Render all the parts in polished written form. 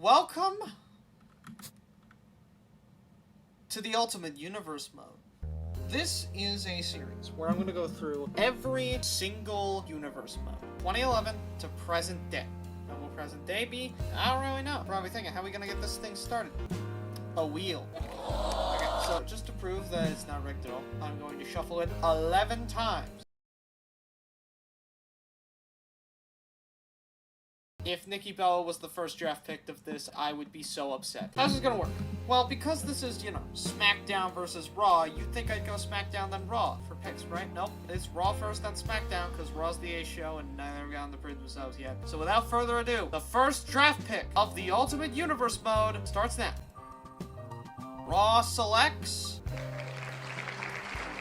Welcome to the Ultimate Universe mode. This is a series where I'm going to go through every single universe mode. 2011 to present day. What will present day be? I don't really know. Probably thinking, how are we going to get this thing started? A wheel. Okay, so just to prove that it's not rigged at all, I'm going to shuffle it 11 times. If Nikki Bella was the first draft pick of this, I would be so upset. How's this gonna work? Well, because this is, SmackDown versus Raw, you'd think I'd go SmackDown then Raw for picks, right? Nope. It's Raw first, then SmackDown, because Raw's the A show, and neither have gotten to prove themselves yet. So without further ado, the first draft pick of the Ultimate Universe mode starts now. Raw selects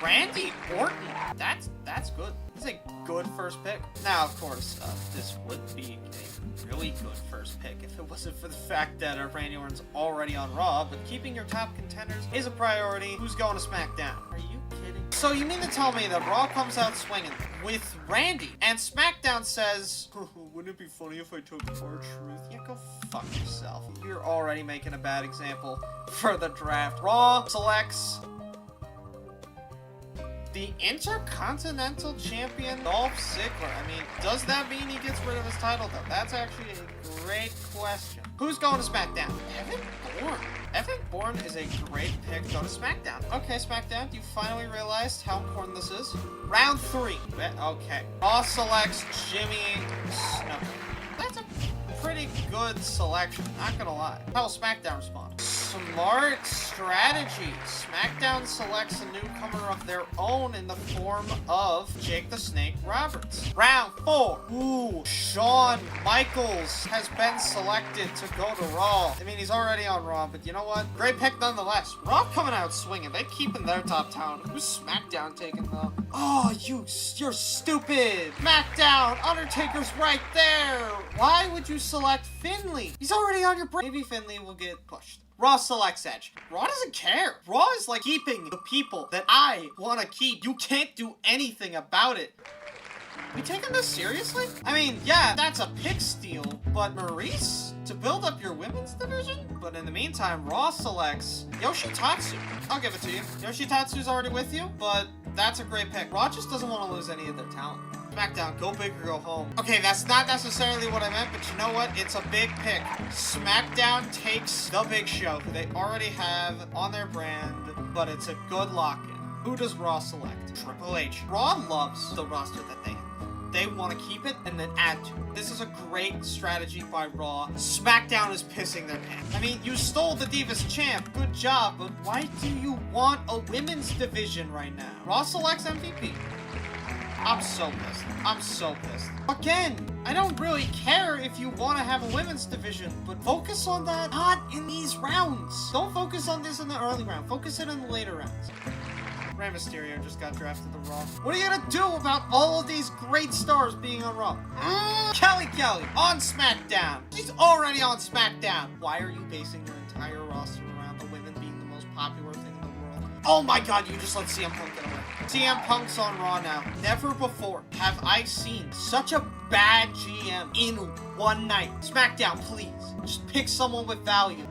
Randy Orton. That's good. That's a good first pick. Now, of course, this would be a really good first pick if it wasn't for the fact that Randy Orton's already on Raw, but keeping your top contenders is a priority. Who's going to SmackDown? Are you kidding? So you mean to tell me that Raw comes out swinging with Randy, and SmackDown says, wouldn't it be funny if I took R-Truth? Yeah, go fuck yourself. You're already making a bad example for the draft. Raw selects the Intercontinental Champion, Dolph Ziggler. I mean, does that mean he gets rid of his title, though? That's actually a great question. Who's going to SmackDown? Evan Bourne. Evan Bourne is a great pick. Go to SmackDown. Okay, SmackDown, you finally realized how important this is. Round 3. Okay. Raw selects Jimmy Snuka. That's a pretty good selection, not gonna lie. How will SmackDown respond? Smart strategy. SmackDown selects a newcomer of their own in the form of Jake the Snake Roberts. Round 4. Ooh, Shawn Michaels has been selected to go to Raw. I mean, he's already on Raw, but you know what? Great pick nonetheless. Raw coming out swinging. They keeping their top talent. Who's SmackDown taking, though? Oh, you're stupid. SmackDown. Undertaker's right there. Why would you select Finley? He's already on your brain. Maybe Finley will get pushed. Raw selects Edge. Raw doesn't care. Raw is like keeping the people that I want to keep. You can't do anything about it. We taking this seriously? I mean, yeah, that's a pick steal, but Maurice? To build up your women's division? But in the meantime, Raw selects Yoshitatsu. I'll give it to you. Yoshitatsu's already with you, but that's a great pick. Raw just doesn't want to lose any of their talent. SmackDown, go big or go home. Okay, that's not necessarily what I meant, but you know what? It's a big pick. SmackDown takes the Big Show, who they already have on their brand, but it's a good lock-in. Who does Raw select? Triple H. Raw loves the roster that they have. They want to keep it and then add to it. This is a great strategy by Raw. SmackDown is pissing their pants. I mean, you stole the Divas champ. Good job, but why do you want a women's division right now? Raw selects MVP. I'm so pissed. I'm so pissed. Again, I don't really care if you want to have a women's division, but focus on that not in these rounds. Don't focus on this in the early round. Focus it in the later rounds. Rey Mysterio just got drafted to Raw. What are you gonna do about all of these great stars being on Raw? Kelly on SmackDown. She's already on SmackDown. Why are you basing your entire roster around the women being the most popular thing in the world? Oh my god, you just let CM Punk get away. CM Punk's on Raw now. Never before have I seen such a bad GM in one night. SmackDown, please. Just pick someone with value.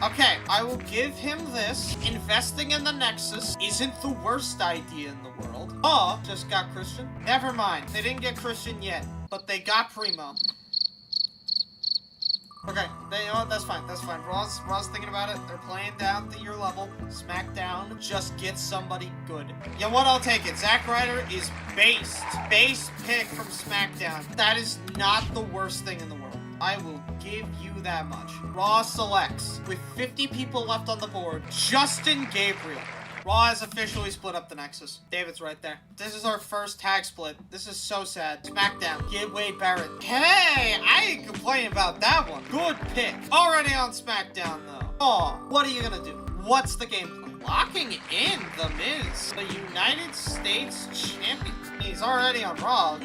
Okay, I will give him this. Investing in the Nexus isn't the worst idea in the world. Oh, just got Christian? Never mind. They didn't get Christian yet, but they got Primo. Okay, you know what? That's fine. That's fine. Raw's thinking about it. They're playing down to your level. SmackDown, just get somebody good. You know what? I'll take it. Zack Ryder is based. Base pick from SmackDown. That is not the worst thing in the world. I will give you that much. Raw selects, with 50 people left on the board, Justin Gabriel. Raw has officially split up the Nexus. David's right there. This is our first tag split. This is so sad. SmackDown, get Wade Barrett. Hey, I ain't complaining about that one. Good pick. Already on SmackDown, though. Oh, what are you gonna do? What's the game plan? Locking in The Miz, the United States Champion. He's already on Raw.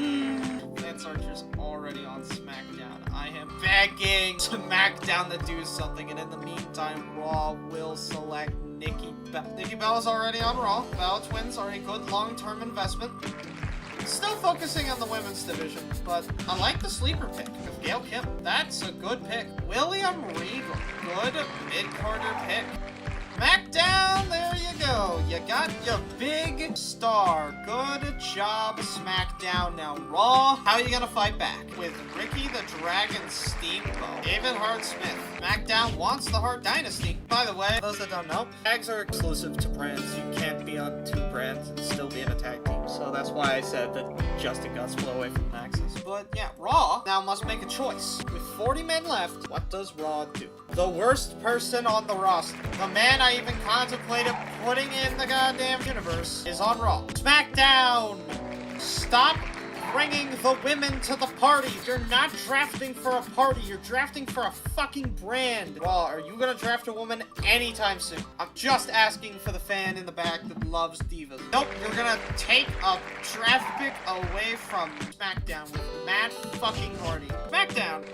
Lance Archer's already on SmackDown. I am begging SmackDown to do something, and in the meantime, Raw will select Nikki Bella. Nikki Bella's already on Raw. Bella twins are a good long-term investment. Still focusing on the women's division, but I like the sleeper pick of Gail Kim. That's a good pick. William Regal, good mid-carder pick. SmackDown, there you go. You got your big star. Good job, SmackDown. Now, Raw, how are you gonna fight back? With Ricky the Dragon Steamboat, David Hart Smith. SmackDown wants the Hart Dynasty. By the way, those that don't know, tags are exclusive to brands. You can't be on 2 brands and still be in a tag team. So that's why I said that Justin got split away from Nexus. But yeah, Raw now must make a choice. With 40 men left, what does Raw do? The worst person on the roster, the man I even contemplated putting in the goddamn universe, is on Raw. SmackDown! Stop bringing the women to the party. You're not drafting for a party. You're drafting for a fucking brand. Raw, are you gonna draft a woman anytime soon? I'm just asking for the fan in the back that loves divas. Nope, you're gonna take a draft pick away from SmackDown with Matt fucking Hardy. SmackDown!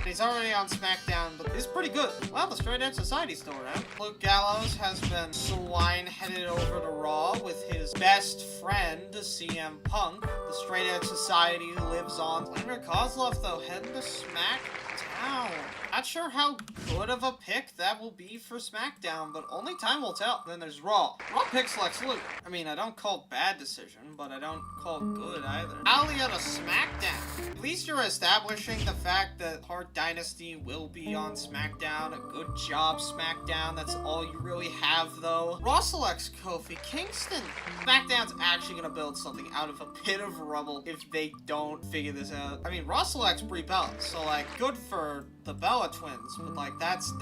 He's already on SmackDown, but he's pretty good. Well, the Straight Edge Society's still around. Luke Gallows has been swine-headed over to Raw with his best friend, CM Punk. The Straight Edge Society lives on. Vladimir Kozlov, though, heading to SmackDown. Not sure how good of a pick that will be for SmackDown, but only time will tell. Then there's Raw. Raw picks Lex Luger. I mean, I don't call bad decision, but I don't call good either. Alia to SmackDown. At least you're establishing the fact that Hart Dynasty will be on SmackDown. A good job, SmackDown. That's all you really have, though. Raw selects Kofi Kingston. SmackDown's actually gonna build something out of a pit of rubble if they don't figure this out. I mean, Raw selects Brie Bella, so like, good for the Bella twins, but like, that's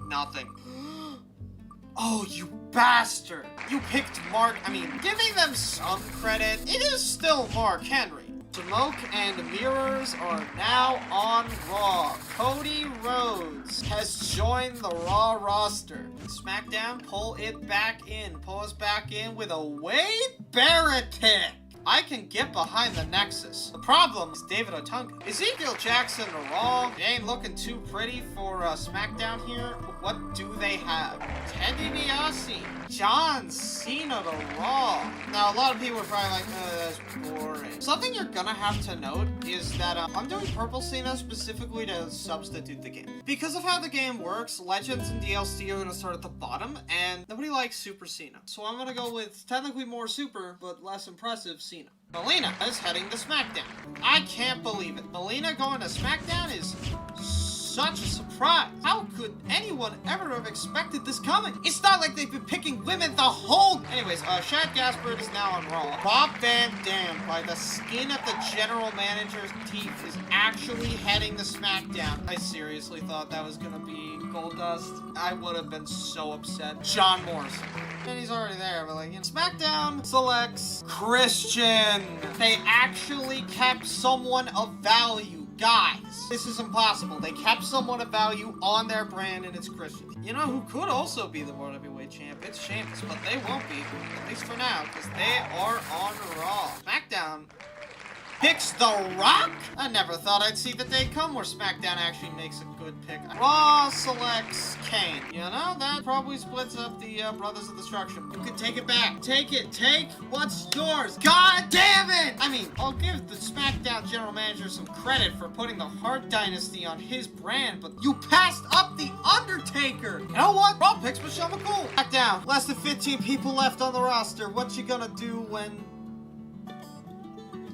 nothing. Oh, you bastard! You picked Mark. I mean, giving them some credit, it is still Mark Henry. Smoke and Mirrors are now on Raw. Cody Rhodes has joined the Raw roster. SmackDown, pull it back in. Pull us back in with a Wade Barrett pick. I can get behind the Nexus. The problem is David Otunga. Ezekiel Jackson to Raw. They ain't looking too pretty for SmackDown here. What do they have? Teddy DiBiase. John Cena to Raw. Now, a lot of people are probably like, that's boring. Something you're gonna have to note is that I'm doing Purple Cena specifically to substitute the game. Because of how the game works, Legends and DLC are gonna start at the bottom, and nobody likes Super Cena. So I'm gonna go with technically more super, but less impressive Cena. Melina is heading to SmackDown. I can't believe it. Melina going to SmackDown is such a surprise. How could anyone ever have expected this coming? It's not like they've been picking women the whole... Anyways, Shad Gaspard is now on Raw. Rob Van Dam, by the skin of the general manager's teeth, is actually heading to SmackDown. I seriously thought that was gonna be Goldust. I would have been so upset. John Morrison. And he's already there, but like, you know, SmackDown selects Christian. They actually kept someone of value. Guys, this is impossible. They kept someone of value on their brand, and it's Christian. You know who could also be the World Heavyweight Champ? It's Sheamus, but they won't be, at least for now, because they are on Raw. SmackDown picks The Rock? I never thought I'd see the day come where SmackDown actually makes a good pick. Raw selects Kane. You know, that probably splits up the Brothers of Destruction. You can take it back. Take it. Take what's yours. God damn it! I mean, I'll give the SmackDown general manager some credit for putting the Hart Dynasty on his brand, but you passed up The Undertaker. You know what? Raw picks Michelle McCool. SmackDown. Less than 15 people left on the roster. What you gonna do when...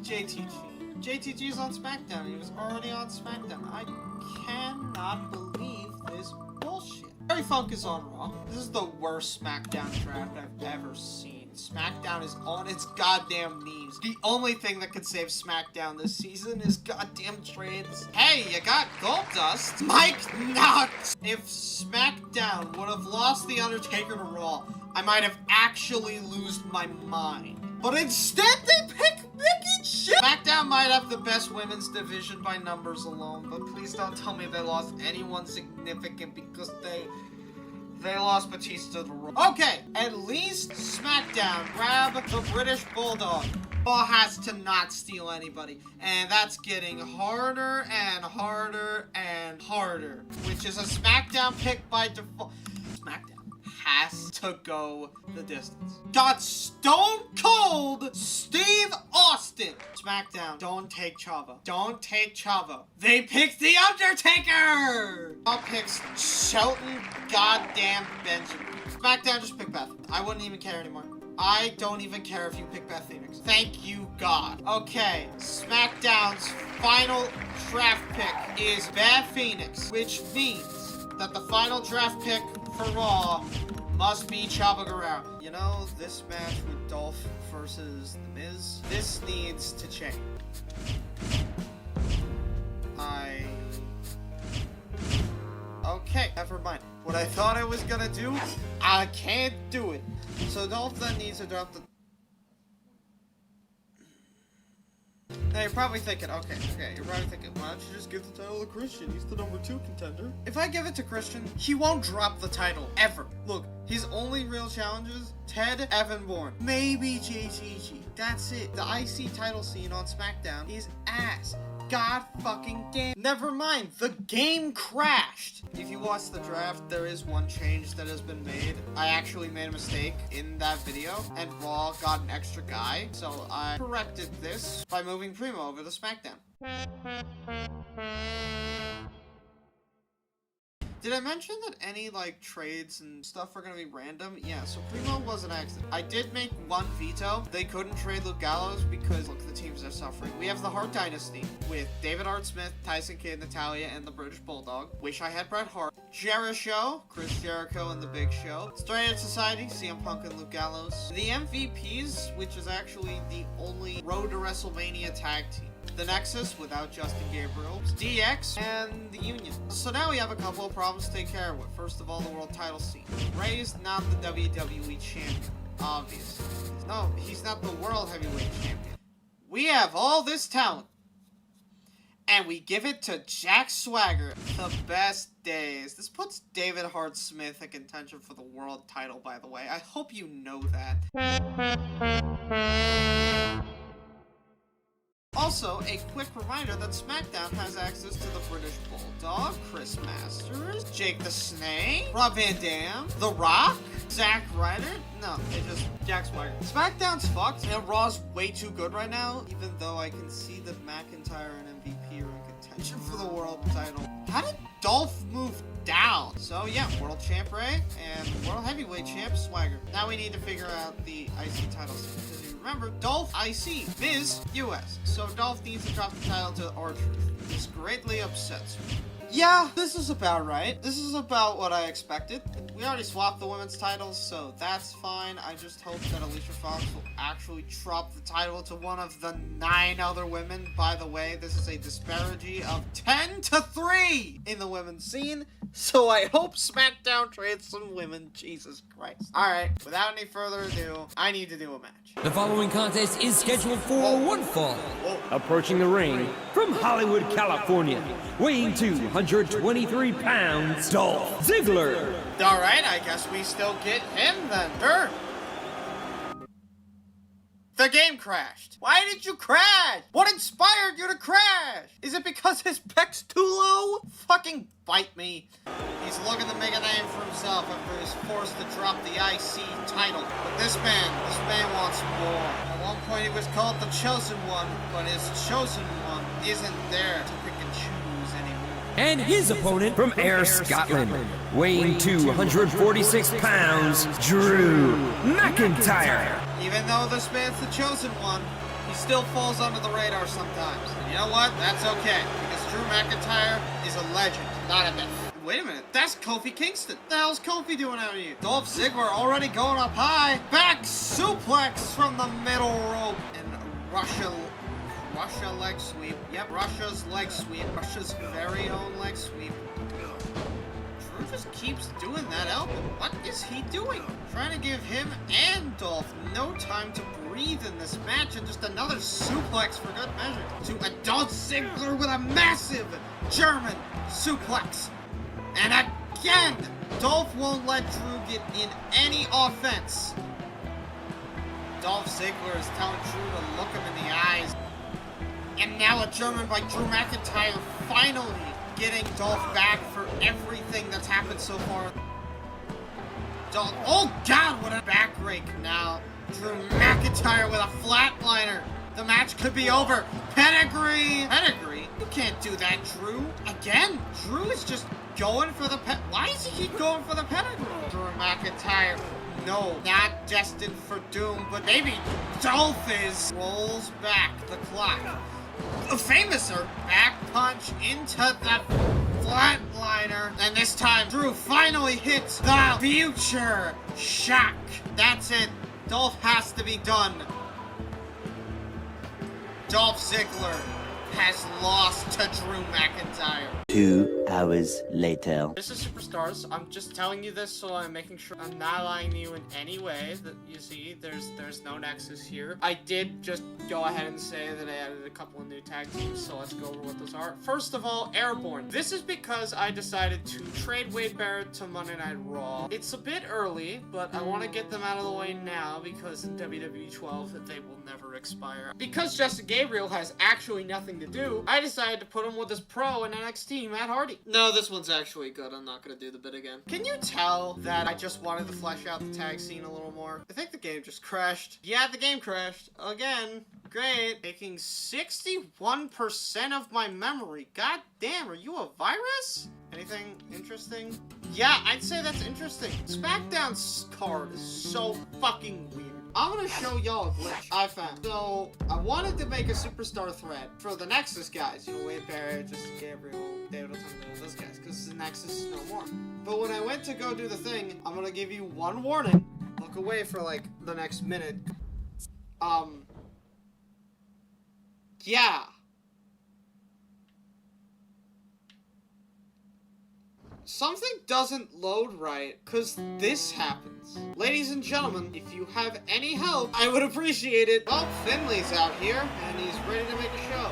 JTG's on SmackDown. He was already on SmackDown. I cannot believe this bullshit. Terry Funk is on Raw. This is the worst SmackDown draft I've ever seen. SmackDown is on its goddamn knees. The only thing that could save SmackDown this season is goddamn trades. Hey, you got Goldust. Mike Knox. If SmackDown would have lost The Undertaker to Raw, I might have actually lost my mind. But instead, they pick Mickey Ch. SmackDown might have the best women's division by numbers alone, but please don't tell me they lost anyone significant because they lost Batista to Raw. Okay, at least SmackDown grab the British Bulldog. Raw has to not steal anybody, and that's getting harder and harder and harder, which is a SmackDown pick by default. SmackDown has to go the distance. Got Stone Cold Steve Austin. SmackDown, don't take Chavo. Don't take Chavo. They picked The Undertaker! I'll pick Shelton goddamn Benjamin. SmackDown, just pick Beth. I wouldn't even care anymore. I don't even care if you pick Beth Phoenix. Thank you, God. Okay, SmackDown's final draft pick is Beth Phoenix, which means that the final draft pick for Raw must be Chavo Guerrero. You know, this match with Dolph versus The Miz, this needs to change. Okay, never mind. What I thought I was gonna do, I can't do it. So Dolph then needs to drop the... Now you're probably thinking, okay, you're probably thinking, why don't you just give the title to Christian? He's the #2 contender. If I give it to Christian, he won't drop the title, ever. Look, his only real challenges, Ted, Evan Bourne, maybe JGG. That's it. The IC title scene on SmackDown is ass. God fucking damn. Never mind, the game crashed. If you watch the draft, there is one change that has been made. I actually made a mistake in that video, and Raw got an extra guy, so I corrected this by moving Primo over to SmackDown. Did I mention that any, like, trades and stuff are gonna be random? Yeah, so Primo was an accident. I did make one veto. They couldn't trade Luke Gallows because, look, the teams are suffering. We have the Hart Dynasty with David Hart Smith, Tyson Kidd, Natalya, and the British Bulldog. Wish I had Bret Hart. Jericho, Chris Jericho and the Big Show. Straight Edge Society, CM Punk and Luke Gallows. The MVPs, which is actually the only Road to WrestleMania tag team. The Nexus without Justin Gabriel, DX, and the Union. So now we have a couple of problems to take care of. First of all, the world title scene. Ray is not the WWE champion, obviously. No, he's not the world heavyweight champion. We have all this talent, and we give it to Jack Swagger. The best days. This puts David Hart Smith in contention for the world title, by the way. I hope you know that. Also, a quick reminder that SmackDown has access to the British Bulldog, Chris Masters, Jake the Snake, Rob Van Dam, The Rock, Zack Ryder. No, they just Jack Swagger. SmackDown's fucked, and Raw's way too good right now, even though I can see that McIntyre and MVP are in contention for the world title. How did Dolph move down? So yeah, World Champ Ray and World Heavyweight Champ Swagger. Now we need to figure out the IC titles. Remember, Dolph IC, Miz US. So Dolph needs to drop the title to R-Truth. This greatly upsets me. Yeah, this is about right. This is about what I expected. We already swapped the women's titles, so that's fine. I just hope that Alicia Fox will actually drop the title to one of the 9 other women. By the way, this is a disparity of 10-3 in the women's scene, so I hope SmackDown trades some women. Jesus Christ. Alright, without any further ado, I need to do a match. The following contest is scheduled for one fall. Approaching the ring from Hollywood, California, weighing 223 pounds, Dolph Ziggler. Alright, I guess we still get him then. Sure. The game crashed. Why did you crash? What inspired you to crash? Is it because his pec's too low? Fucking bite me. He's looking to make a name for himself after he's forced to drop the IC title. But this man wants more. At one point he was called the Chosen One, but his Chosen One isn't there to pick and choose anymore. And his opponent From Ayr, Scotland, weighing 246 pounds, Drew McIntyre. Even though this man's the Chosen One, he still falls under the radar sometimes. And you know what? That's okay, because Drew McIntyre is a legend, not a myth. Wait a minute, that's Kofi Kingston. What the hell's Kofi doing out here? Dolph Ziggler already going up high. Back suplex from the middle rope. And Russia leg sweep. Yep, Russia's leg sweep. Russia's very own leg sweep. Drew just keeps doing that elbow. What is he doing? Trying to give him and Dolph no time to breathe in this match, and just another suplex for good measure to a Dolph Ziggler with a massive German suplex. And again, Dolph won't let Drew get in any offense. Dolph Ziggler is telling Drew to look him in the eyes. And now a German by Drew McIntyre, finally getting Dolph back for everything that's happened so far. Oh God, what a back rake now. Drew McIntyre with a flatliner. The match could be over. Pedigree. Pedigree? You can't do that, Drew. Again, Drew is just going for the Why does he keep going for the pedigree? Drew McIntyre. No, not destined for doom, but maybe Dolph is. Rolls back the clock. A famouser back punch into the flatliner. And this time, Drew finally hits the future shock. That's it. Dolph has to be done. Dolph Ziggler has lost to Drew McIntyre. 2 hours later. This is Superstars. I'm just telling you this so I'm making sure I'm not lying to you in any way. That you see, there's no nexus here. I did just go ahead and say that I added a couple of new tag teams, so let's go over what those are. First of all, Airborne. This is because I decided to trade Wade Barrett to Monday Night Raw. It's a bit early, but I want to get them out of the way now because in WWE 12 they will never expire. Because Justin Gabriel has actually nothing to do, I decided to put him with his pro in NXT, Matt Hardy. No, this one's actually good. I'm not gonna do the bit again. Can you tell that I just wanted to flesh out the tag scene a little more? I think the game just crashed. Yeah, the game crashed. Again. Great. Taking 61% of my memory. God damn, are you a virus? Anything interesting? Yeah, I'd say that's interesting. SmackDown's card is so fucking weird. I'm gonna show y'all a glitch I found. So, I wanted to make a superstar thread for the Nexus guys. You know, Wade Barrett, Justin Gabriel, David Otunga, those guys, because the Nexus is no more. But when I went to go do the thing, I'm gonna give you one warning. Look away for, like, the next minute. Yeah. Something doesn't load right, because this happens. Ladies and gentlemen, if you have any help, I would appreciate it. Well, Finley's out here, and he's ready to make a show.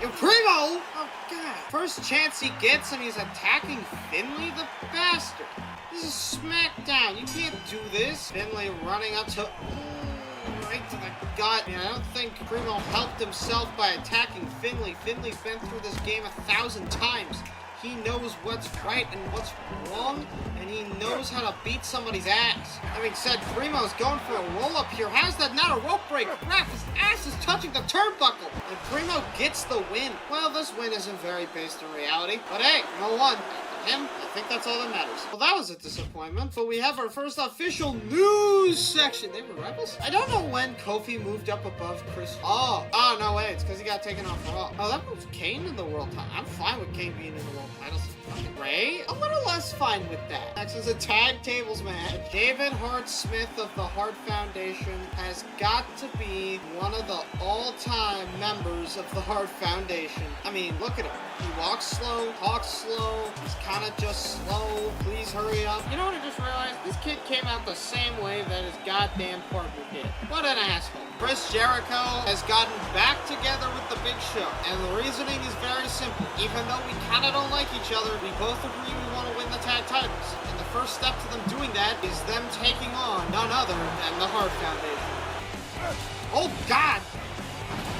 Yo, Primo! Oh, God. First chance he gets, and he's attacking Finley, the bastard. This is SmackDown. You can't do this. Finley running up to... right to the gut. I don't think Primo helped himself by attacking Finley. Finley's been through this game 1,000 times. He knows what's right and what's wrong, and he knows how to beat somebody's ass. Having said, Primo's going for a roll-up here. How's that not a rope break? Crap, his ass is touching the turnbuckle, and Primo gets the win. Well, this win isn't very based in reality, but hey, no one. Him, I think that's all that matters. Well, that was a disappointment, but we have our first official news section. They were Rebels? I don't know when Kofi moved up above Chris. Oh, no way. It's because he got taken off Raw. Oh, that moves Kane in the world title. I'm fine with Kane being in the world titles. Ray? A little less fine with that. Next is a tag tables match. David Hart Smith of the Hart Foundation has got to be one of the all-time members of the Hart Foundation. I mean, look at him. He walks slow, talks slow, he's kind of just slow. Please hurry up. You know what I just realized? This kid came out the same way that his goddamn partner did. What an asshole. Chris Jericho has gotten back together with the Big Show, and the reasoning is very simple. Even though we kind of don't like each other, we both agree we want to win the tag titles. And the first step to them doing that is them taking on none other than the Hart Foundation. Oh, God!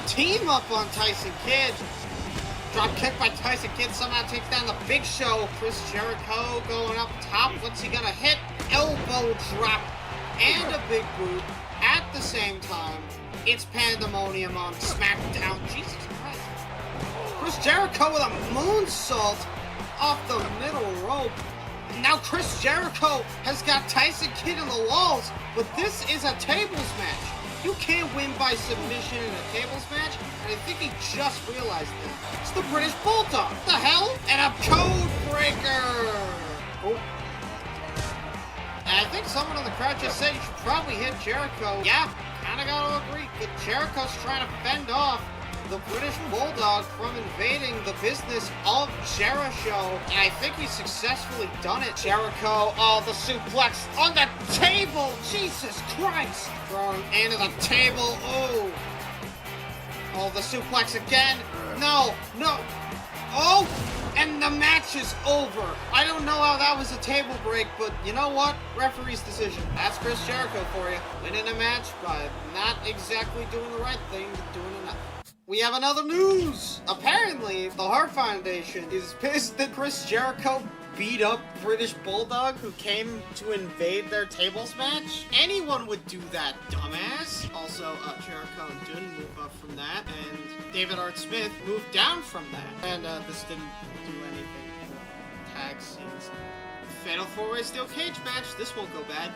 Team up on Tyson Kidd. Drop kick by Tyson Kidd somehow takes down the Big Show. Chris Jericho going up top. What's he gonna hit? Elbow drop and a big boot at the same time. It's pandemonium on SmackDown. Jesus Christ. Chris Jericho with a moonsault off the middle rope. Now Chris Jericho has got Tyson Kidd in the walls, but this is a tables match. You can't win by submission in a tables match, and I think he just realized that. It's the British Bulldog. What the hell? And a code breaker. Oh. And I think someone in the crowd just said you should probably hit Jericho. Yeah, kinda gotta agree. But Jericho's trying to fend off the British Bulldog from invading the business of Jericho, and I think he's successfully done it. Jericho, oh, the suplex on the table, Jesus Christ! Thrown into the table, oh, the suplex again, no, oh, and the match is over. I don't know how that was a table break, but you know what? Referee's decision. That's Chris Jericho for you. Winning a match by not exactly doing the right thing, but doing enough. We have another news! Apparently, the Hart Foundation is pissed that Chris Jericho beat up British Bulldog who came to invade their tables match? Anyone would do that, dumbass. Also, Jericho and Dunn move up from that, and David Art Smith moved down from that. And this didn't do anything for tag scenes. Fatal 4-way steel cage match. This won't go bad.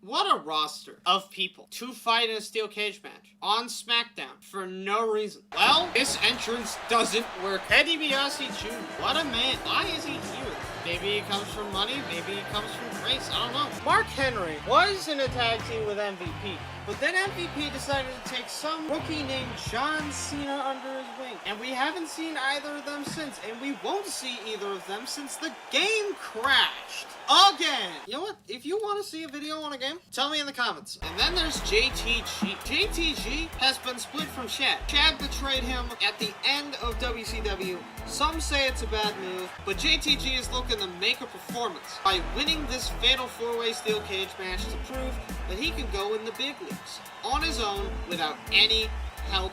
What a roster of people to fight in a steel cage match on SmackDown for no reason. Well, this entrance doesn't work. Ted DiBiase Jr., what a man. Why is he here? Maybe he comes from money, maybe he comes from grace, I don't know. Mark Henry was in a tag team with MVP, but then MVP decided to take some rookie named John Cena under his wing. And we haven't seen either of them since, and we won't see either of them since the game crashed. Again! You know what? If you want to see a video on a game, tell me in the comments. And then there's JTG. JTG has been split from Shad. Shad betrayed him at the end of WCW. Some say it's a bad move, but JTG is looking to make a performance by winning this fatal 4-way steel cage match to prove that he can go in the big leagues on his own without any help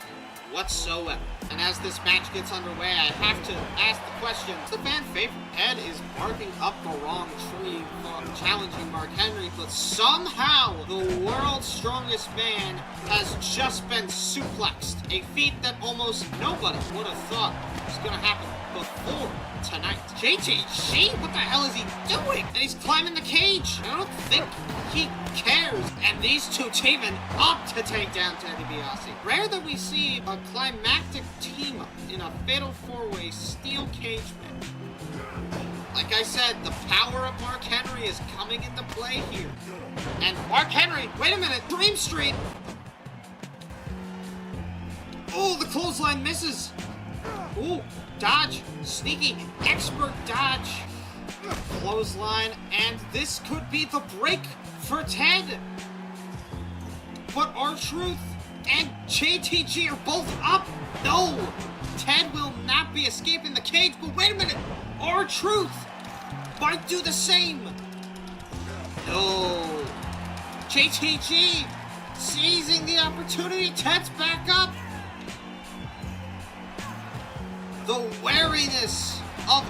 whatsoever. And as this match gets underway, I have to ask the question, what's the fan favorite? Ed is barking up the wrong tree from challenging Mark Henry, but somehow the world's strongest man has just been suplexed. A feat that almost nobody would have thought was going to happen before tonight. JTG, what the hell is he doing? And he's climbing the cage. I don't think he cares. And these two teaming up to take down Ted DiBiase. Rare that we see a climactic team up in a fatal 4-way steel cage match. Like I said, the power of Mark Henry is coming into play here. And Mark Henry, wait a minute, Dream Street. Oh, the clothesline misses. Ooh, dodge, sneaky, expert dodge, clothesline, and this could be the break for Ted. But R-Truth and JTG are both up. No, Ted will not be escaping the cage, but wait a minute, R-Truth might do the same. No, JTG seizing the opportunity, Ted's back up. The wariness of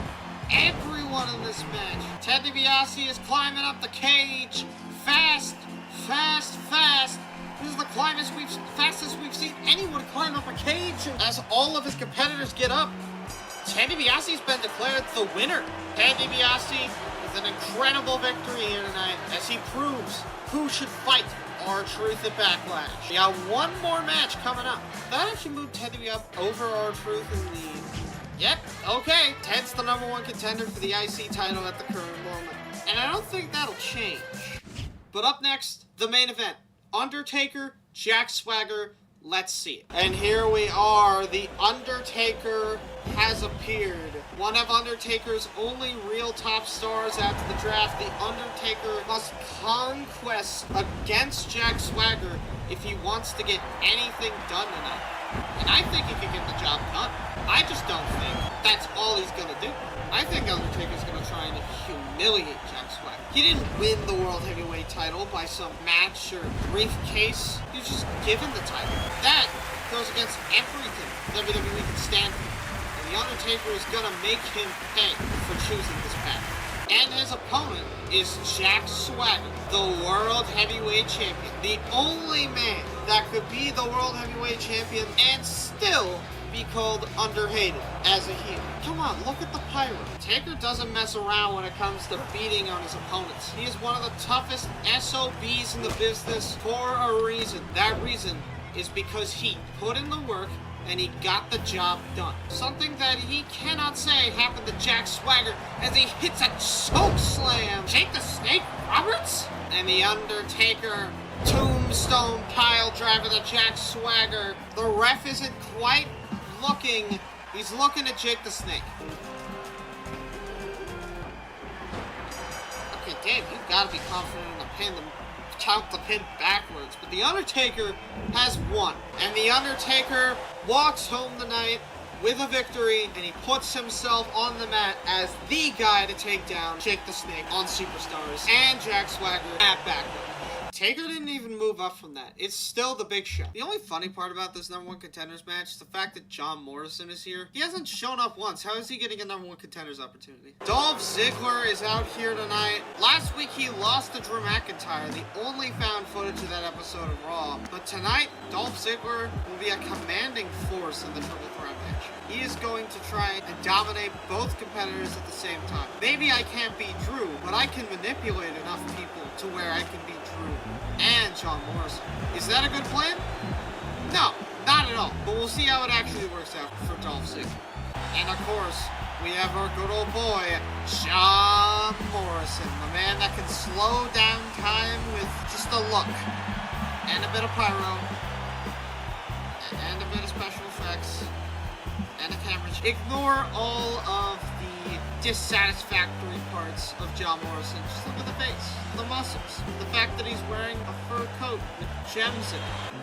everyone in this match. Ted DiBiase is climbing up the cage. Fast, fast, fast. This is the fastest we've seen anyone climb up a cage. As all of his competitors get up, Ted DiBiase's been declared the winner. Ted DiBiase with an incredible victory here tonight as he proves who should fight R-Truth at Backlash. We got one more match coming up. That actually moved Ted DiBiase over R-Truth in the... Yep, okay. Ted's the #1 contender for the IC title at the current moment. And I don't think that'll change. But up next, the main event. Undertaker, Jack Swagger, let's see it. And here we are. The Undertaker has appeared. One of Undertaker's only real top stars after the draft. The Undertaker must conquest against Jack Swagger if he wants to get anything done tonight. And I think he can get the job done. I just don't think that's all he's gonna do. I think Undertaker's gonna try and humiliate Jack Swagger. He didn't win the World Heavyweight title by some match or briefcase. He was just given the title. That goes against everything WWE can stand for. And the Undertaker is gonna make him pay for choosing this path. And his opponent is Jack Swagger, the World Heavyweight Champion. The only man that could be the World Heavyweight Champion and still be called underhated as a heel. Come on, look at the pyro. Taker doesn't mess around when it comes to beating on his opponents. He is one of the toughest SOBs in the business for a reason. That reason is because he put in the work and he got the job done. Something that he cannot say happened to Jack Swagger as he hits a choke slam. Jake the Snake Roberts? And the Undertaker tombstone pile driver to Jack Swagger. The ref isn't quite looking. He's looking at Jake the Snake. Okay, Dave, you've got to be confident in the pin. Count the pin backwards, but the Undertaker has won, and the Undertaker walks home tonight with a victory, and he puts himself on the mat as the guy to take down Jake the Snake on Superstars and Jack Swagger at Backlash. Taker didn't even move up from that. It's still the Big Show. The only funny part about this number 1 contenders match is the fact that John Morrison is here. He hasn't shown up once. How is he getting a number 1 contenders opportunity? Dolph Ziggler is out here tonight. Last week he lost to Drew McIntyre, the only found footage of that episode of Raw. But tonight, Dolph Ziggler will be a commanding force in the triple threat match. He is going to try and dominate both competitors at the same time. Maybe I can't beat Drew, but I can manipulate enough people to where I can beat Drew and John Morrison. Is that a good plan? No, not at all. But we'll see how it actually works out for Dolph Ziggler. And of course, we have our good old boy, John Morrison, the man that can slow down time with just a look and a bit of pyro and a bit of special effects and a camera. Ignore all of the dissatisfactory parts of John Morrison. Just look at the face, the muscles, the fact that he's wearing a fur coat with gems in it.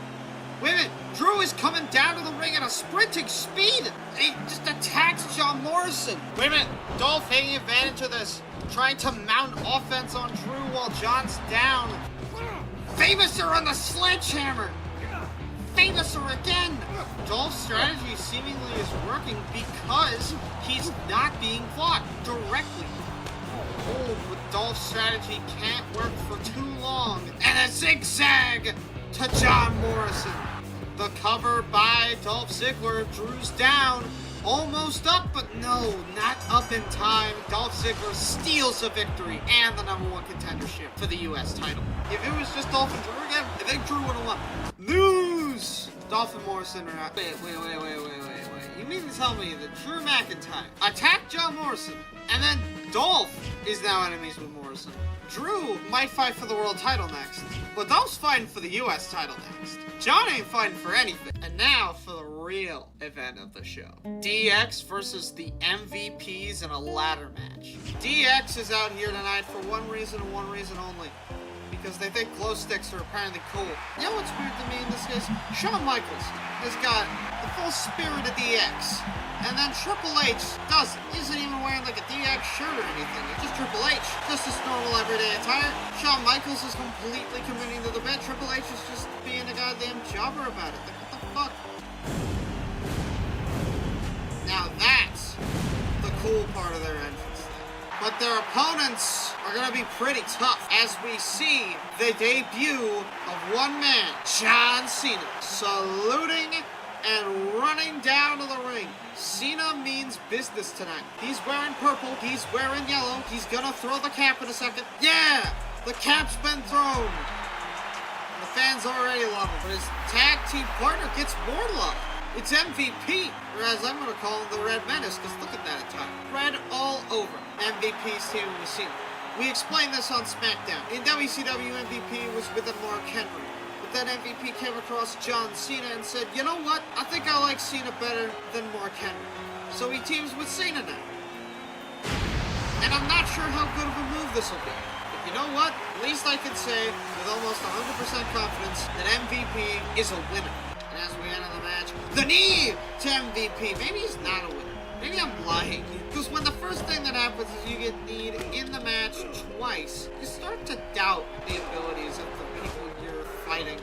Wait a minute, Drew is coming down to the ring at a sprinting speed. He just attacks John Morrison. Wait a minute, Dolph taking advantage of this, trying to mount offense on Drew while John's down. Famouser on the sledgehammer. Famouser again. Dolph's strategy seemingly is working because he's not being fought directly. Oh, but Dolph's strategy can't work for too long. And a zigzag to John Morrison. The cover by Dolph Ziggler. Drew's down. Almost up, but no, not up in time. Dolph Ziggler steals a victory and the number 1 contendership for the U.S. title. If it was just Dolph and Drew again, I think Drew would have won. News! Dolph and Morrison are out. Wait. You mean to tell me that Drew McIntyre attacked John Morrison, and then Dolph is now enemies with Morrison? Drew might fight for the world title next, but Dolph's fighting for the U.S. title next. John ain't fighting for anything. And now for the real event of the show. DX versus the MVPs in a ladder match. DX is out here tonight for one reason and one reason only. Because they think glow sticks are apparently cool. You know what's weird to me in this case? Shawn Michaels has got the full spirit of DX. And then Triple H doesn't. He isn't even wearing like a DX shirt or anything. It's just Triple H. Just his normal everyday attire. Shawn Michaels is completely committing to the bit. Triple H is just being a goddamn jobber about it. Like, what the fuck? Now that's the cool part of their entrance. But their opponents are going to be pretty tough as we see the debut of one man, John Cena, saluting and running down to the ring. Cena means business tonight. He's wearing purple. He's wearing yellow. He's going to throw the cap in a second. Yeah! The cap's been thrown. The fans already love him. But his tag team partner gets more love. It's MVP, or as I'm going to call him, the Red Menace, because look at that attire. Red all over. MVP's team with Cena. We explained this on SmackDown. In WCW, MVP was with a Mark Henry. But then MVP came across John Cena and said, you know what? I think I like Cena better than Mark Henry. So he teams with Cena now. And I'm not sure how good of a move this will be. But you know what? At least I can say with almost 100% confidence that MVP is a winner. And as we enter the match, the knee to MVP. Maybe he's not a winner. Maybe I'm lying. Because when the first thing that happens is you get kneed in the match twice, you start to doubt the abilities of the people you're fighting.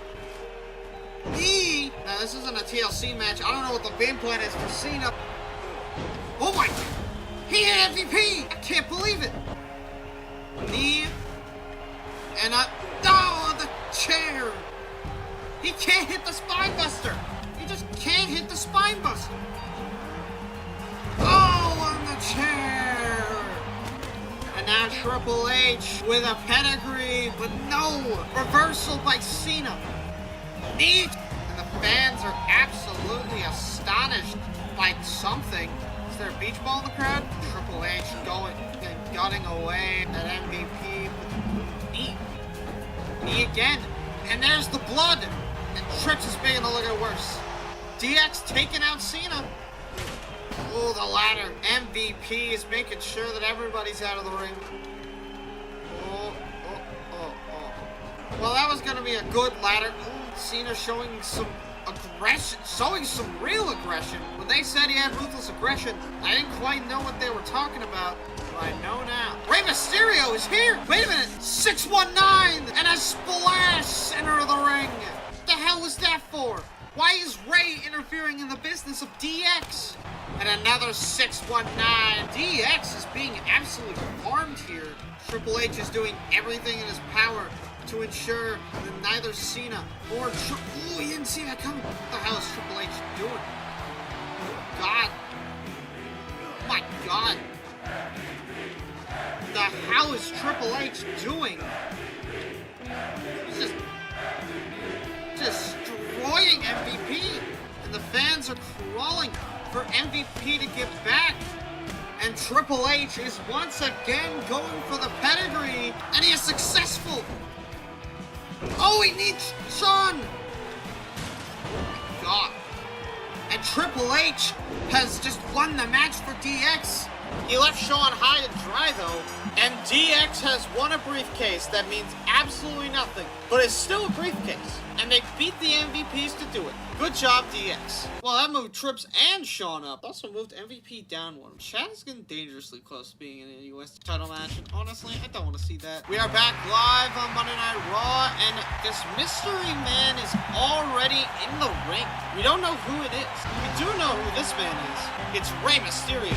Knee! Now this isn't a TLC match. I don't know what the game plan is for Cena. Oh my! He hit MVP! I can't believe it! Knee. And the chair! He can't hit the spine buster! He just can't hit the spine buster! Oh, on the chair! And now Triple H with a pedigree, but no reversal by Cena. Knee! And the fans are absolutely astonished by something. Is there a beach ball in the crowd? Triple H going and gutting away at MVP with knee. Knee again. And there's the blood. And Trips is making it look worse. DX taking out Cena. Oh, the ladder. MVP is making sure that everybody's out of the ring. Oh. Well, that was going to be a good ladder. Ooh, Cena showing some aggression, showing some real aggression. When they said he had ruthless aggression, I didn't quite know what they were talking about. I know now. Rey Mysterio is here! Wait a minute! 619 and a splash center of the ring! What the hell was that for? Why is Rey interfering in the business of DX? And another 619. DX is being absolutely farmed here. Triple H is doing everything in his power to ensure that neither Cena or Ooh, he didn't see that coming. What the hell is Triple H doing? Oh, God. Oh, my God. What the hell is Triple H doing? He's just destroying MVP. And the fans are crawling for MVP to get back. And Triple H is once again going for the pedigree. And he is successful. Oh, he needs Shawn. Oh my God. And Triple H has just won the match for DX. He left Shawn high and dry though. And DX has won a briefcase that means absolutely nothing. But it's still a briefcase. And they beat the MVPs to do it. Good job, DX. Well, that moved Trips and Shawn up. Also moved MVP down one. Chad is getting dangerously close to being in a US title match. And honestly, I don't want to see that. We are back live on Monday Night Raw. And this mystery man is already in the ring. We don't know who it is. We do know who this man is. It's Rey Mysterio.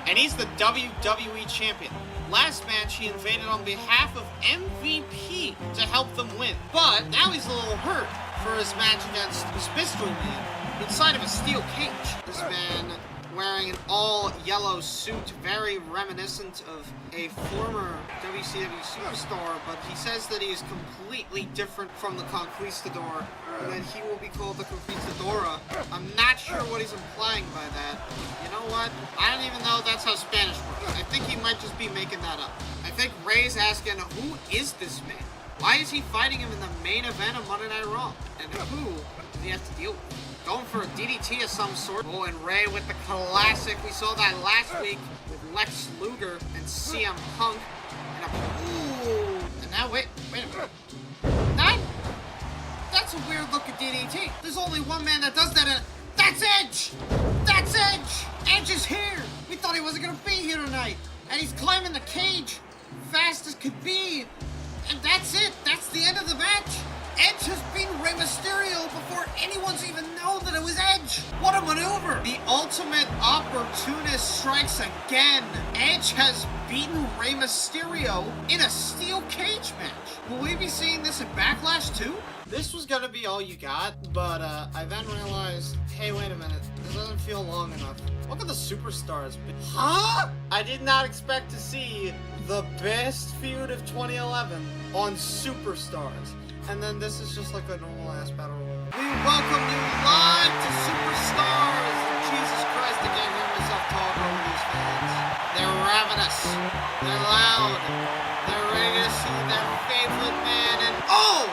And he's the WWE Champion. Last match, he invaded on behalf of MVP to help them win. But now he's a little hurt for his match against this mystery man inside of a steel cage. This man wearing an all-yellow suit, very reminiscent of a former WCW superstar, but he says that he is completely different from the Conquistador, and that he will be called the Conquistadora. I'm not sure what he's implying by that. You know what? I don't even know if that's how Spanish works. I think he might just be making that up. I think Ray's asking, who is this man? Why is he fighting him in the main event of Monday Night Raw? And who does he have to deal with? Going for a DDT of some sort. Oh, and Ray with the classic. We saw that last week with Lex Luger and CM Punk. And ooh. And now, wait a minute. That's a weird looking DDT. There's only one man that does that, and that's Edge! That's Edge! Edge is here! We thought he wasn't gonna be here tonight. And he's climbing the cage fast as could be. And that's it. That's the end of the match. Edge has beaten Rey Mysterio before anyone's even known that it was Edge. What a maneuver. The ultimate opportunist strikes again. Edge has beaten Rey Mysterio in a steel cage match. Will we be seeing this at Backlash too? This was gonna be all you got, but I then realized, hey, wait a minute. This doesn't feel long enough. Look at the superstars. Huh? I did not expect to see the best feud of 2011 on Superstars. And then this is just like a normal ass battle royal. We welcome you live to Superstars. Jesus Christ, I can't hear myself talk over these fans. They're ravenous. They're loud. They're ready to see their favorite man. And oh!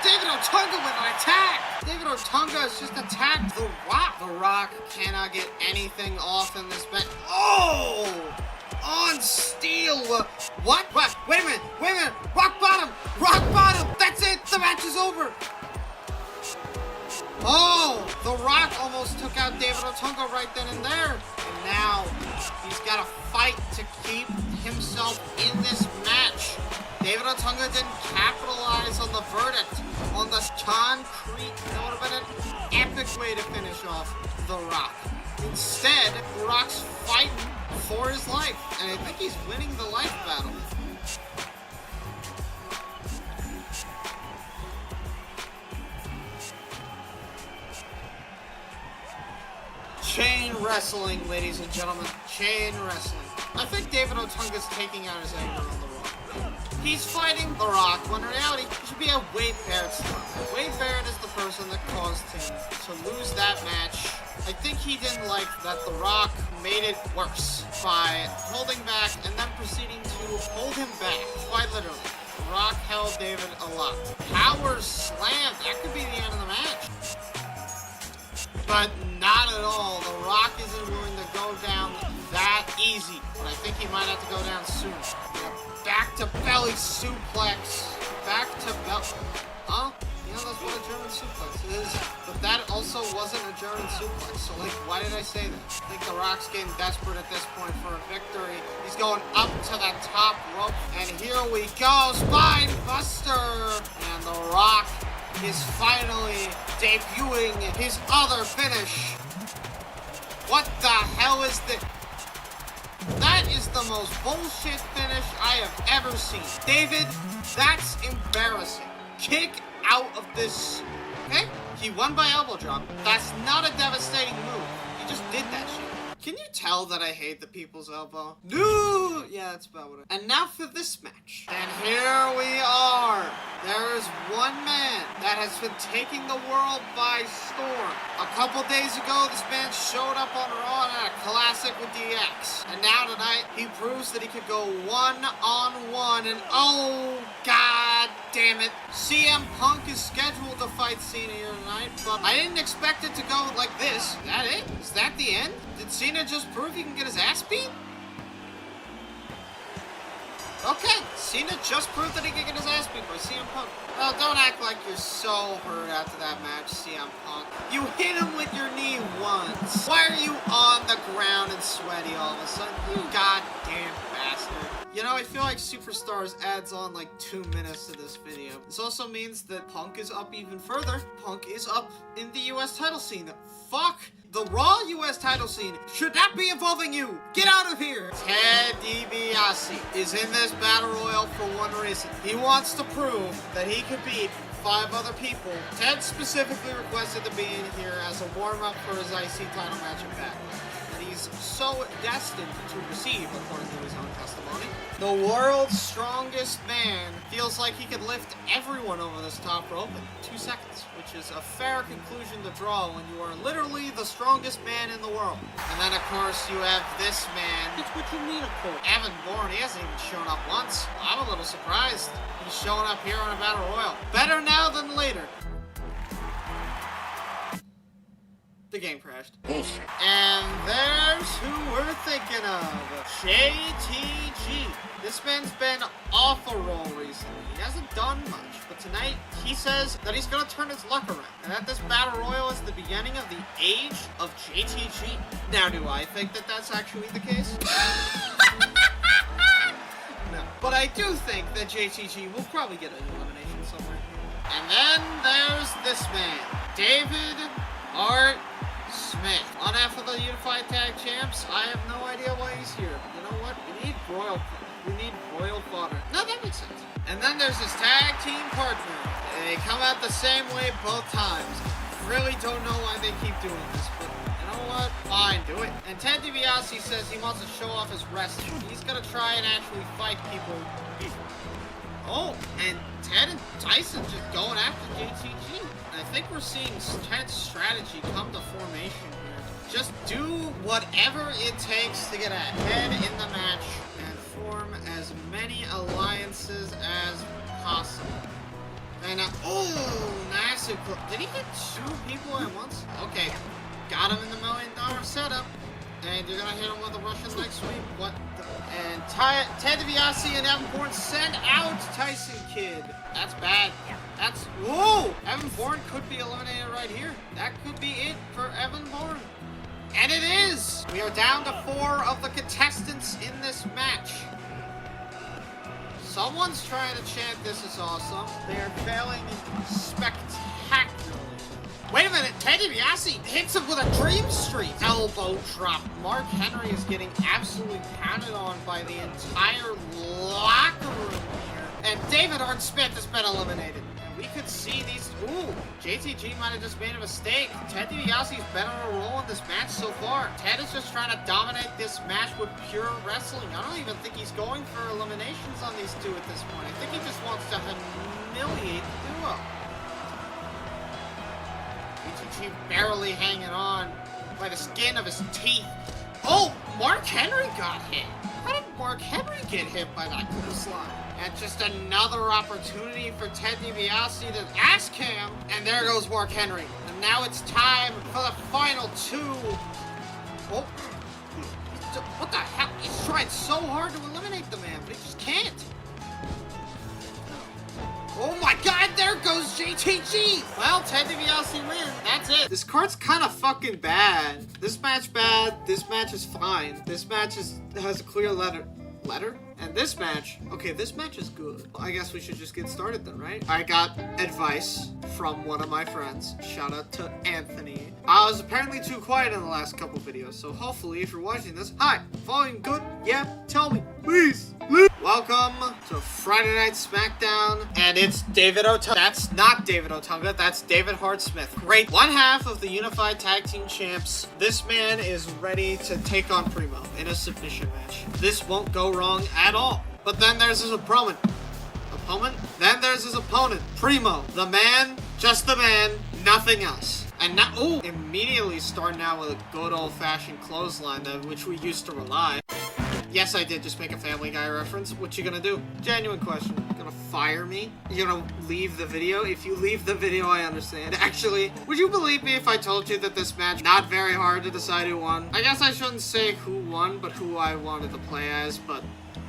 David Otunga with an attack. David Otunga has just attacked The Rock. The Rock cannot get anything off in this match. Oh! On steel. What? Wait a minute. Rock bottom. That's it. The match is over. Oh, The Rock almost took out David Otunga right then and there. And now he's got to fight to keep himself in this match. David Otunga didn't capitalize on the verdict, on the concrete. That would have been an epic way to finish off The Rock. Instead, The Rock's fighting for his life, and I think he's winning the life battle. Chain wrestling, ladies and gentlemen. Chain wrestling. I think David Otunga's taking out his anger on The Rock. He's fighting The Rock, when in reality, it should be a Wade Barrett stunt. Wade Barrett is the person that caused him to lose that match. I think he didn't like that The Rock made it worse by holding back and then proceeding to hold him back, quite literally. The Rock held David a lot. Power slam, that could be the end of the match. But not at all. The Rock isn't willing to go down that easy. But I think he might have to go down soon. Back to belly suplex. Back to belly. Huh? You know, that's what a German suplex is. But that also also wasn't a German suplex, so like, why did I say that? I think The Rock's getting desperate at this point for a victory. He's going up to the top rope, and here we go, Spine Buster! And The Rock is finally debuting his other finish. What the hell is this? That is the most bullshit finish I have ever seen. David, that's embarrassing. Kick out of this. Okay? He won by elbow drop. That's not a devastating move. He just did that shit. Can you tell that I hate the people's elbow? No! Yeah, that's about what And now for this match. And here we are. There is one man that has been taking the world by storm. A couple days ago, this man showed up on Raw and had a classic with DX. And now tonight, he proves that he could go one-on-one. And oh, god damn it. CM Punk is scheduled to fight Cena here tonight, but I didn't expect it to go like this. Is that it? Is that the end? Did Cena just prove he can get his ass beat? Okay, Cena just proved that he can get his ass beat by CM Punk. Oh, don't act like you're so hurt after that match, CM Punk. You hit him with your knee once. Why are you on the ground and sweaty all of a sudden? You goddamn bastard. You know, I feel like Superstars adds on like 2 minutes to this video. This also means that Punk is up even further. Punk is up in the US title scene. Fuck the Raw US title scene should not be involving you. Get out of here. Ted DiBiase is in this battle royal for one reason. He wants to prove that he could beat 5 other people. Ted specifically requested to be in here as a warm-up for his IC title match in Backlash. And he's so destined to receive, according to his own testimony. The world's strongest man feels like he could lift everyone over this top rope in 2 seconds, which is a fair conclusion to draw when you are literally the strongest man in the world. And then, of course, you have this man. It's what you mean, of course. Evan Bourne, he hasn't even shown up once. I'm a little surprised he's showing up here on a battle royal. Better now than later. The game crashed. And there's who we're thinking of. JTG. This man's been off a roll recently. He hasn't done much, but tonight he says that he's gonna turn his luck around, and that this battle royal is the beginning of the age of JTG. Now, do I think that that's actually the case? No. But I do think that JTG will probably get an elimination somewhere here. And then there's this man, David Art Smith. On half of the Unified Tag Champs, I have no idea why he's here. You know what? We need royal fodder. We need royal fodder. No, that makes sense. And then there's his tag team partner. They come out the same way both times. Really don't know why they keep doing this, but you know what? Fine, do it. And Ted DiBiase says he wants to show off his wrestling. He's gonna try and actually fight people. Oh, and Ted and Tyson just going after JTG. I think we're seeing Ted's strategy come to formation here. Just do whatever it takes to get ahead in the match and form as many alliances as possible. And oh, nice. Did he hit 2 people at once? Okay, got him in the $1 million setup. And you're gonna hit him with a Russian leg sweep. What the? And Ted DiBiase and Evan Bourne send out Tyson Kidd. That's bad. That's, whoa! Evan Bourne could be eliminated right here. That could be it for Evan Bourne. And it is! We are down to 4 of the contestants in this match. Someone's trying to chant "This is awesome." They are failing spectacularly. Wait a minute, Ted DiBiase hits him with a dream streak. Elbow drop. Mark Henry is getting absolutely pounded on by the entire locker room here. And David Arn Smith has been eliminated. And we could see these. Ooh, JTG might have just made a mistake. Ted DiBiase's been on a roll in this match so far. Ted is just trying to dominate this match with pure wrestling. I don't even think he's going for eliminations on these 2 at this point. I think he just wants to humiliate the duo. JTG barely hanging on by the skin of his teeth. Oh, Mark Henry got hit. How did Mark Henry get hit by that clothesline? And just another opportunity for Ted DiBiase to ask him. And there goes Mark Henry. And now it's time for the final 2. Oh, what the hell? He's trying so hard to eliminate the man, but he just can't. Oh my God, there goes goes JTG. Well, Ted DiBiase wins. That's it. This card's kind of fucking bad. This match bad. This match is fine. This match has a clear letter? And this match, okay, this match is good. I guess we should just get started then, right? I got advice from one of my friends. Shout out to Anthony. I was apparently too quiet in the last couple videos, so hopefully if you're watching this, hi, volume good? Yeah, tell me, please. Welcome to Friday Night SmackDown, and it's David Otunga. That's not David Otunga, that's David Hart Smith. Great. One half of the Unified Tag Team Champs. This man is ready to take on Primo in a submission match. This won't go wrong at all. But then there's his opponent. Then there's his opponent, Primo. The man, just the man, nothing else. And now, ooh, immediately starting out with a good old-fashioned clothesline, which we used to rely. Yes, I did just make a Family Guy reference. What you gonna do? Genuine question. You gonna fire me? You gonna leave the video? If you leave the video, I understand. Actually, would you believe me if I told you that this match, not very hard to decide who won? I guess I shouldn't say who won, but who I wanted to play as, but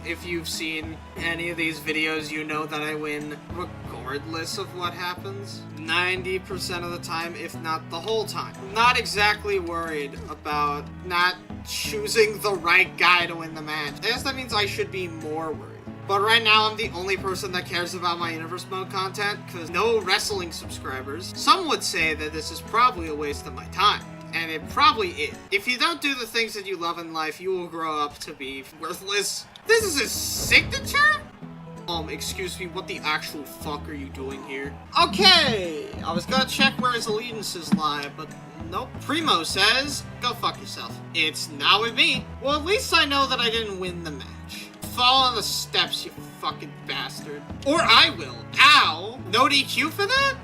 if you've seen any of these videos, you know that I win regardless of what happens. 90% of the time, if not the whole time. I'm not exactly worried about not choosing the right guy to win the match. I guess that means I should be more worried. But right now, I'm the only person that cares about my Universe Mode content, because no wrestling subscribers. Some would say that this is probably a waste of my time. And it probably is. If you don't do the things that you love in life, you will grow up to be worthless. This is his signature? Excuse me, what the actual fuck are you doing here? Okay, I was gonna check where his allegiances lie, but nope. Primo says, go fuck yourself. It's not with me. Well, at least I know that I didn't win the match. Fall on the steps, you fucking bastard. Or I will. Ow! No DQ for that?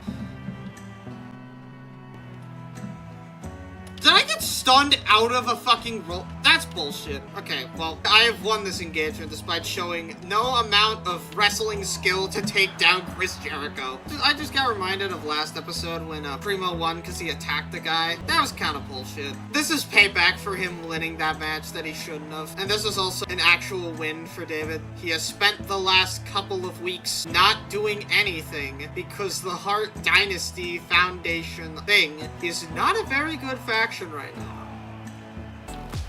Did I get stunned out of a fucking roll? That's bullshit. Okay, well, I have won this engagement despite showing no amount of wrestling skill to take down Chris Jericho. I just got reminded of last episode when Primo won because he attacked the guy. That was kind of bullshit. This is payback for him winning that match that he shouldn't have. And this is also an actual win for David. He has spent the last couple of weeks not doing anything because the Hart Dynasty Foundation thing is not a very good faction right now.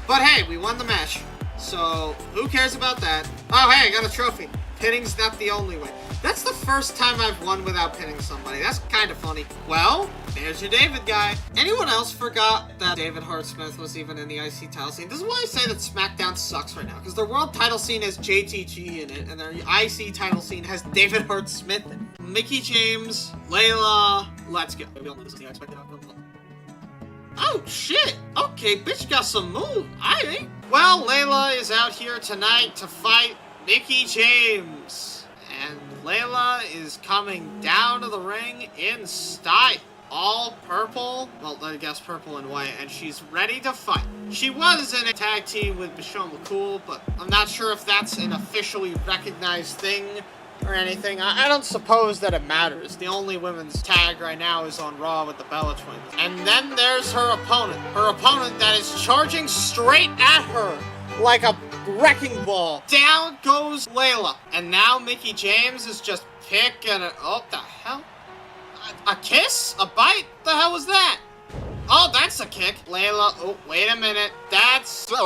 But hey, we won the match, so who cares about that? Oh hey, I got a trophy. Pinning's not the only way. That's the first time I've won without pinning somebody. That's kind of funny. Well, there's your David guy. Anyone else forgot that David Hart Smith was even in the IC title scene? This is why I say that SmackDown sucks right now, because their world title scene has JTG in it, and their IC title scene has David Hart Smith in it. Mickie James, Layla, let's go. We all know this is the unexpected outcome. Oh, shit. Okay, bitch got some move. Aight. Well, Layla is out here tonight to fight Mickie James. And Layla is coming down to the ring in style. All purple. Well, I guess purple and white. And she's ready to fight. She was in a tag team with Michelle McCool, but I'm not sure if that's an officially recognized thing or anything. I don't suppose that it matters. The only women's tag right now is on Raw with the Bella Twins. And then there's her opponent. Her opponent that is charging straight at her like a wrecking ball. Down goes Layla. And now Mickie James is just picking it. Oh, the hell? A kiss? A bite? The hell was that? Oh, that's a kick. Layla, oh, wait a minute. That's my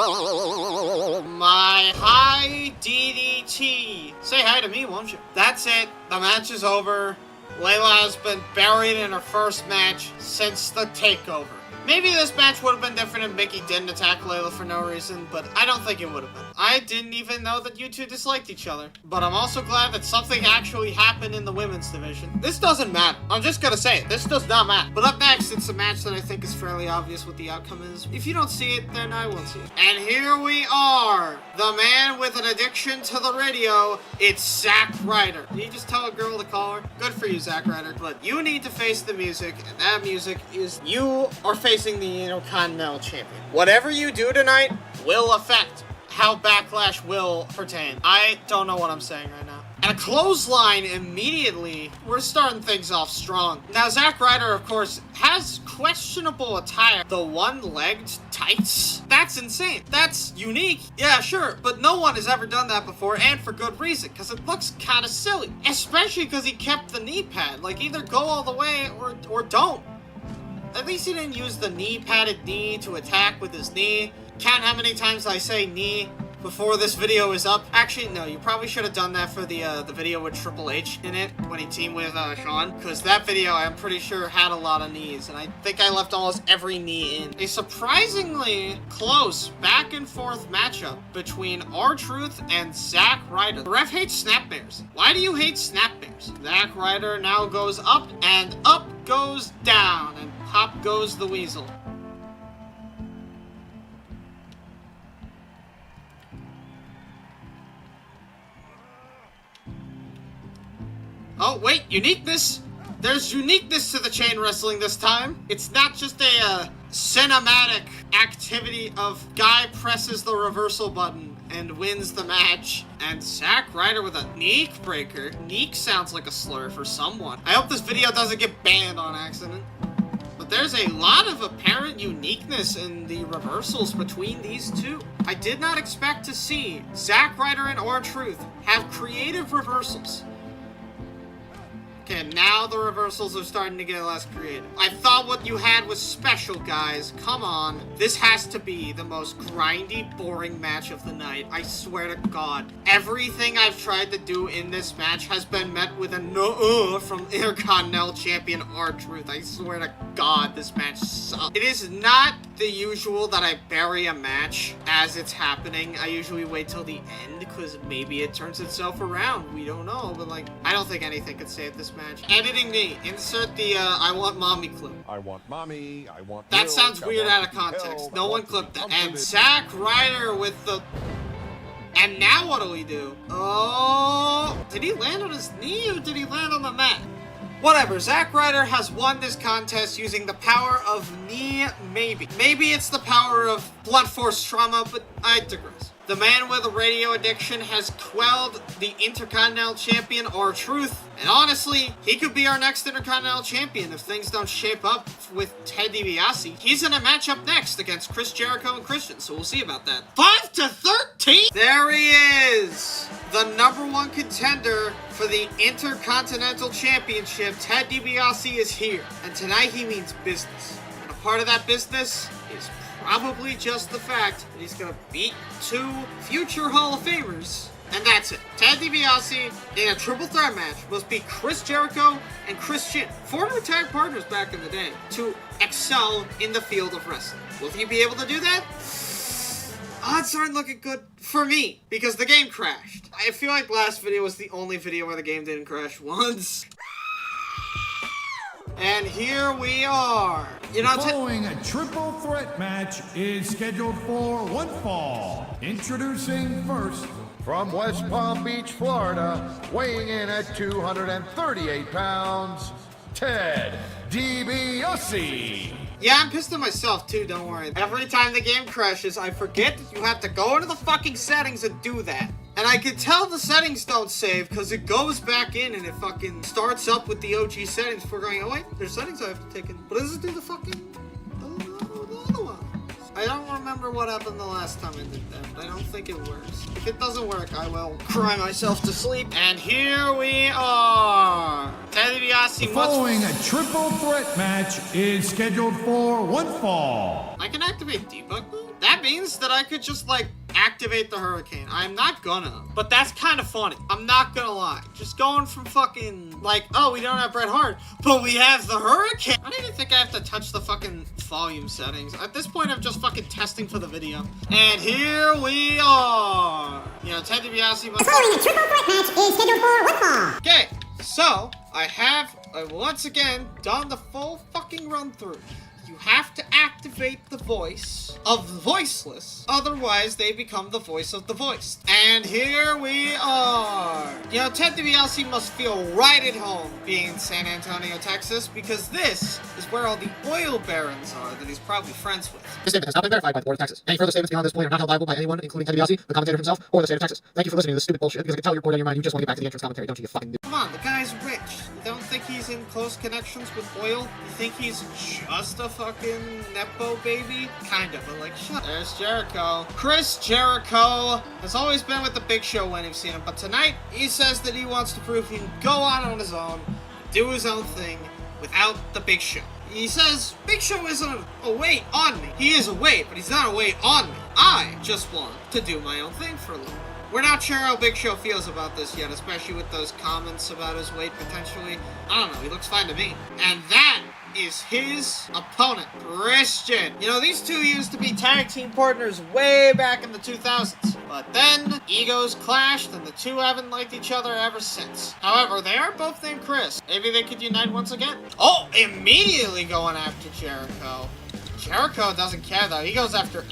high DDT. Say hi to me, won't you? That's it. The match is over. Layla has been buried in her first match since the takeover. Maybe this match would have been different if Mickie didn't attack Layla for no reason, but I don't think it would have been. I didn't even know that you two disliked each other. But I'm also glad that something actually happened in the women's division. This doesn't matter. I'm just gonna say it. This does not matter. But up next, it's a match that I think is fairly obvious what the outcome is. If you don't see it, then I won't see it. And here we are. The man with an addiction to the radio. It's Zack Ryder. Did you just tell a girl to call her? Good for you, Zack Ryder. But you need to face the music, and that music is you are facing the Intercontinental Champion. Whatever you do tonight will affect how Backlash will pertain. I don't know what I'm saying right now. and a clothesline immediately. We're starting things off strong. Now, Zack Ryder, of course, has questionable attire. The one-legged tights? That's insane. That's unique. Yeah, sure, but no one has ever done that before, and for good reason, because it looks kind of silly. Especially because he kept the knee pad. Like, either go all the way or don't. At least he didn't use the knee-padded knee to attack with his knee. Count how many times I say knee before this video is up. Actually, no, you probably should have done that for the video with Triple H in it when he teamed with Shawn, because that video, I'm pretty sure, had a lot of knees, and I think I left almost every knee in. A surprisingly close back-and-forth matchup between R-Truth and Zack Ryder. The ref hates snap bears. Why do you hate snap bears? Zack Ryder now goes up, and up goes down, and pop goes the weasel. Oh, wait, uniqueness? There's uniqueness to the chain wrestling this time. It's not just a cinematic activity of guy presses the reversal button and wins the match. And Zack Ryder with a neek breaker. Neek sounds like a slur for someone. I hope this video doesn't get banned on accident. But there's a lot of apparent uniqueness in the reversals between these two. I did not expect to see Zack Ryder and R-Truth have creative reversals. Okay, now the reversals are starting to get less creative. I thought what you had was special, guys. Come on. This has to be the most grindy, boring match of the night. I swear to God. Everything I've tried to do in this match has been met with a no from Intercontinental Champion R-Truth. I swear to God, this match sucks. It is not the usual that I bury a match as it's happening. I usually wait till the end because maybe it turns itself around. We don't know, but like, I don't think anything could save this match. Editing me, insert the I want mommy clip. I want mommy, I want that milk, sounds I weird want out of to be context. held, No I one want to clipped be that. And comforted. Zack Ryder with the... And now what do we do? Oh, did he land on his knee or did he land on the mat? Whatever, Zack Ryder has won this contest using the power of knee, maybe. Maybe it's the power of blunt force trauma, but I digress. The man with a radio addiction has quelled the Intercontinental Champion, R-Truth. And honestly, he could be our next Intercontinental Champion if things don't shape up with Ted DiBiase. He's in a matchup next against Chris Jericho and Christian, so we'll see about that. 5-13! There he is! The #1 contender for the Intercontinental Championship. Ted DiBiase is here. And tonight he means business. And a part of that business is probably just the fact that he's gonna beat 2 future Hall of Famers. And that's it. Ted DiBiase in a triple threat match must beat Chris Jericho and Christian, former tag partners back in the day, to excel in the field of wrestling. Will he be able to do that? Odds aren't looking good for me, because the game crashed. I feel like last video was the only video where the game didn't crash once. And here we are. You know, Following a triple threat match is scheduled for one fall. Introducing first, From West Palm Beach, Florida, weighing in at 238 pounds, Ted DiBiase. yeah, I'm pissed at myself too, don't worry. Every time the game crashes, I forget that you have to go into the fucking settings and do that. And I can tell the settings don't save because it goes back in and it fucking starts up with the OG settings before going, oh wait, there's settings I have to take in. But does it do the fucking, the other one? I don't remember what happened the last time I did that, but I don't think it works. If it doesn't work, I will cry myself to sleep. And here we are. Ted DiBiase following must... a triple threat match is scheduled for one fall. I can activate debug mode? That means that I could just, like, activate the hurricane. I'm not gonna. But that's kind of funny. I'm not gonna lie. Just going from fucking, like, oh, we don't have Bret Hart, but we have the hurricane. I don't even think I have to touch the fucking volume settings. At this point, I'm just fucking testing for the video. And here we are. You know, Ted DiBiase must... The following triple threat match is scheduled for one fall. Okay, so I have once again done the full fucking run through. you have to activate the voice of the voiceless, otherwise they become the voice of the voiced. And here we are. You know, Ted DiBiase must feel right at home being in San Antonio, Texas, because this is where all the oil barons are that he's probably friends with. This statement has not been verified by the Board of Texas. Any further statements beyond this point are not held liable by anyone, including Ted DiBiase, the commentator himself, or the state of Texas. Thank you for listening to this stupid bullshit, because I can tell you're bored out of your mind. You just want to get back to the entrance commentary, don't you fucking do? Come on, the guy's rich. You don't think he's in close connections with oil? You think he's just a fucking Nepo baby? Kind of, but like, shut up. There's Jericho. Chris Jericho has always been with the Big Show when you've seen him, but tonight he says that he wants to prove he can go on his own, do his own thing, without the Big Show. He says, Big Show isn't a weight on me. He is a weight, but he's not a weight on me. I just want to do my own thing for a little. We're not sure how Big Show feels about this yet, especially with those comments about his weight potentially. I don't know, he looks fine to me. And that is his opponent, Christian. You know, these two used to be tag team partners way back in the 2000s. But then, egos clashed and the two haven't liked each other ever since. However, they are both named Chris. Maybe they could unite once again. Oh, immediately going after Jericho. Jericho doesn't care though, he goes after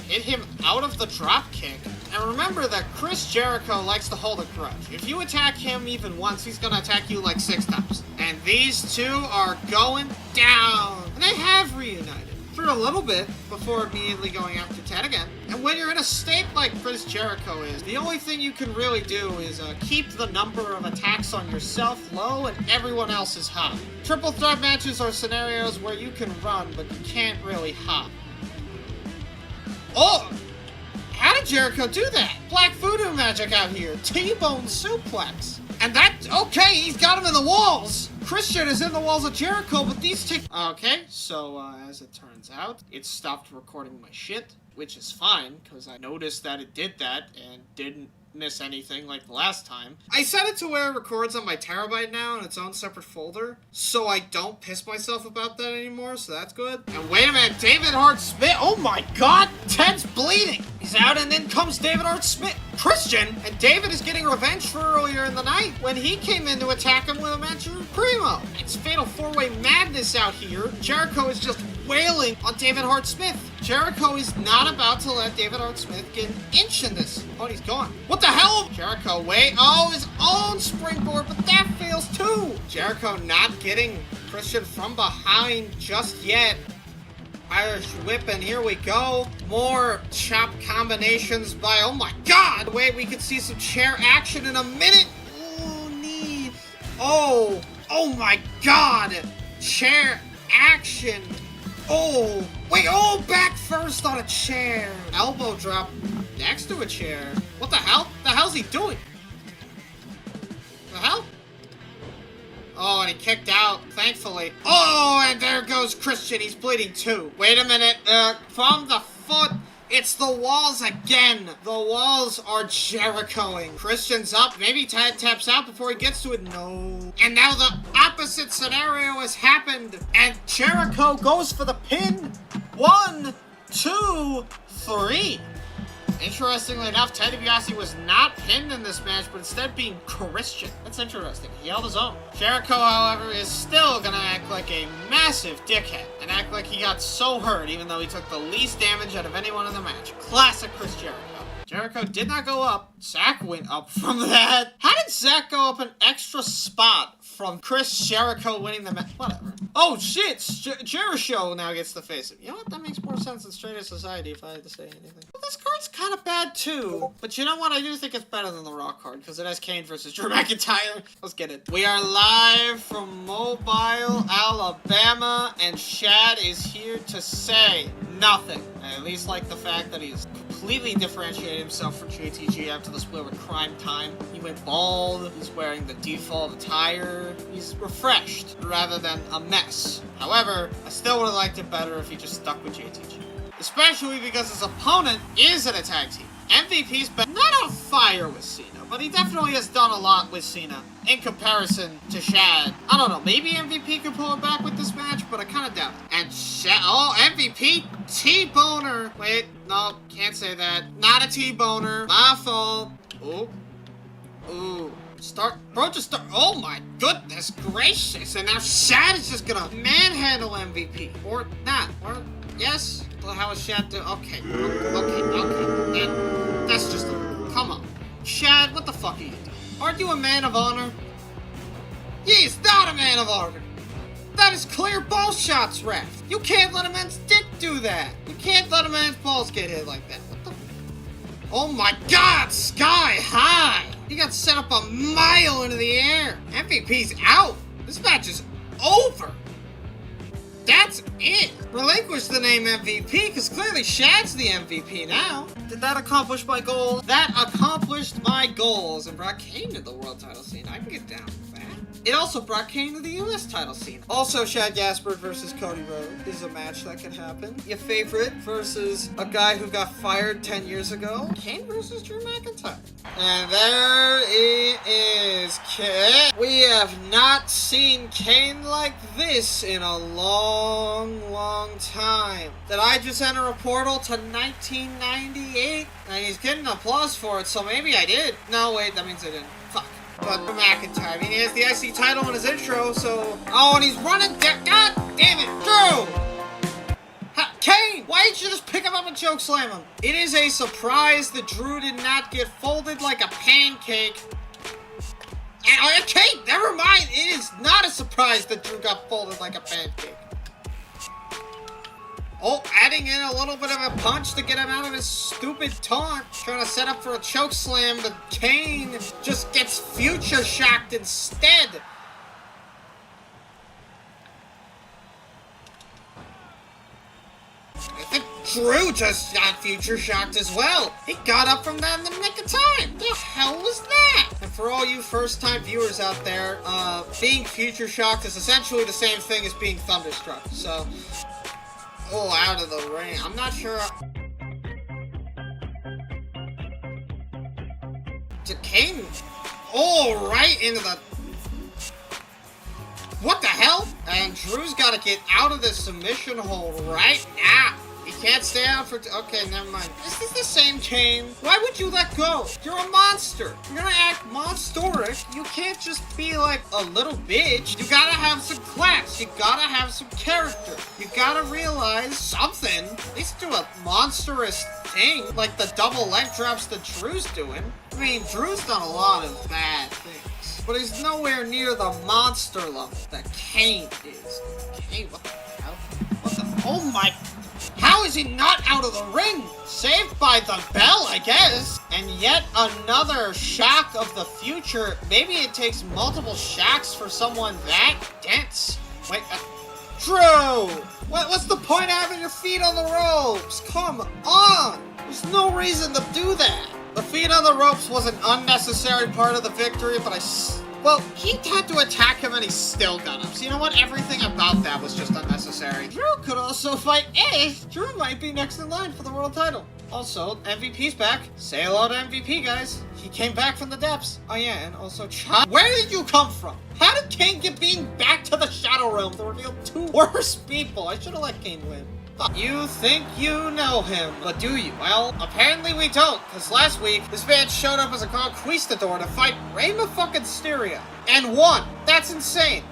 hit him out of the drop kick. And remember that Chris Jericho likes to hold a grudge. If you attack him even once, he's gonna attack you like 6 times. And these two are going down. And they have reunited for a little bit before immediately going after Ted again. And when you're in a state like Chris Jericho is, the only thing you can really do is keep the number of attacks on yourself low and everyone else is high. Triple threat matches are scenarios where you can run, but you can't really hop. Oh! How did Jericho do that? Black voodoo magic out here. T-bone suplex. And that, okay, he's got him in the walls. Christian is in the walls of Jericho, but these two... Okay, so as it turns out, it stopped recording my shit, which is fine, because I noticed that it did that and didn't miss anything like the last time. I set it to where it records on my terabyte now in its own separate folder, so I don't piss myself about that anymore, so that's good. And wait a minute, David Hart Smith, oh my god, Ted's bleeding! He's out and in comes David Hart Smith. Christian, and David is getting revenge for earlier in the night when he came in to attack him with a match of Primo. It's fatal 4-way madness out here. Jericho is just wailing on David Hart Smith. Jericho is not about to let David Hart Smith get an inch in this. Oh, he's gone. What the hell? Jericho, wait. Oh, his own springboard, but that fails too. Jericho not getting Christian from behind just yet. Irish whip, and here we go. More chop combinations by, oh my god! Wait, we could see some chair action in a minute. Ooh, knee. Oh my god! Chair action. Oh, wait, oh, back first on a chair. Elbow drop next to a chair. What the hell? The hell's he doing? The hell? Oh, and he kicked out, thankfully. Oh, and there goes Christian. He's bleeding too. Wait a minute. From the foot, it's the walls again. The walls are Jerichoing. Christian's up. Maybe Ted taps out before he gets to it. No. And now the opposite scenario has happened. And Jericho goes for the pin. 1, 2, 3. Interestingly enough, Ted DiBiase was not pinned in this match, but instead being Christian. That's interesting. He held his own. Jericho, however, is still gonna act like a massive dickhead and act like he got so hurt, even though he took the least damage out of anyone in the match. Classic Chris Jericho. Jericho did not go up. Zach went up from that. How did Zach go up an extra spot from Chris Jericho winning the match? Whatever. Oh shit, Jericho now gets the face of. You know what? That makes more sense than Straight Edge Society if I had to say anything. But this card's kind of bad too. But you know what? I do think it's better than the Raw card because it has Kane versus Drew McIntyre. Let's get it. We are live from Mobile, Alabama, and Shad is here to say nothing. I at least like the fact that he's completely differentiated himself from JTG after the split with Crime Time. He went bald, he's wearing the default attire, he's refreshed rather than a mess. However, I still would have liked it better if he just stuck with JTG. Especially because his opponent is in a tag team. MVP's been not on fire with Cena, but he definitely has done a lot with Cena in comparison to Shad. I don't know, maybe MVP could pull it back with this match, but I kind of doubt it. And Shad, oh, MVP T-boner. Wait, no, can't say that. Not a T-boner. My fault. Ooh. Ooh. Oh my goodness gracious! And now Shad is just gonna manhandle MVP. Or not. Or, yes? Well, how is Shad doing? Okay. That's just come on. Shad, what the fuck are you doing? Aren't you a man of honor? He is not a man of honor! That is clear ball shots, ref! You can't let a man's dick do that! You can't let a man's balls get hit like that. What the? Oh my god! Sky high! He got sent up a mile into the air! MVP's out! This match is over! That's it! Relinquish the name MVP, because clearly Shad's the MVP now. Did that accomplish my goal? That accomplished my goals and brought Kane to the world title scene. I can get down with that. It also brought Kane to the US title scene. Also, Shad Gaspard versus Cody Rhodes is a match that could happen. Your favorite versus a guy who got fired 10 years ago. Kane versus Drew McIntyre. And there it is, Kane. We have not seen Kane like this in a long time. Did I just enter a portal to 1998? And he's getting applause for it, so maybe I did. No, wait, that means I didn't. Fuck. But Drew McIntyre, I mean, he has the IC title in his intro, so... Oh, and he's running down... God damn it! Drew! Kane! Why didn't you just pick him up and chokeslam him? It is a surprise that Drew did not get folded like a pancake. And, Kane, never mind! It is not a surprise that Drew got folded like a pancake. Oh, adding in a little bit of a punch to get him out of his stupid taunt. Trying to set up for a choke slam, but Kane just gets future shocked instead. I think Drew just got future shocked as well. He got up from that in the nick of time. The hell was that? And for all you first time viewers out there, being future shocked is essentially the same thing as being thunderstruck. So... Oh, out of the ring. I'm not sure. To Kane. Oh, right into the... What the hell? And Drew's got to get out of the submission hold right now. He can't stay out for... Okay, never mind. Is this the same Kane? Why would you let go? You're a monster. You're gonna act monstoric. You can't just be like a little bitch. You gotta have some class. You gotta have some character. You gotta realize something. At least do a monstrous thing like the double leg drops that Drew's doing. I mean, Drew's done a lot of bad things, but he's nowhere near the monster level that Kane is. Kane, what the hell? What the... Oh my... How is he not out of the ring? Saved by the bell, I guess. And yet another shock of the future. Maybe it takes multiple shocks for someone that dense. Wait, Drew! What's the point of having your feet on the ropes? Come on! There's no reason to do that. The feet on the ropes was an unnecessary part of the victory, but well, he had to attack him and he still got up. So you know what? Everything about that was just unnecessary. Drew could also fight Edge. Drew might be next in line for the world title. Also, MVP's back. Say hello to MVP, guys. He came back from the depths. Oh yeah, and also Where did you come from? How did Kane get being back to the Shadow Realm to reveal two worse people? I should have let Kane win. You think you know him, but do you? Well, apparently we don't, because last week, this man showed up as a conquistador to fight Rey Mysterio. And won! That's insane!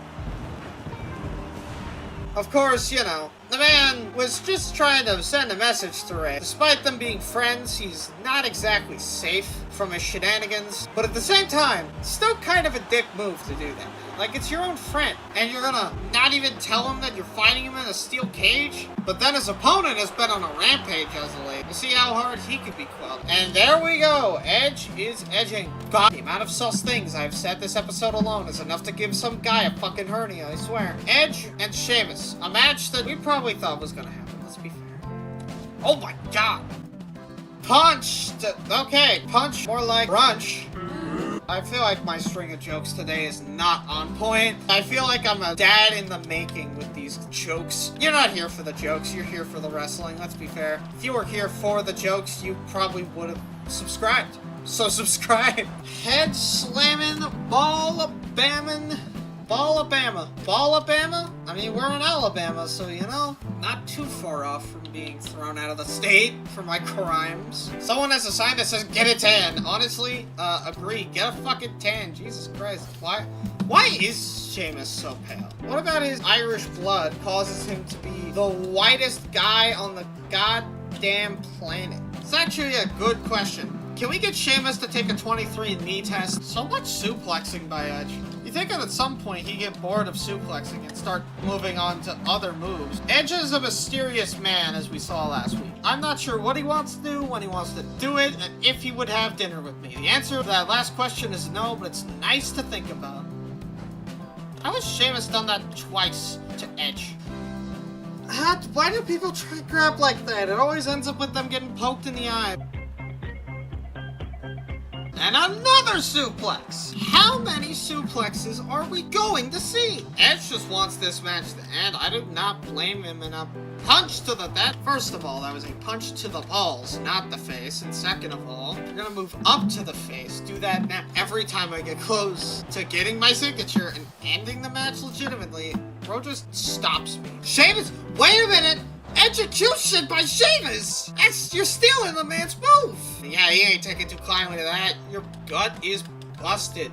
Of course, you know, the man was just trying to send a message to Rey. Despite them being friends, he's not exactly safe from his shenanigans, but at the same time, still kind of a dick move to do that. Like, it's your own friend, and you're gonna not even tell him that you're fighting him in a steel cage? But then his opponent has been on a rampage as of late. You see how hard he could be quelled. And there we go. Edge is edging. God, the amount of sus things I've said this episode alone is enough to give some guy a fucking hernia, I swear. Edge and Sheamus. A match that we probably thought was gonna happen. Let's be fair. Oh my god. Punch! Okay, punch. More like brunch. I feel like my string of jokes today is not on point. I feel like I'm a dad in the making with these jokes. You're not here for the jokes, you're here for the wrestling, let's be fair. If you were here for the jokes, you probably would have subscribed. So subscribe. Head slamming, ball-a-bammin', ball-a-bama. Ball-a-bama? I mean, we're in Alabama, so you know. not too far off from being thrown out of the state for my crimes. Someone has a sign that says, get a tan. Honestly, agree. Get a fucking tan. Jesus Christ. Why is Sheamus so pale? What about his Irish blood causes him to be the whitest guy on the goddamn planet? It's actually a good question. Can we get Sheamus to take a 23andMe test? So much suplexing by Edge. You think that at some point he'd get bored of suplexing and start moving on to other moves. Edge is a mysterious man, as we saw last week. I'm not sure what he wants to do, when he wants to do it, and if he would have dinner with me. The answer to that last question is no, but it's nice to think about. How has Sheamus done that twice to Edge? Why do people try to grab like that? It always ends up with them getting poked in the eye. And another suplex! How many suplexes are we going to see? Edge just wants this match to end. I do not blame him. And a punch to the... First of all, that was a punch to the balls, not the face. And second of all, you're gonna move up to the face. Do that now every time I get close to getting my signature and ending the match legitimately. Bro just stops me. Sheamus, wait a minute! Execution by Sheamus! You're stealing the man's move! Yeah, he ain't taking too kindly to that. Your gut is busted.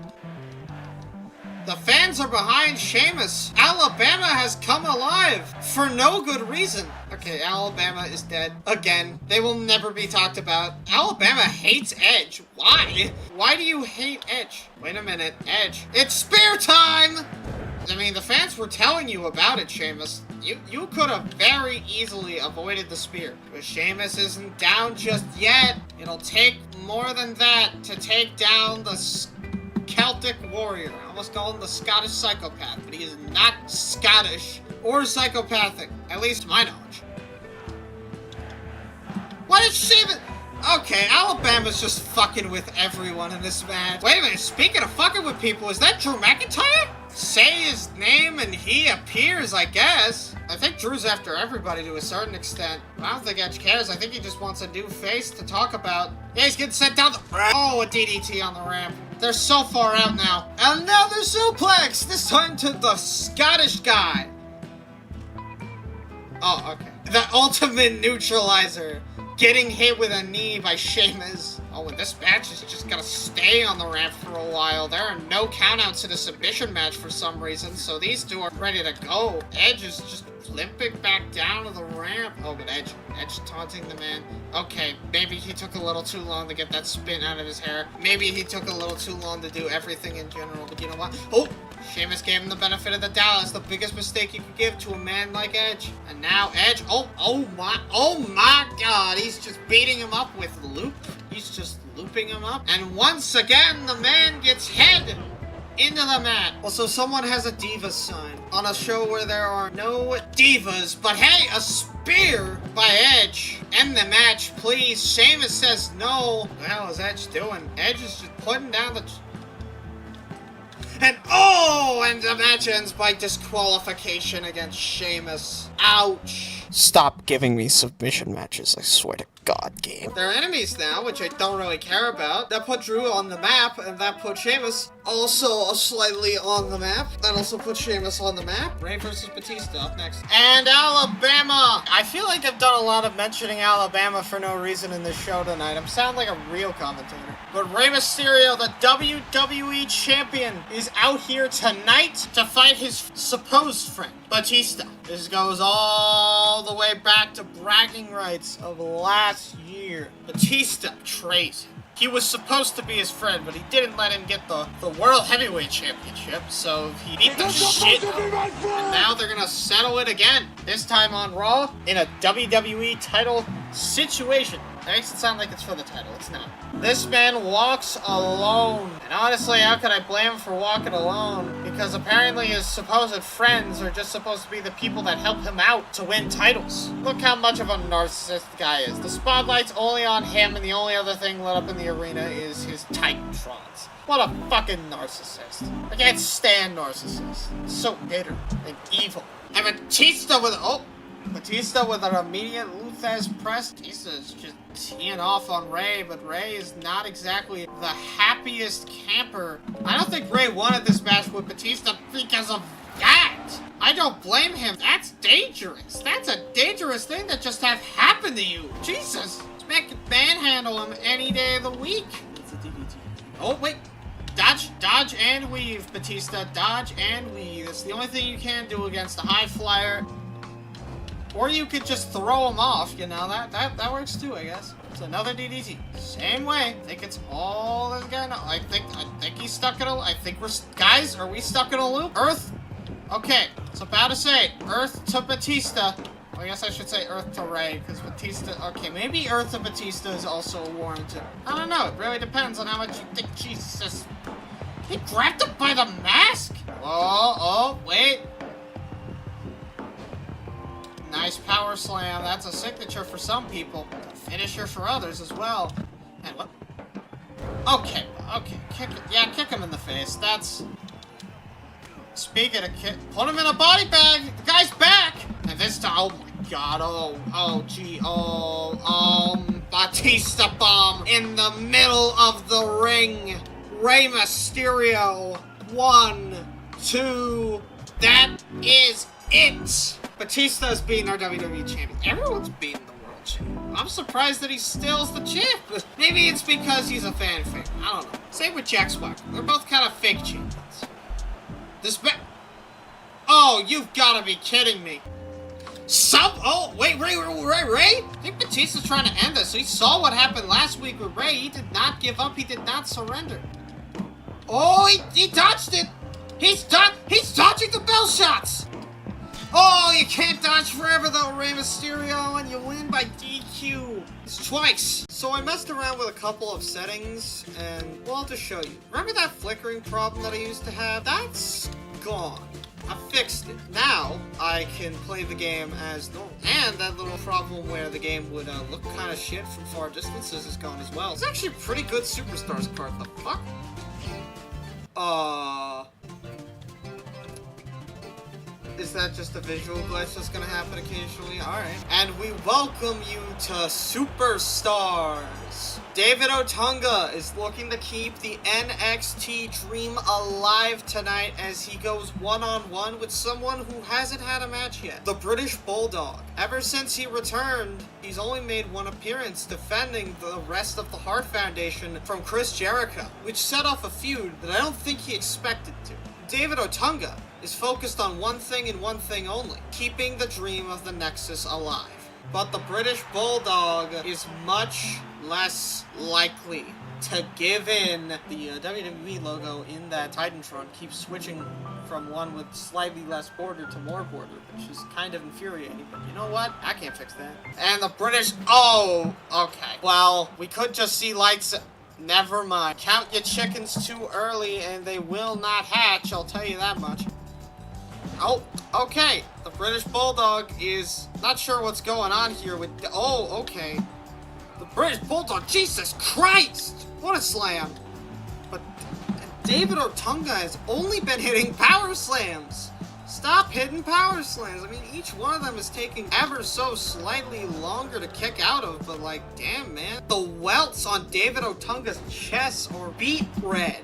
The fans are behind Sheamus. Alabama has come alive for no good reason. Okay, Alabama is dead. Again, they will never be talked about. Alabama hates Edge. Why? Why do you hate Edge? Wait a minute, Edge. It's spear time! I mean, the fans were telling you about it, Sheamus. You could have very easily avoided the spear. But Sheamus isn't down just yet. It'll take more than that to take down the Celtic warrior. I almost call him the Scottish psychopath, but he is not Scottish or psychopathic, at least to my knowledge. What is Sheamus? Okay, Alabama's just fucking with everyone in this match. Wait a minute, speaking of fucking with people, is that Drew McIntyre? Say his name and he appears, I guess. I think Drew's after everybody to a certain extent. I don't think Edge cares. I think he just wants a new face to talk about. Yeah, he's getting sent down the... Oh, a DDT on the ramp. They're so far out now. Another suplex! This time to the Scottish guy. Oh, okay. The ultimate neutralizer. Getting hit with a knee by Sheamus. Oh, and this match is just gonna stay on the ramp for a while. There are no countouts in a submission match for some reason, so these two are ready to go. Edge is just limping back down to the ramp. Oh, but Edge taunting the man. Okay, maybe he took a little too long to get that spin out of his hair. Maybe he took a little too long to do everything in general, but you know what? Oh! Sheamus gave him the benefit of the doubt. That's the biggest mistake you could give to a man like Edge. And now Edge, oh my God, he's just beating him up with loop. He's just looping him up. And once again, the man gets head into the mat. Well, so someone has a Divas sign on a show where there are no divas, but hey, a spear by Edge. End the match, please. Sheamus says no. What the hell is Edge doing? Edge is just putting down the... And the match ends by disqualification against Sheamus. Ouch. Stop giving me submission matches, I swear to God, game. They're enemies now, which I don't really care about. That put Drew on the map, and that put Sheamus also slightly on the map. That also put Sheamus on the map. Rey versus Batista up next. And Alabama! I feel like I've done a lot of mentioning Alabama for no reason in this show tonight. I'm sounding like a real commentator. But Rey Mysterio, the WWE Champion, is out here tonight to fight his supposed friend, Batista. This goes all the way back to bragging rights of last year. Batista betrayed him. He was supposed to be his friend, but he didn't let him get the World Heavyweight Championship, so he beat the shit out of him. And now they're gonna settle it again, this time on Raw, in a WWE title situation. That makes it sound like it's for the title. It's not. This man walks alone. And honestly, how could I blame him for walking alone? Because apparently his supposed friends are just supposed to be the people that help him out to win titles. Look how much of a narcissist the guy is. The spotlight's only on him, and the only other thing lit up in the arena is his Titantrons. What a fucking narcissist. I can't stand narcissists. So bitter and evil. And Batista with an immediate Luthez press. Batista's just teeing off on Rey, but Rey is not exactly the happiest camper. I don't think Rey wanted this match with Batista because of that. I don't blame him. That's dangerous. That's a dangerous thing that just have happened to you. Jesus. This man can manhandle him any day of the week. It's a DDT. Oh, wait. Dodge and weave, Batista. Dodge and weave. It's the only thing you can do against a high flyer. Or you could just throw him off, you know, that works too, I guess. It's another DDT. Same way. I think it's all this guy. No, I think he's stuck in a... I think we're... Guys, are we stuck in a loop? Earth? Okay, so about to say, Earth to Batista. Well, I guess I should say Earth to Ray, because Batista... Okay, maybe Earth to Batista is also warranted. I don't know. It really depends on how much you think. Jesus. He grabbed him by the mask? Oh, wait. Nice power slam. That's a signature for some people. Finisher for others as well. And what? Okay. Kick him in the face. That's... Speaking of kick... Put him in a body bag! The guy's back! And this time... Oh my god. Batista bomb in the middle of the ring. Rey Mysterio. 1, 2... That is it! Batista is beating our WWE champion. Everyone's beating the world champion. I'm surprised that he still's the champ. Maybe it's because he's a fan favorite. I don't know. Same with Jack Swagger. They're both kind of fake champions. Oh, you've got to be kidding me. Oh, wait, Ray? I think Batista's trying to end this. He saw what happened last week with Ray. He did not give up. He did not surrender. Oh, he dodged it. He's dodging the bell shots. Oh, you can't dodge forever though, Rey Mysterio, and you win by DQ. It's twice. So I messed around with a couple of settings, and well, I'll just show you. Remember that flickering problem that I used to have? That's gone. I fixed it. Now, I can play the game as normal. And that little problem where the game would look kind of shit from far distances is gone as well. It's actually a pretty good Superstars card. The fuck? Is that just a visual glitch that's gonna happen occasionally? Alright. And we welcome you to Superstars. David Otunga is looking to keep the NXT dream alive tonight as he goes one-on-one with someone who hasn't had a match yet. The British Bulldog. Ever since he returned, he's only made one appearance defending the rest of the Hart Foundation from Chris Jericho, which set off a feud that I don't think he expected to. David Otunga is focused on one thing and one thing only, keeping the dream of the Nexus alive. But the British Bulldog is much less likely to give in. The WWE logo in that Titantron keeps switching from one with slightly less border to more border, which is kind of infuriating, but you know what? I can't fix that. And the British... Oh, okay. Well, we could just see lights... Never mind. Count your chickens too early and they will not hatch, I'll tell you that much. Oh, okay. The British Bulldog is not sure what's going on here with... Oh, okay. The British Bulldog, Jesus Christ! What a slam. But David Otunga has only been hitting power slams. Stop hitting power slams. I mean, each one of them is taking ever so slightly longer to kick out of, but like, damn, man. The welts on David Otunga's chest are beet red.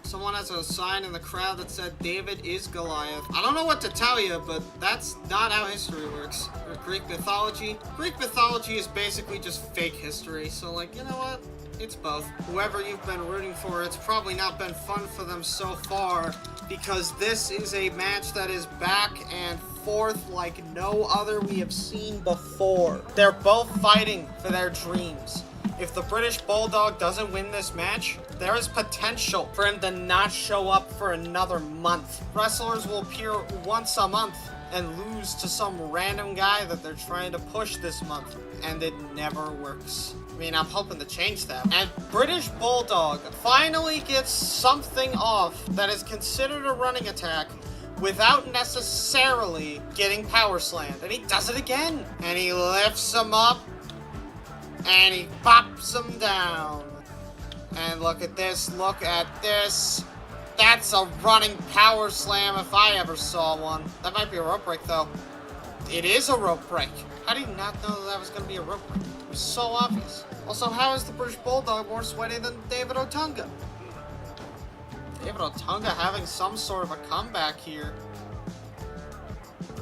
Someone has a sign in the crowd that said, David is Goliath. I don't know what to tell you, but that's not how history works. Or Greek mythology. Greek mythology is basically just fake history, so like, you know what? It's both. Whoever you've been rooting for, it's probably not been fun for them so far, because this is a match that is back and forth like no other we have seen before. They're both fighting for their dreams. If the British Bulldog doesn't win this match, there is potential for him to not show up for another month. Wrestlers will appear once a month and lose to some random guy that they're trying to push this month, and it never works. I mean, I'm hoping to change that. And British Bulldog finally gets something off that is considered a running attack without necessarily getting power slammed. And he does it again. And he lifts him up, and he pops him down. And look at this, look at this. That's a running power slam if I ever saw one. That might be a rope break, though. It is a rope break. How did you not know that was going to be a rope break? It was so obvious. Also, how is the British Bulldog more sweaty than David Otunga? David Otunga having some sort of a comeback here.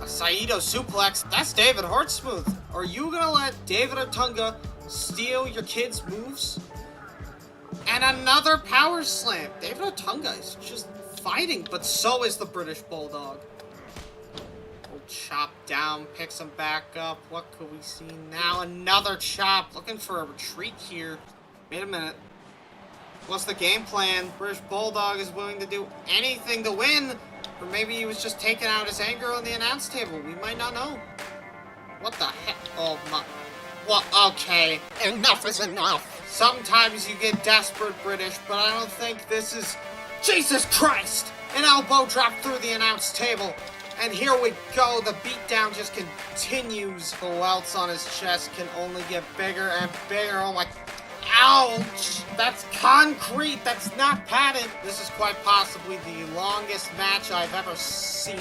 A Saito suplex. That's David Hartsmooth. Are you gonna let David Otunga steal your kid's moves? And another power slam. David Otunga is just fighting, but so is the British Bulldog. Oh, chop down, picks him back up. What could we see now? Another chop. Looking for a retreat here. Wait a minute. What's the game plan? British Bulldog is willing to do anything to win. Or maybe he was just taking out his anger on the announce table. We might not know. What the heck? Oh my. Well, okay. Enough is enough. Sometimes you get desperate, British, but I don't think this is... Jesus Christ! An elbow drop through the announce table. And here we go. The beatdown just continues. The welts on his chest can only get bigger and bigger. Oh my... Ouch! That's concrete. That's not padded. This is quite possibly the longest match I've ever seen.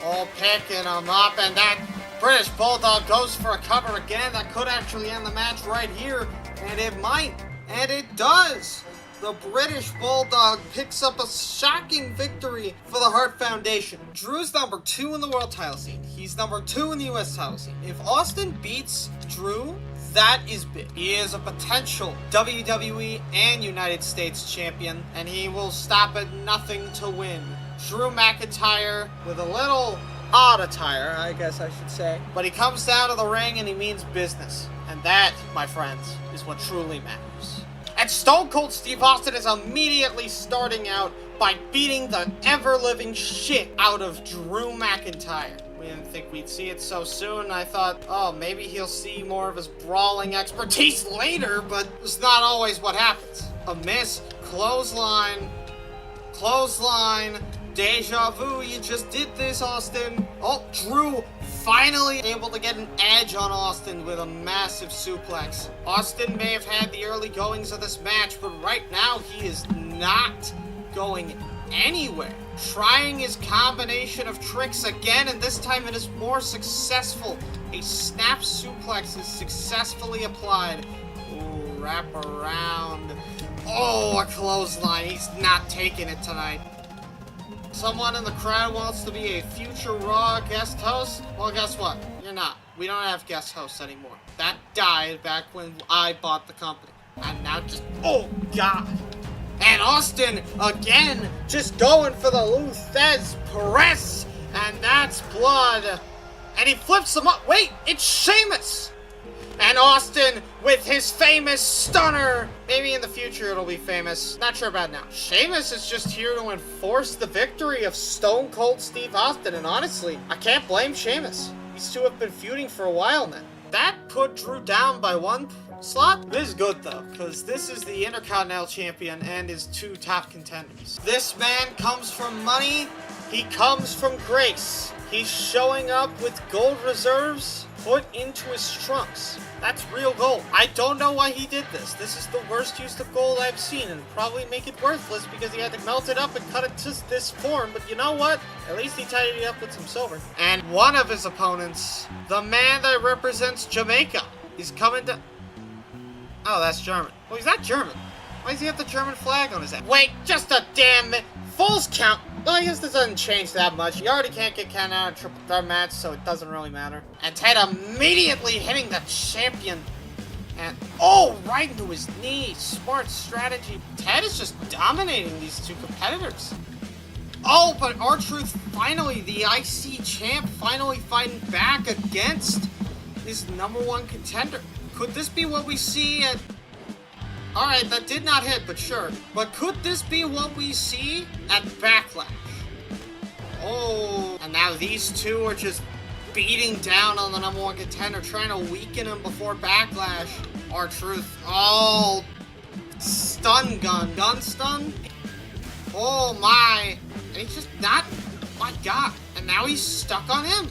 Oh, picking him up, and that British Bulldog goes for a cover again. That could actually end the match right here, and it might, and it does. The British Bulldog picks up a shocking victory for the Hart Foundation. Drew's number 2 in the world title scene. He's number 2 in the US title scene. If Austin beats Drew, that is big. He is a potential WWE and United States champion, and he will stop at nothing to win. Drew McIntyre with a little odd attire, I guess I should say. But he comes down to the ring and he means business. And that, my friends, is what truly matters. And Stone Cold Steve Austin is immediately starting out by beating the ever-living shit out of Drew McIntyre. We didn't think we'd see it so soon. I thought, oh, maybe he'll see more of his brawling expertise later, but it's not always what happens. A miss, clothesline, deja vu, you just did this, Austin. Oh, Drew finally able to get an edge on Austin with a massive suplex. Austin may have had the early goings of this match, but right now he is not going anywhere. Trying his combination of tricks again, and this time it is more successful. A snap suplex is successfully applied. Ooh, wrap around. Oh, a clothesline. He's not taking it tonight. Someone in the crowd wants to be a future Raw guest host? Well, guess what? You're not. We don't have guest hosts anymore. That died back when I bought the company. And now just... Oh, God. And Austin, again, just going for the Luthez press. And that's blood. And he flips him up. Wait, it's Sheamus. And Austin with his famous stunner. Maybe in the future it'll be famous. Not sure about now. Sheamus is just here to enforce the victory of Stone Cold Steve Austin. And honestly, I can't blame Sheamus. These two have been feuding for a while now. That put Drew down by one slot. This is good though, because this is the Intercontinental Champion and his 2 top contenders. This man comes from money. He comes from grace. He's showing up with gold reserves put into his trunks. That's real gold. I don't know why he did this. This is the worst use of gold I've seen, and probably make it worthless because he had to melt it up and cut it to this form. But you know what? At least he tidied it up with some silver. And one of his opponents, the man that represents Jamaica, he's coming to... Oh, that's German. Well, he's not German. Why does he have the German flag on his head? Wait, just a damn minute. Falls count. Well, I guess this doesn't change that much. You already can't get counted out of a triple threat match, so it doesn't really matter. And Ted immediately hitting the champion. And, oh, right into his knee. Smart strategy. Ted is just dominating these 2 competitors. Oh, but R-Truth finally, the IC champ, finally fighting back against his #1 contender. Could this be what we see at... Alright, that did not hit, but sure. But could this be what we see at Backlash? Oh, and now these 2 are just beating down on the #1 contender, trying to weaken him before Backlash. R-Truth. Oh, stun gun. Gun stun? Oh my. And he's just not... My God. And now he's stuck on him.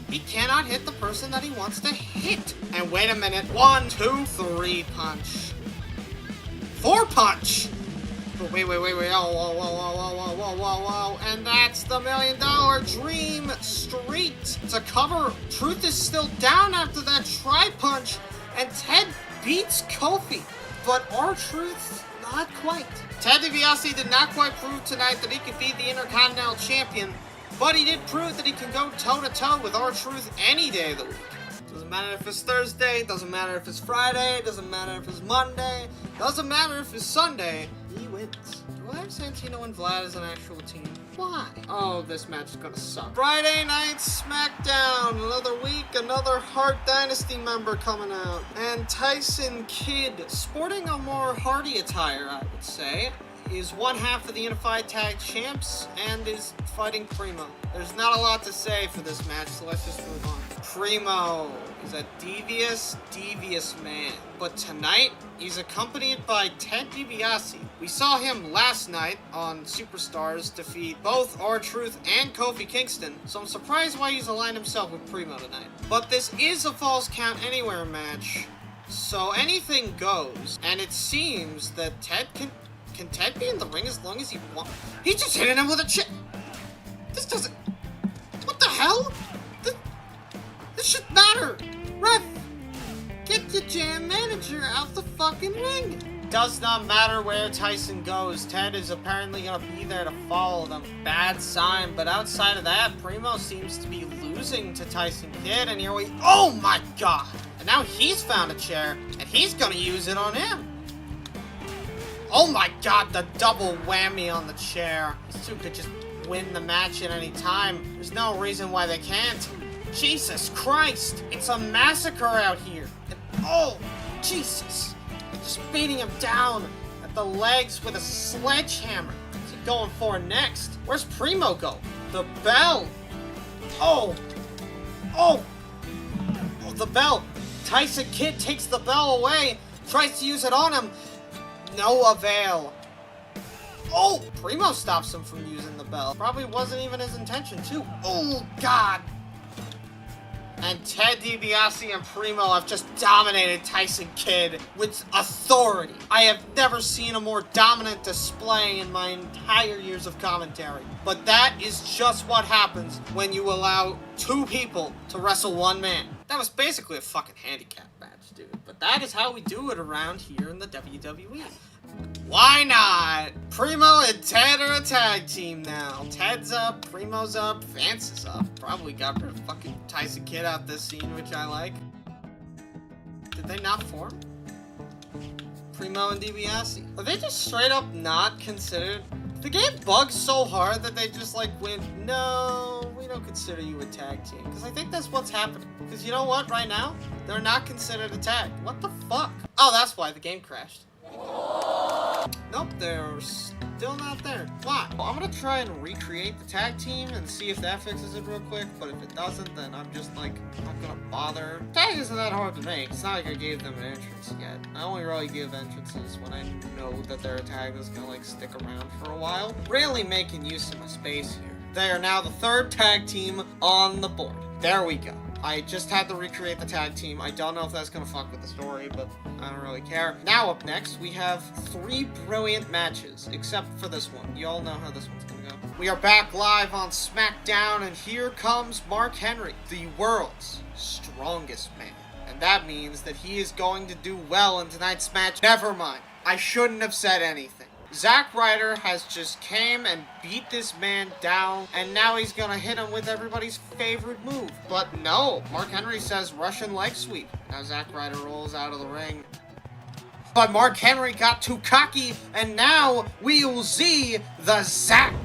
He cannot hit the person that he wants to hit. And wait a minute. 1, 2, 3 punch. 4 punch! But wait. Oh, whoa. And that's the $1 million Dream Street. It's a cover. Truth is still down after that tri-punch. And Ted beats Kofi. But R-Truth, not quite. Ted DiBiase did not quite prove tonight that he could be the Intercontinental Champion. but he did prove that he can go toe-to-toe with R-Truth any day of the week. Doesn't matter if it's Thursday, doesn't matter if it's Friday, doesn't matter if it's Monday, doesn't matter if it's Sunday, he wins. Do I have Santino and Vlad as an actual team? Why? Oh, this match is gonna suck. Friday Night SmackDown, another week, another Hart Dynasty member coming out. And Tyson Kidd, sporting a more Hardy attire, I would say, is one half of the Unified Tag Champs and is fighting Primo. There's not a lot to say for this match, so let's just move on. Primo is a devious man. But tonight, he's accompanied by Ted DiBiase. We saw him last night on Superstars defeat both R-Truth and Kofi Kingston, so I'm surprised why he's aligned himself with Primo tonight. But this is a Falls Count Anywhere match, so anything goes, and it seems that Ted can Ted be in the ring as long as he wants? He's just hitting him with a chip. This doesn't... What the hell? This should matter. Ref, get your jam manager out the fucking ring. Does not matter where Tyson goes. Ted is apparently going to be there to follow them. Bad sign. But outside of that, Primo seems to be losing to Tyson Kidd. And here we... Oh my god. And now he's found a chair. And he's going to use it on him. Oh my god, the double whammy on the chair. These two could just win the match at any time. There's no reason why they can't. Jesus Christ. It's a massacre out here. And, oh, Jesus. They're just beating him down at the legs with a sledgehammer. What's he going for next? Where's Primo go? The bell. Oh, the bell. Tyson Kidd takes the bell away. Tries to use it on him. No avail. Oh, Primo stops him from using the bell. Probably wasn't even his intention, too. Oh, God. And Ted DiBiase and Primo have just dominated Tyson Kidd with authority. I have never seen a more dominant display in my entire years of commentary. But that is just what happens when you allow two people to wrestle one man. That was basically a fucking handicap match, dude. But that is how we do it around here in the WWE. Why not? Primo and Ted are a tag team now. Ted's up, Primo's up, Vance is up. Probably got rid of fucking Tyson Kidd out this scene, which I like. Did they not form? Primo and DiBiase. Are they just straight up not considered? The game bugs so hard that they just like went, no, we don't consider you a tag team. Because I think that's what's happening. Because you know what, right now? They're not considered a tag. What the fuck? Oh, that's why the game crashed. Nope, they're still not there. Why? Well, I'm gonna try and recreate the tag team and see if that fixes it real quick, but if it doesn't, then I'm just like, not gonna bother. Tag isn't that hard to make. It's not like I gave them an entrance yet. I only really give entrances when I know that they're a tag that's gonna like stick around for a while. Really making use of my space here. They are now the third tag team on the board. There we go. I just had to recreate the tag team. I don't know if that's gonna fuck with the story, but I don't really care. Now up next, we have 3 brilliant matches, except for this one. You all know how this one's gonna go. We are back live on SmackDown, and here comes Mark Henry, the world's strongest man. And that means that he is going to do well in tonight's match. Never mind. I shouldn't have said anything. Zack Ryder has just came and beat this man down, and now he's gonna hit him with everybody's favorite move. But no, Mark Henry says Russian leg sweep. Now Zack Ryder rolls out of the ring. But Mark Henry got too cocky, and now we will see the Zack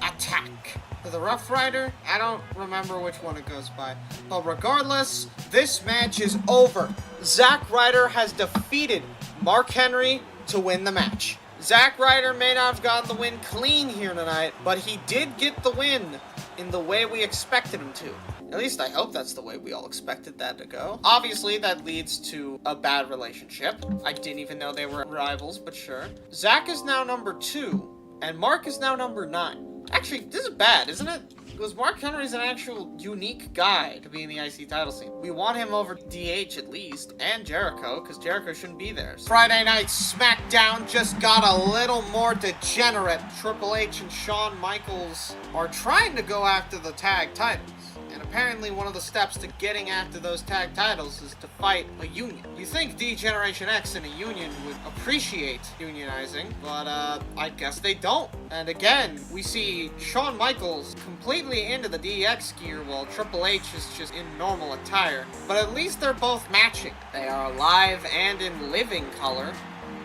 attack. For the Rough Rider, I don't remember which one it goes by. But regardless, this match is over. Zack Ryder has defeated Mark Henry to win the match. Zack Ryder may not have gotten the win clean here tonight, but he did get the win in the way we expected him to. At least I hope that's the way we all expected that to go. Obviously, that leads to a bad relationship. I didn't even know they were rivals, but sure. Zack is now number 2, and Mark is now number 9. Actually, this is bad, isn't it? Because Mark Henry's an actual unique guy to be in the IC title scene. We want him over DH at least, and Jericho, because Jericho shouldn't be there. Friday Night SmackDown just got a little more degenerate. Triple H and Shawn Michaels are trying to go after the tag titles. And And apparently one of the steps to getting after those tag titles is to fight a union. You think D-Generation X in a union would appreciate unionizing, but I guess they don't. And again, we see Shawn Michaels completely into the DX gear while Triple H is just in normal attire. But at least they're both matching. They are alive and in living color,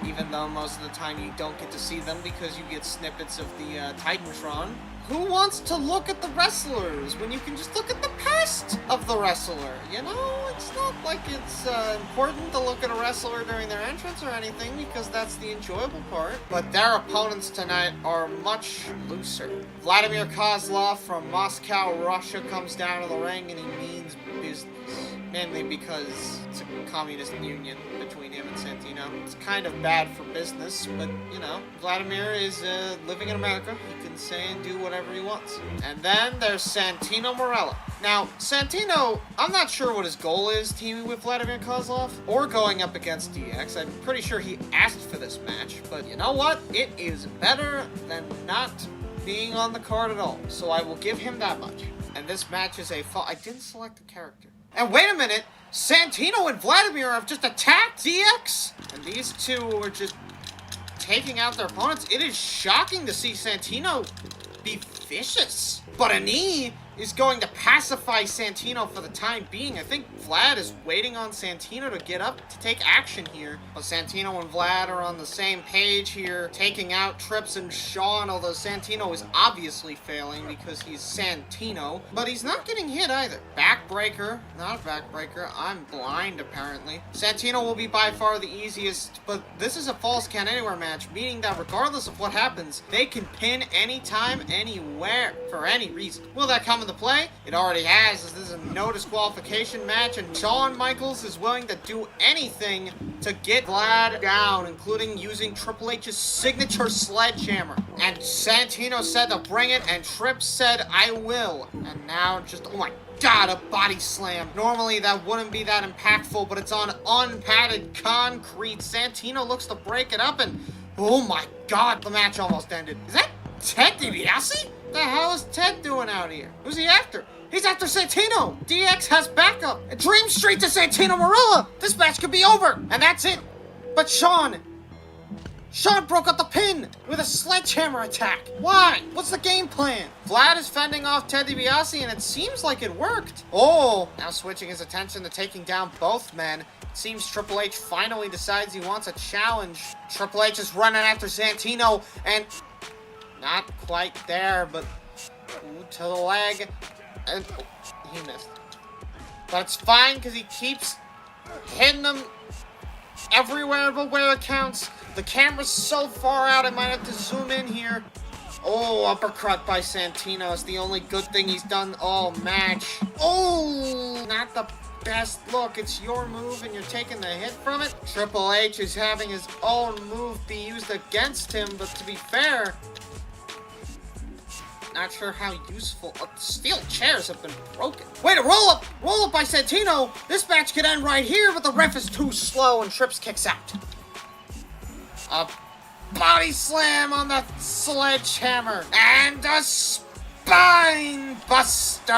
even though most of the time you don't get to see them because you get snippets of the Titantron. Who wants to look at the wrestlers when you can just look at the past of the wrestler? You know, it's not like it's important to look at a wrestler during their entrance or anything, because that's the enjoyable part. But their opponents tonight are much looser. Vladimir Kozlov from Moscow, Russia comes down to the ring and he means business. Mainly because it's a communist union between him and Santino. It's kind of bad for business, but, you know, Vladimir is living in America. He can say and do whatever he wants. And then there's Santino Marella. Now, Santino, I'm not sure what his goal is teaming with Vladimir Kozlov or going up against DX. I'm pretty sure he asked for this match, but you know what? It is better than not being on the card at all, so I will give him that much. And this match is I didn't select the character. And wait a minute, Santino and Vladimir have just attacked DX? And these two are just taking out their opponents. It is shocking to see Santino be vicious. But a knee is going to pacify Santino for the time being. I think Vlad is waiting on Santino to get up to take action here. But Santino and Vlad are on the same page here, taking out Trips and Shawn, although Santino is obviously failing because he's Santino. But he's not getting hit either. Backbreaker. Not a backbreaker. I'm blind, apparently. Santino will be by far the easiest, but this is a Falls Count Anywhere match, meaning that regardless of what happens, they can pin anytime, anywhere, for any reason. Will that come into play? It already has, as this is a no disqualification match, and Shawn Michaels is willing to do anything to get Vlad down, including using Triple H's signature sledgehammer. And Santino said to bring it, and Tripp said, I will. And now just, oh my God, a body slam. Normally that wouldn't be that impactful, but it's on unpadded concrete. Santino looks to break it up, and oh my God, the match almost ended. Is that Ted DiBiase? What the hell is Ted doing out here? Who's he after? He's after Santino! DX has backup! A Dream Street to Santino Marella! This match could be over! And that's it! But Shawn broke up the pin with a sledgehammer attack! Why? What's the game plan? Vlad is fending off Ted DiBiase, and it seems like it worked. Oh! Now switching his attention to taking down both men. It seems Triple H finally decides he wants a challenge. Triple H is running after Santino, and not quite there, but to the leg, and he missed. But it's fine because he keeps hitting them everywhere but where it counts. The camera's so far out I might have to zoom in here. Oh, uppercut by Santino. It's the only good thing he's done all match. Oh, not the best look. It's your move and you're taking the hit from it. Triple H is having his own move be used against him, but to be fair, not sure how useful. Steel chairs have been broken. Wait, a roll up by Santino. This match could end right here, but the ref is too slow and Trips kicks out. A body slam on the sledgehammer and a spine buster.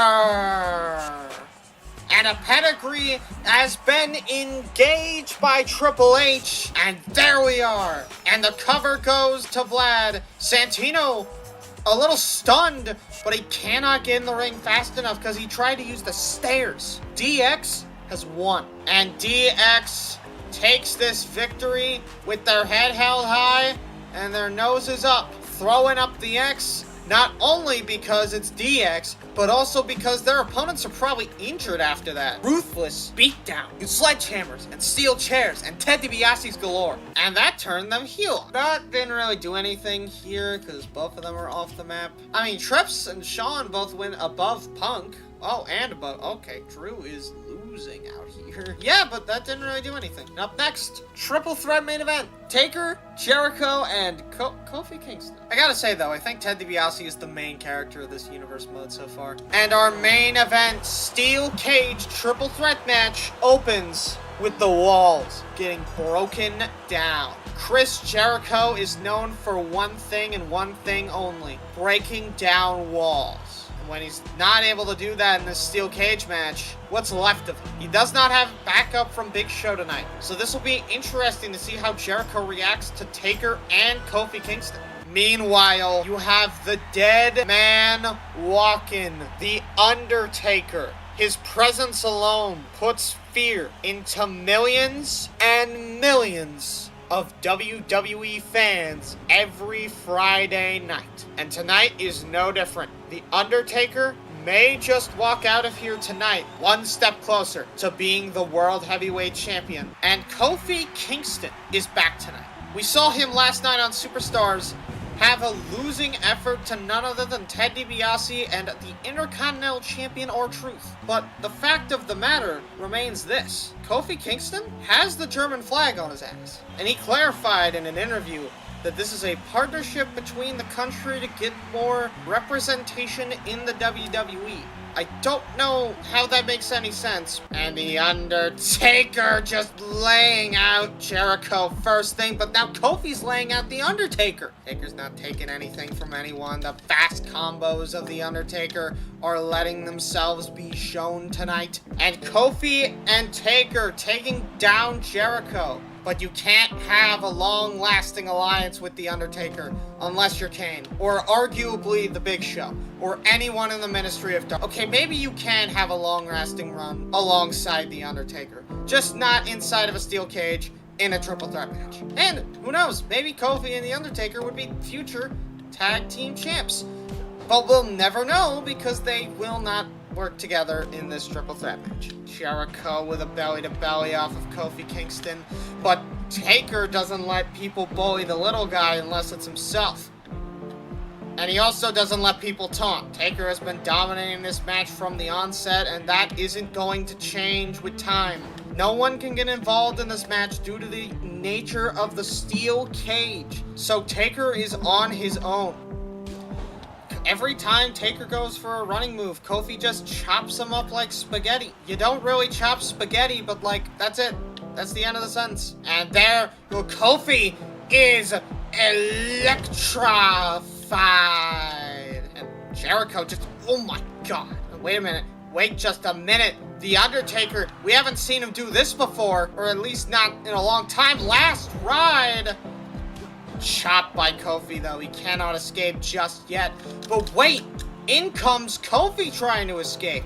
And a pedigree has been engaged by Triple H, and there we are. And the cover goes to Vlad. Santino, a little stunned, but he cannot get in the ring fast enough because he tried to use the stairs. DX has won, and DX takes this victory with their head held high and their noses up, throwing up the X, not only because it's DX, but also because their opponents are probably injured after that. Ruthless beatdown, and sledgehammers, and steel chairs, and Ted DiBiase's galore. And that turned them heel. That didn't really do anything here, because both of them are off the map. I mean, Trips and Shawn both went above Punk. Oh, and above. Okay, Drew is losing out here. Yeah, but that didn't really do anything. Up next, triple threat main event. Taker, Jericho, and Kofi Kingston. I gotta say, though, I think Ted DiBiase is the main character of this universe mode so far. And our main event, steel cage triple threat match, opens with the walls getting broken down. Chris Jericho is known for one thing and one thing only: breaking down walls. when he's not able to do that in this steel cage match, what's left of him? He does not have backup from Big Show tonight. So this will be interesting to see how Jericho reacts to Taker and Kofi Kingston. Meanwhile, you have the dead man walking, The Undertaker. His presence alone puts fear into millions and millions of WWE fans every Friday night. And tonight is no different. The Undertaker may just walk out of here tonight one step closer to being the World Heavyweight Champion. And Kofi Kingston is back tonight. We saw him last night on Superstars have a losing effort to none other than Ted DiBiase and the Intercontinental Champion R-Truth. But the fact of the matter remains this. Kofi Kingston has the German flag on his ass. And he clarified in an interview that this is a partnership between the country to get more representation in the WWE. I don't know how that makes any sense. And The Undertaker just laying out Jericho first thing, but now Kofi's laying out The Undertaker. Taker's not taking anything from anyone. The fast combos of The Undertaker are letting themselves be shown tonight. And Kofi and Taker taking down Jericho. But you can't have a long-lasting alliance with The Undertaker unless you're Kane, or arguably The Big Show, or anyone in the Ministry of Dark. Okay, maybe you can have a long-lasting run alongside The Undertaker, just not inside of a steel cage in a triple threat match. And who knows, maybe Kofi and The Undertaker would be future tag team champs. But we'll never know because they will not work together in this triple threat match. Jericho with a belly-to-belly off of Kofi Kingston, but Taker doesn't let people bully the little guy unless it's himself. And he also doesn't let people taunt. Taker has been dominating this match from the onset, and that isn't going to change with time. No one can get involved in this match due to the nature of the steel cage. So Taker is on his own. Every time Taker goes for a running move, Kofi just chops him up like spaghetti. You don't really chop spaghetti, but like, that's it. That's the end of the sentence. And there, Kofi is electrified. And Jericho just, oh my god. Wait a minute. Wait just a minute. The Undertaker, we haven't seen him do this before, or at least not in a long time. Last ride. Chopped by Kofi, though. He cannot escape just yet. But wait, in comes Kofi trying to escape.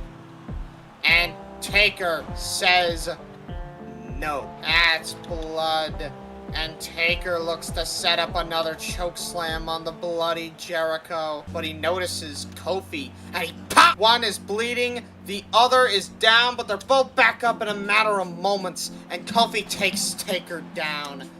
And Taker says no. That's blood. And Taker looks to set up another chokeslam on the bloody Jericho. But he notices Kofi, and he pop! One is bleeding, the other is down, but they're both back up in a matter of moments. And Kofi takes Taker down.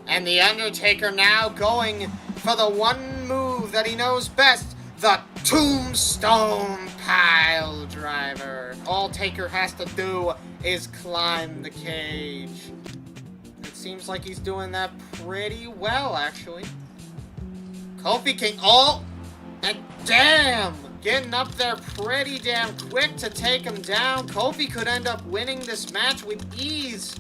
And The Undertaker now going for the one move that he knows best, the Tombstone Pile Driver. All Taker has to do is climb the cage. It seems like he's doing that pretty well, actually. Kofi King, oh, and damn, getting up there pretty damn quick to take him down. Kofi could end up winning this match with ease.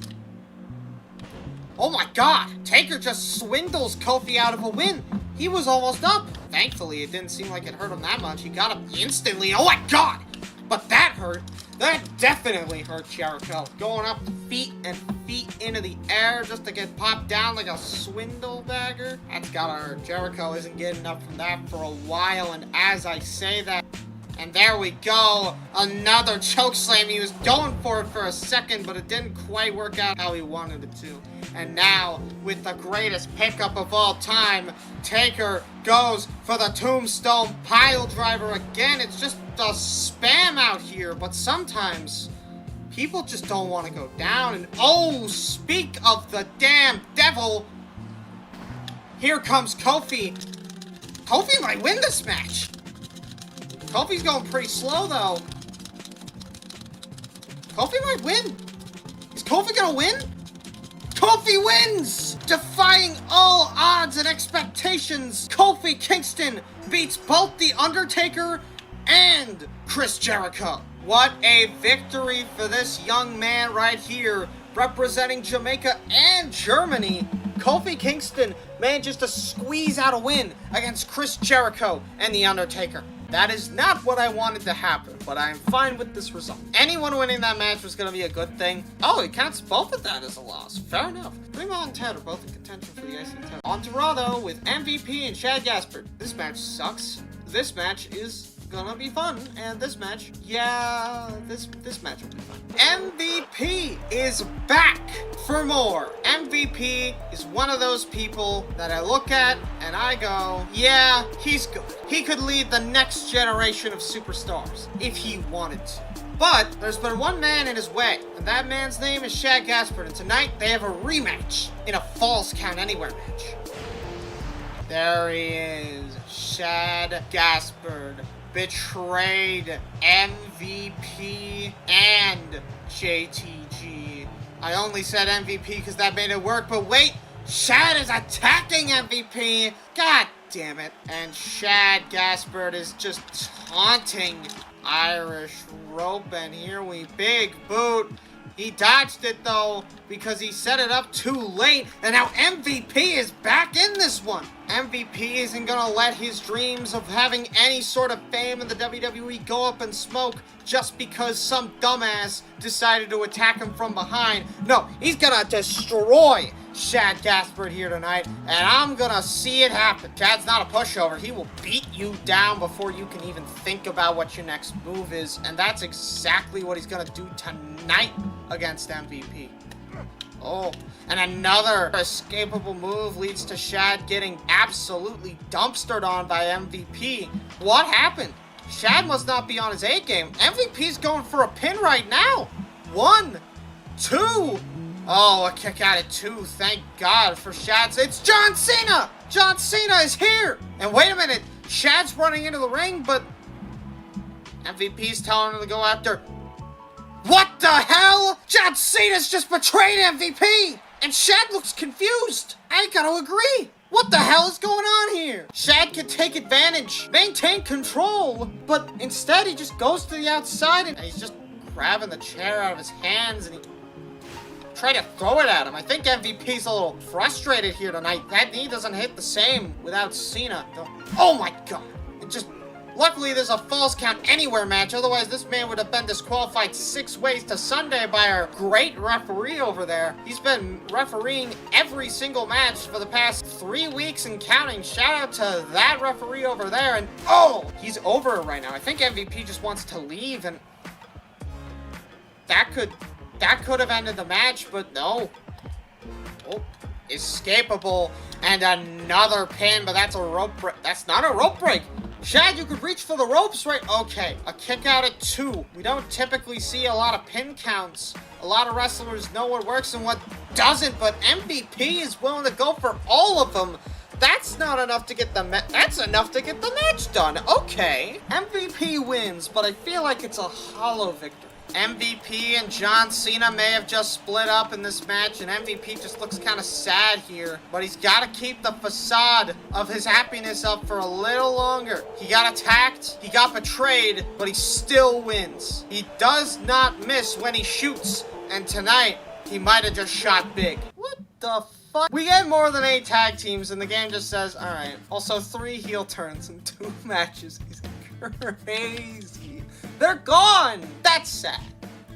Oh my god, Taker just swindles Kofi out of a win. He was almost up. Thankfully, it didn't seem like it hurt him that much. He got up instantly. Oh my god! But that hurt. That definitely hurt Jericho. Going up feet and feet into the air just to get popped down like a swindle bagger. That's gotta hurt. Jericho isn't getting up from that for a while, and as I say that, and there we go, another chokeslam. He was going for it for a second, but it didn't quite work out how he wanted it to. And now, with the greatest pickup of all time, Taker goes for the Tombstone Pile Driver again. It's just a spam out here, but sometimes people just don't want to go down. And oh, speak of the damn devil, here comes Kofi. Kofi might win this match. Kofi's going pretty slow, though. Kofi might win. Is Kofi gonna win? Kofi wins! Defying all odds and expectations, Kofi Kingston beats both The Undertaker and Chris Jericho. What a victory for this young man right here, representing Jamaica and Germany. Kofi Kingston manages to squeeze out a win against Chris Jericho and The Undertaker. That is not what I wanted to happen, but I'm fine with this result. Anyone winning that match was going to be a good thing. Oh, it counts both of that as a loss. Fair enough. Primo and Ted are both in contention for the IC title. On to Raw, though, with MVP and Shad Gaspard. This match sucks. This match is gonna be fun, and this match, yeah, this match will be fun. MVP is back for more. MVP is one of those people that I look at and I go, yeah, he's good. He could lead the next generation of superstars if he wanted to. But there's been one man in his way, and that man's name is Shad Gaspard, and tonight they have a rematch in a Falls Count Anywhere match. There he is, Shad Gaspard. Betrayed MVP and JTG. I only said MVP because that made it work, but wait, Shad is attacking MVP. God damn it. And Shad Gaspard is just taunting Irish Rope, and here we big boot. He dodged it though because he set it up too late, and now MVP is back in this one. MVP isn't gonna let his dreams of having any sort of fame in the WWE go up in smoke just because some dumbass decided to attack him from behind. No, he's gonna destroy Shad Gaspard here tonight, and I'm gonna see it happen. Shad's not a pushover. He will beat you down before you can even think about what your next move is, and that's exactly what he's gonna do tonight against MVP. Oh, and another escapable move leads to Shad getting absolutely dumpstered on by MVP. What happened? Shad must not be on his A game. MVP's going for a pin right now. 1, 2. Oh, a kick out at 2. Thank God for Shad. It's John Cena! John Cena is here! And wait a minute. Shad's running into the ring, but MVP's telling him to go after. What the hell? John Cena's just betrayed MVP! And Shad looks confused. I gotta agree. What the hell is going on here? Shad can take advantage, maintain control, but instead he just goes to the outside and he's just grabbing the chair out of his hands and he tried to throw it at him. I think MVP's a little frustrated here tonight. That knee doesn't hit the same without Cena. Oh my God. It just... Luckily, there's a Falls Count Anywhere match. Otherwise, this man would have been disqualified 6 ways to Sunday by our great referee over there. He's been refereeing every single match for the past 3 weeks and counting. Shout out to that referee over there. And oh, he's over it right now. I think MVP just wants to leave, and that could have ended the match, but no. Oh, escapable, and another pin, but that's a rope break. That's not a rope break. Shad, you could reach for the ropes, right? Okay, a kick out at 2. We don't typically see a lot of pin counts. A lot of wrestlers know what works and what doesn't, but MVP is willing to go for all of them. That's not enough to get that's enough to get the match done. Okay, MVP wins, but I feel like it's a hollow victory. MVP and John Cena may have just split up in this match, and MVP just looks kind of sad here. But he's got to keep the facade of his happiness up for a little longer. He got attacked, he got betrayed, but he still wins. He does not miss when he shoots, and tonight, he might have just shot big. What the fuck? We get more than 8 tag teams, and the game just says, alright. Also, 3 heel turns in 2 matches. He's crazy. They're gone! That's sad.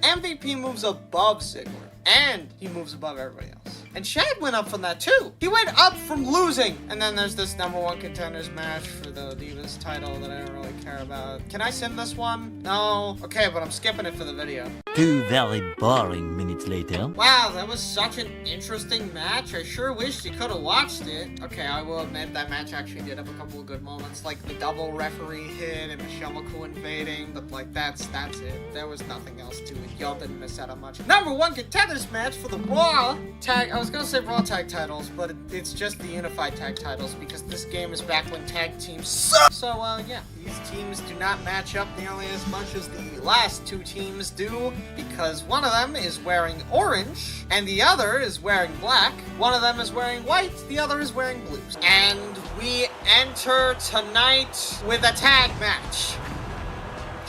MVP moves above Ziggler, and he moves above everybody else. And Shad went up from that too. He went up from losing. And then there's this #1 contenders match for the Divas title that I don't really care about. Can I sim this one? No. Okay, but I'm skipping it for the video. 2 very boring minutes later. Wow, that was such an interesting match. I sure wished you could have watched it. Okay, I will admit that match actually did have a couple of good moments, like the double referee hit and Michelle McCool invading, but like that's it. There was nothing else to it. Y'all didn't miss out on much. #1 contenders match for the Raw tag. I was gonna say Raw tag titles, but it's just the unified tag titles because this game is back when tag teams suck. So yeah, these teams do not match up nearly as much as the last 2 teams do, because one of them is wearing orange and the other is wearing black. One of them is wearing white, the other is wearing blues. And we enter tonight with a tag match.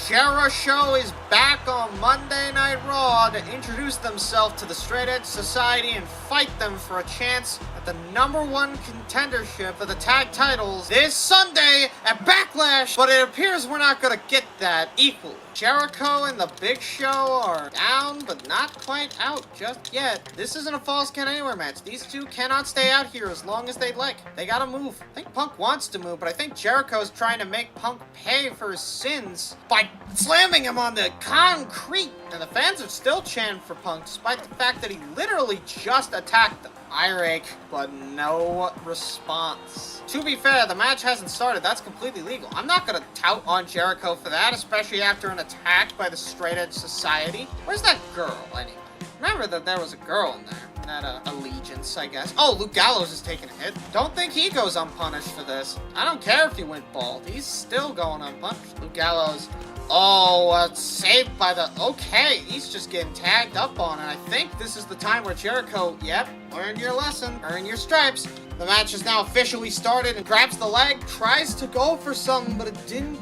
Jericho is back on Monday Night Raw to introduce themselves to the Straight Edge Society and fight them for a chance at the #1 contendership for the tag titles this Sunday at Backlash, but it appears we're not gonna get that equally. Jericho and the Big Show are down, but not quite out just yet. This isn't a Falls Count Anywhere match. These two cannot stay out here as long as they'd like. They gotta move. I think Punk wants to move, but I think Jericho's trying to make Punk pay for his sins by slamming him on the concrete. And the fans are still chanting for Punk, despite the fact that he literally just attacked them. Eye rake, but no response. To be fair, the match hasn't started. That's completely legal. I'm not gonna tout on Jericho for that, especially after an attack by the Straight Edge Society. Where's that girl, anyway? Remember that there was a girl in there. That, allegiance, I guess. Oh, Luke Gallows is taking a hit. Don't think he goes unpunished for this. I don't care if he went bald. He's still going unpunished. Luke Gallows... Oh, saved by the... Okay, he's just getting tagged up on, and I think this is the time where Jericho... Yep, learn your lesson, earn your stripes. The match is now officially started and grabs the leg, tries to go for something, but it didn't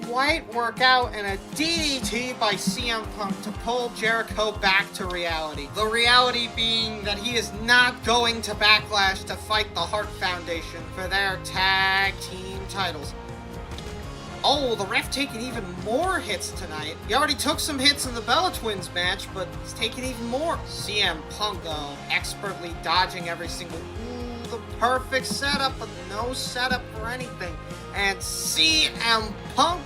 quite work out, and a DDT by CM Punk to pull Jericho back to reality. The reality being that he is not going to Backlash to fight the Hart Foundation for their tag team titles. Oh, the ref taking even more hits tonight. He already took some hits in the Bella Twins match, but he's taking even more. CM Punk, though, expertly dodging every single... Ooh, the perfect setup, but no setup for anything. And CM Punk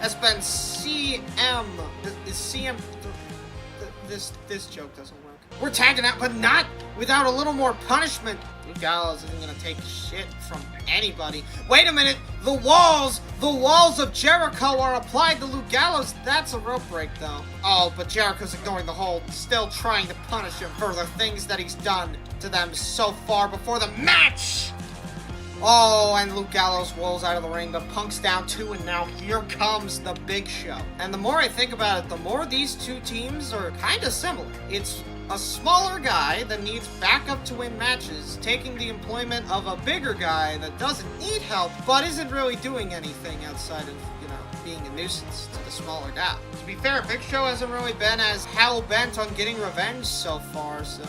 has been CM... Is CM... This joke doesn't work. We're tagging out, but not without a little more punishment. Luke Gallows isn't gonna take shit from anybody. Wait a minute, the walls of Jericho are applied to Luke Gallows. That's a rope break, though. Oh, but Jericho's ignoring the hold, still trying to punish him for the things that he's done to them so far before the match. Oh, and Luke Gallows rolls out of the ring, but Punk's down 2, and now here comes the Big Show. And the more I think about it, the more these two teams are kind of similar. It's a smaller guy that needs backup to win matches, taking the employment of a bigger guy that doesn't need help, but isn't really doing anything outside of, being a nuisance to the smaller guy. To be fair, Big Show hasn't really been as hell-bent on getting revenge so far, so...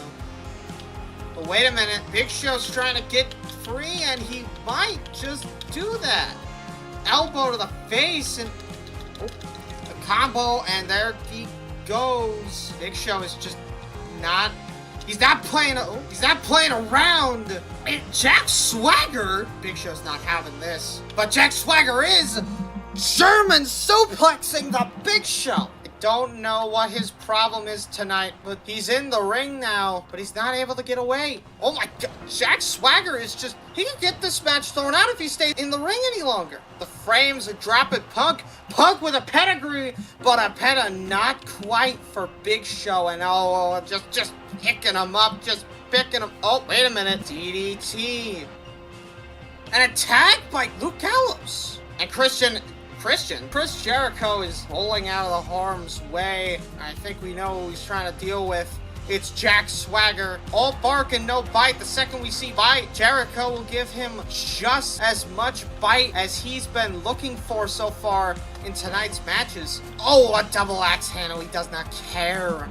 But wait a minute, Big Show's trying to get free, and he might just do that. Elbow to the face, and... Oh, a combo, and there he goes. Big Show is just not... He's not playing around. Jack Swagger... Big Show's not having this. But Jack Swagger is German suplexing the Big Show. Don't know what his problem is tonight, but he's in the ring now, but he's not able to get away. Oh my god, Jack Swagger is just... He can get this match thrown out if he stays in the ring any longer. The frames are dropping Punk. Punk with a pedigree, but a peta not quite for Big Show. And just picking him up, just picking him... Oh, wait a minute. DDT. An attack by Luke Gallows. And Chris Jericho is rolling out of the harm's way. I think we know who he's trying to deal with. It's Jack Swagger. All bark and no bite. The second we see bite, Jericho will give him just as much bite as he's been looking for so far in tonight's matches. Oh, a double axe handle. He does not care.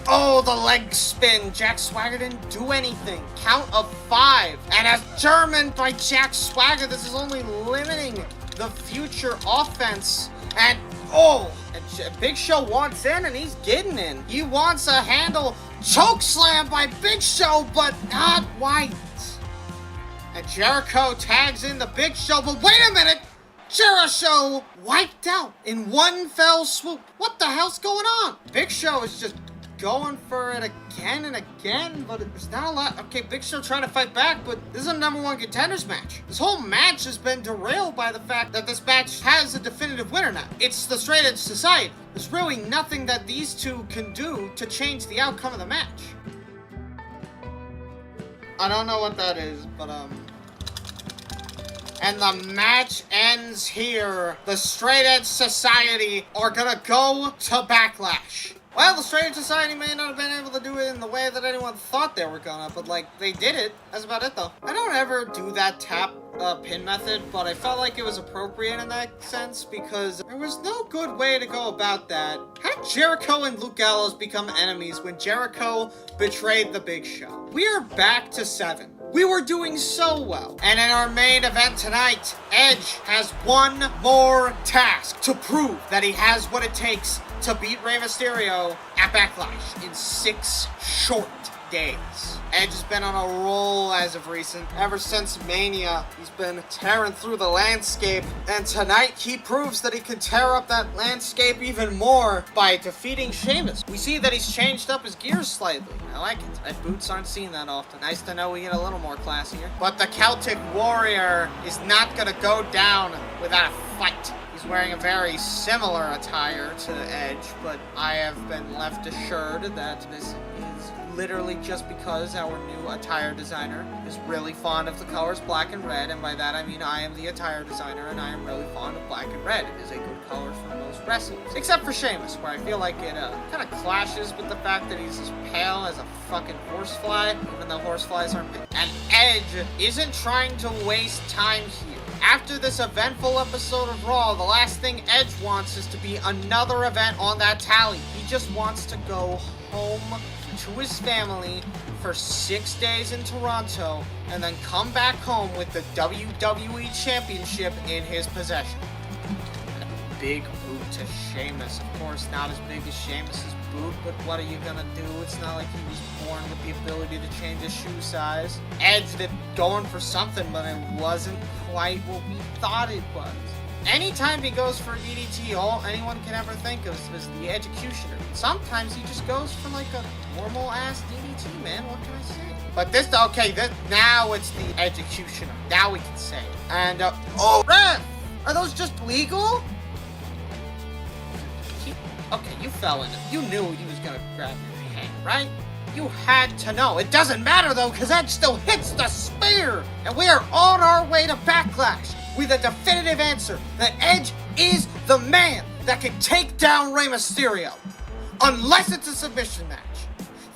Oh, the leg spin. Jack Swagger didn't do anything. Count of 5. And as German by Jack Swagger, this is only limiting the future offense. And Big Show wants in, and he's getting in. He wants a handle choke slam by Big Show, but not White. And Jericho tags in the Big Show, but wait a minute! Jericho wiped out in one fell swoop. What the hell's going on? Big Show is just going for it again and again, but there's not a lot. Okay, Big Show trying to fight back, but this is a #1 contenders match. This whole match has been derailed by the fact that this match has a definitive winner now. It's the Straight Edge Society. There's really nothing that these two can do to change the outcome of the match. I don't know what that is, but and the match ends here. The Straight Edge Society are gonna go to Backlash. Well, the Straight Edge Society may not have been able to do it in the way that anyone thought they were gonna, but, they did it. That's about it, though. I don't ever do that tap pin method, but I felt like it was appropriate in that sense, because there was no good way to go about that. How did Jericho and Luke Gallows become enemies when Jericho betrayed the Big Show? We are back to 7. We were doing so well. And in our main event tonight, Edge has one more task to prove that he has what it takes to beat Rey Mysterio at Backlash in 6 short days. Edge has been on a roll as of recent. Ever since Mania, he's been tearing through the landscape. And tonight, he proves that he can tear up that landscape even more by defeating Sheamus. We see that he's changed up his gears slightly. I like it. Red boots aren't seen that often. Nice to know we get a little more classier. But the Celtic Warrior is not gonna go down without a fight. He's wearing a very similar attire to Edge, but I have been left assured that this is literally just because our new attire designer is really fond of the colors black and red, and by that I mean I am the attire designer and I am really fond of black and red. It is a good color for most wrestlers, except for Sheamus, where I feel like it kind of clashes with the fact that he's as pale as a fucking horsefly, even though horseflies aren't pale. And Edge isn't trying to waste time here. After this eventful episode of Raw, the last thing Edge wants is to be another event on that tally. He just wants to go home to his family for 6 days in Toronto and then come back home with the WWE Championship in his possession. And a big boot to Sheamus. Of course, not as big as Sheamus's boot, but what are you gonna do? It's not like he was born with the ability to change his shoe size. Edge did going for something, but it wasn't quite what we thought it was. Anytime he goes for DDT, all anyone can ever think of is the executioner. Sometimes he just goes for like a normal ass DDT, man. What can I say? But this, okay, now it's the executioner. Now we can say it. And, oh, ref! Are those just legal? Okay, you fell in it. You knew he was gonna grab your hand, right? You had to know. It doesn't matter though, because Edge still hits the spear! And we are on our way to Backlash with a definitive answer that Edge is the man that can take down Rey Mysterio. Unless it's a submission match.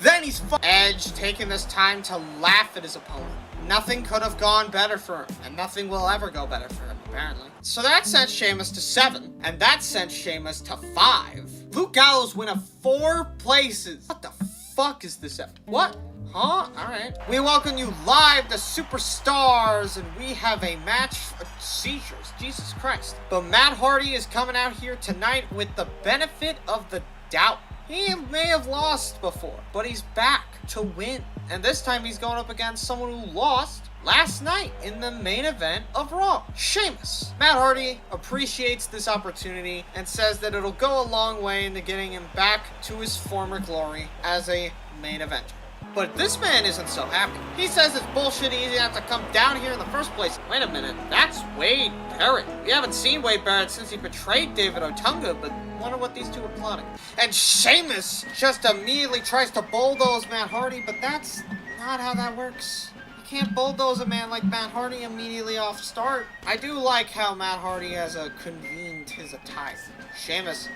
Then he's Edge taking this time to laugh at his opponent. Nothing could have gone better for him, and nothing will ever go better for him, apparently. So that sent Sheamus to 7, and that sent Sheamus to 5. Luke Gallows went up 4 places. What the fuck is this? What? Huh? Alright. We welcome you live to Superstars, and we have a match for seizures. Jesus Christ. But Matt Hardy is coming out here tonight with the benefit of the doubt. He may have lost before, but he's back to win. And this time he's going up against someone who lost last night in the main event of Raw, Sheamus. Matt Hardy appreciates this opportunity and says that it'll go a long way into getting him back to his former glory as a main eventer. But this man isn't so happy. He says it's bullshit he didn't have to come down here in the first place. Wait a minute, that's Wade Barrett. We haven't seen Wade Barrett since he betrayed David Otunga, but wonder what these two are plotting. And Sheamus just immediately tries to bulldoze Matt Hardy, but that's not how that works. You can't bulldoze a man like Matt Hardy immediately off start. I do like how Matt Hardy has convened his attire. Sheamus.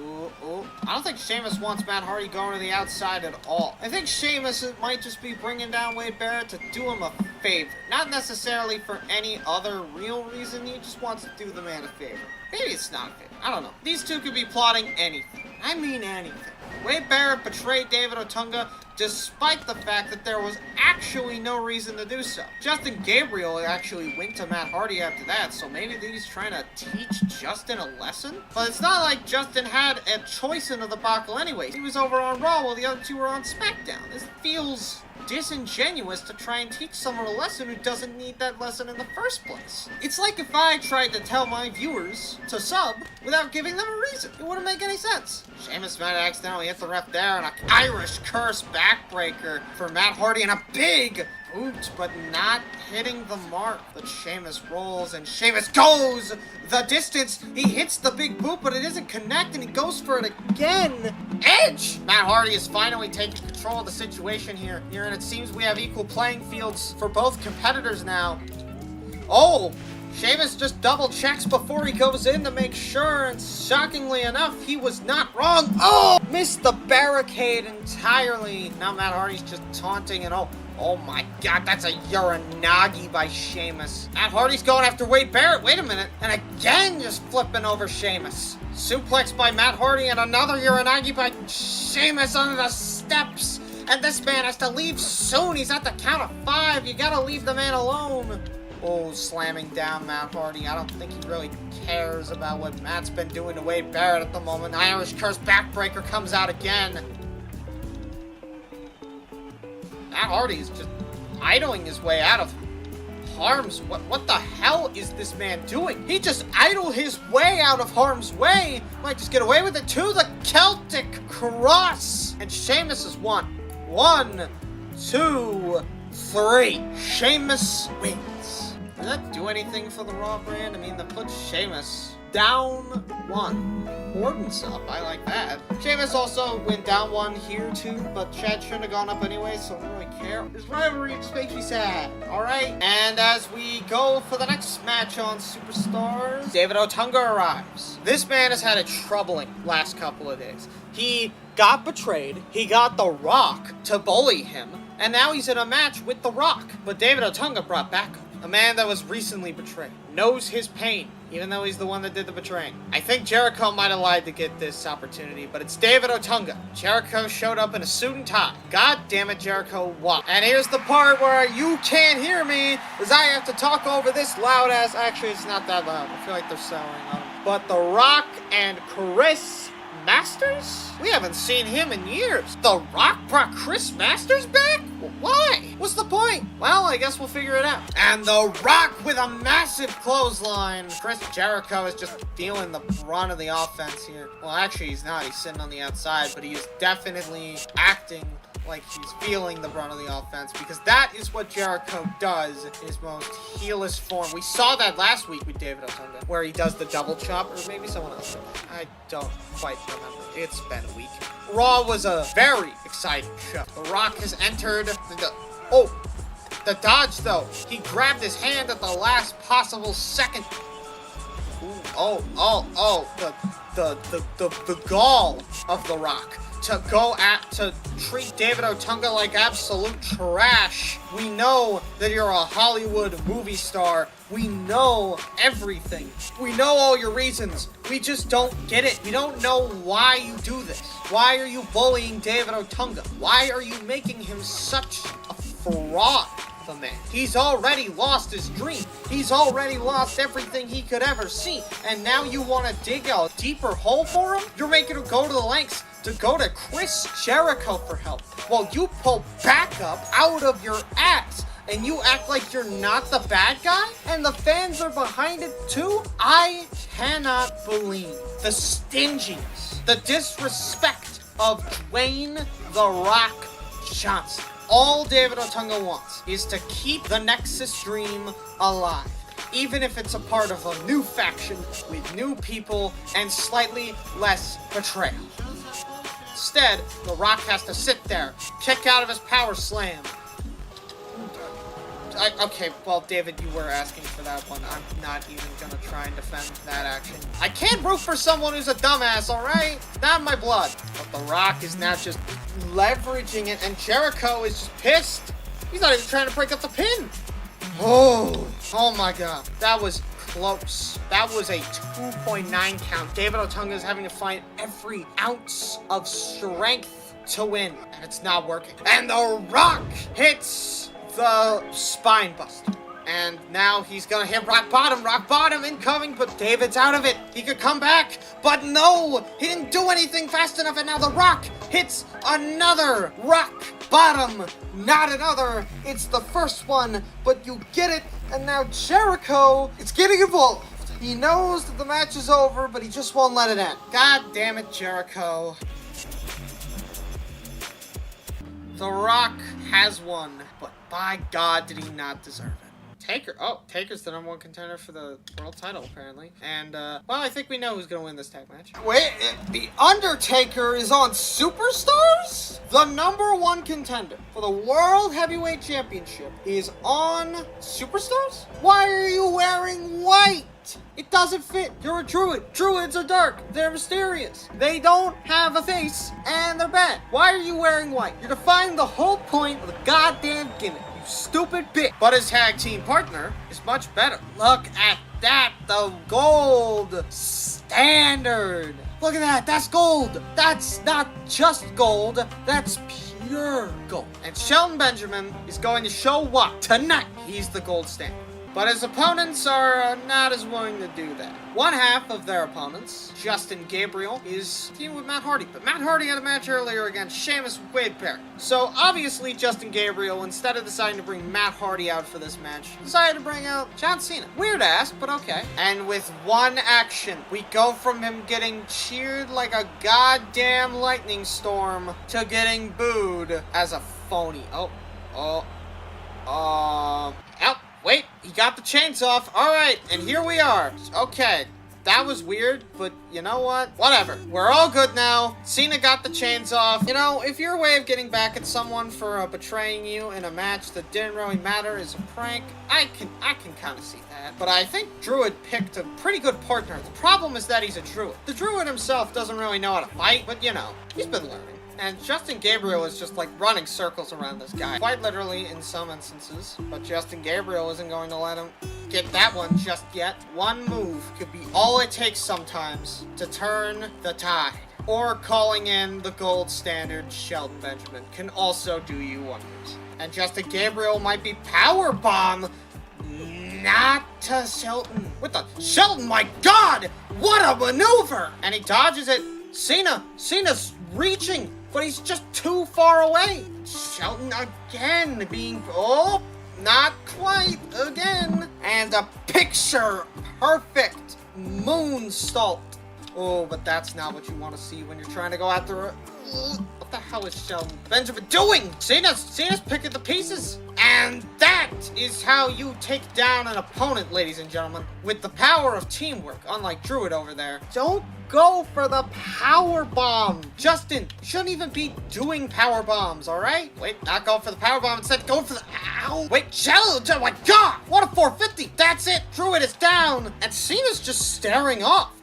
Ooh. I don't think Sheamus wants Matt Hardy going to the outside at all. I think Sheamus might just be bringing down Wade Barrett to do him a favor. Not necessarily for any other real reason. He just wants to do the man a favor. Maybe it's not a favor. I don't know. These two could be plotting anything. I mean anything. Wade Barrett betrayed David Otunga despite the fact that there was actually no reason to do so. Justin Gabriel actually went to Matt Hardy after that, so maybe he's trying to teach Justin a lesson? But it's not like Justin had a choice in the debacle anyway. He was over on Raw while the other two were on SmackDown. This feels disingenuous to try and teach someone a lesson who doesn't need that lesson in the first place. It's like if I tried to tell my viewers to sub without giving them a reason. It wouldn't make any sense. Sheamus might have accidentally hit the ref there, and an Irish curse backbreaker for Matt Hardy, and a big boot, but not hitting the mark. But Sheamus rolls, and Sheamus goes the distance. He hits the big boot, but it doesn't connect, and he goes for it again. Edge! Matt Hardy is finally taking control of the situation here, and it seems we have equal playing fields for both competitors now. Oh! Sheamus just double checks before he goes in to make sure, and shockingly enough, he was not wrong. Oh! Missed the barricade entirely. Now Matt Hardy's just taunting, and oh my god, that's a Uranagi by Sheamus. Matt Hardy's going after Wade Barrett. Wait a minute. And again, just flipping over Sheamus. Suplex by Matt Hardy, and another Uranagi by Sheamus under the steps. And this man has to leave soon. He's at the count of 5. You gotta leave the man alone. Oh, slamming down Matt Hardy. I don't think he really cares about what Matt's been doing to Wade Barrett at the moment. Irish Curse backbreaker comes out again. Matt Hardy is just idling his way out of harm's way. What the hell is this man doing? He just idled his way out of harm's way. Might just get away with it to the Celtic Cross. And Sheamus has won. 1, 2, 3. Sheamus wins. Does that do anything for the Raw brand? I mean, that puts Sheamus down 1. Orton's up. I like that. Sheamus also went down 1 here too, but Chad shouldn't have gone up anyway, so I don't really care. This rivalry makes me sad. Alright, and as we go for the next match on Superstars, David Otunga arrives. This man has had a troubling last couple of days. He got betrayed, he got The Rock to bully him, and now he's in a match with The Rock. But David Otunga brought backup. A man that was recently betrayed. Knows his pain, even though he's the one that did the betraying. I think Jericho might have lied to get this opportunity, but it's David Otunga. Jericho showed up in a suit and tie. God damn it, Jericho, why? And here's the part where you can't hear me, as I have to talk over this loud ass. Actually, it's not that loud. I feel like they're selling on him. But The Rock and Chris Masters? We haven't seen him in years. The Rock brought Chris Masters back? Why? What's the point? Well, I guess we'll figure it out. And The Rock with a massive clothesline. Chris Jericho is just feeling the brunt of the offense here. Well, actually, he's not. He's sitting on the outside, but he is definitely acting like he's feeling the brunt of the offense, because that is what Jericho does in his most heelish form. We saw that last week with David Otunga, where he does the double chop, or maybe someone else did that. I don't quite remember. It's been a week. Raw was a very exciting show. The Rock has entered the dodge though. He grabbed his hand at the last possible second. Ooh, the gall of The Rock to treat David Otunga like absolute trash. We know that you're a Hollywood movie star. We know everything. We know all your reasons. We just don't get it. We don't know why you do this. Why are you bullying David Otunga? Why are you making him such a fraud? The man. He's already lost his dream. He's already lost everything he could ever see. And now you want to dig a deeper hole for him? You're making him go to the lengths to go to Chris Jericho for help, while you pull backup out of your ass and you act like you're not the bad guy, and the fans are behind it too? I cannot believe the stinginess, the disrespect of Dwayne "The Rock" Johnson. All David Otunga wants is to keep the Nexus dream alive, even if it's a part of a new faction with new people and slightly less betrayal. Instead, The Rock has to sit there, kick out of his power slam. Okay, well, David, you were asking for that one. I'm not even gonna try and defend that action. I can't root for someone who's a dumbass, alright? Not in my blood. But The Rock is now just leveraging it, and Jericho is just pissed. He's not even trying to break up the pin. Oh my god. That was close. That was a 2.9 count. David Otunga is having to find every ounce of strength to win, and it's not working. And The Rock hits the spine buster. And now he's gonna hit rock bottom incoming, but David's out of it. He could come back, but no, he didn't do anything fast enough, and now The Rock hits another rock bottom. Not another, it's the first one, but you get it, and now Jericho is getting involved. He knows that the match is over, but he just won't let it end. God damn it, Jericho. The Rock has won, but by God, did he not deserve it. Taker's the #1 contender for the world title, apparently. And, well, I think we know who's gonna win this tag match. Wait, The Undertaker is on Superstars? The #1 contender for the World Heavyweight Championship is on Superstars? Why are you wearing white? It doesn't fit. You're a druid. Druids are dark. They're mysterious. They don't have a face, and they're bad. Why are you wearing white? You're defying the whole point of the goddamn gimmick. Stupid bitch. But his tag team partner is much better. Look at that, the gold standard. Look at that, that's gold. That's not just gold, that's pure gold. And Shelton Benjamin is going to show what? Tonight, he's the gold standard. But his opponents are not as willing to do that. One half of their opponents, Justin Gabriel, is teaming with Matt Hardy. But Matt Hardy had a match earlier against Sheamus Wade Perry. So obviously Justin Gabriel, instead of deciding to bring Matt Hardy out for this match, decided to bring out John Cena. Weird ass, but okay. And with one action, we go from him getting cheered like a goddamn lightning storm to getting booed as a phony. Wait, he got the chains off. All right, and here we are. Okay, that was weird, but you know what? Whatever. We're all good now. Cena got the chains off. You know, if your way of getting back at someone for betraying you in a match that didn't really matter is a prank, I can kind of see that. But I think Druid picked a pretty good partner. The problem is that he's a Druid. The Druid himself doesn't really know how to fight, but you know, he's been learning. And Justin Gabriel is just like running circles around this guy. Quite literally in some instances. But Justin Gabriel isn't going to let him get that one just yet. One move could be all it takes sometimes to turn the tide. Or calling in the gold standard Shelton Benjamin can also do you wonders. And Justin Gabriel might be powerbomb, not to Shelton. What the? Shelton, my God! What a maneuver! And he dodges it. Cena's reaching, but he's just too far away. Shelton again being, not quite again. And a picture perfect moonsault. Oh, but that's not what you want to see when you're trying to go after a... What the hell is Shelton Benjamin doing? Cena's picking the pieces. And that is how you take down an opponent, ladies and gentlemen. With the power of teamwork, unlike Druid over there. Don't go for the power bomb. Justin, you shouldn't even be doing power bombs, all right? Wait, not go for the power bomb. Instead, go for the... Ow. Wait, Shelton, oh my God. What a 450. That's it. Druid is down. And Cena's just staring off.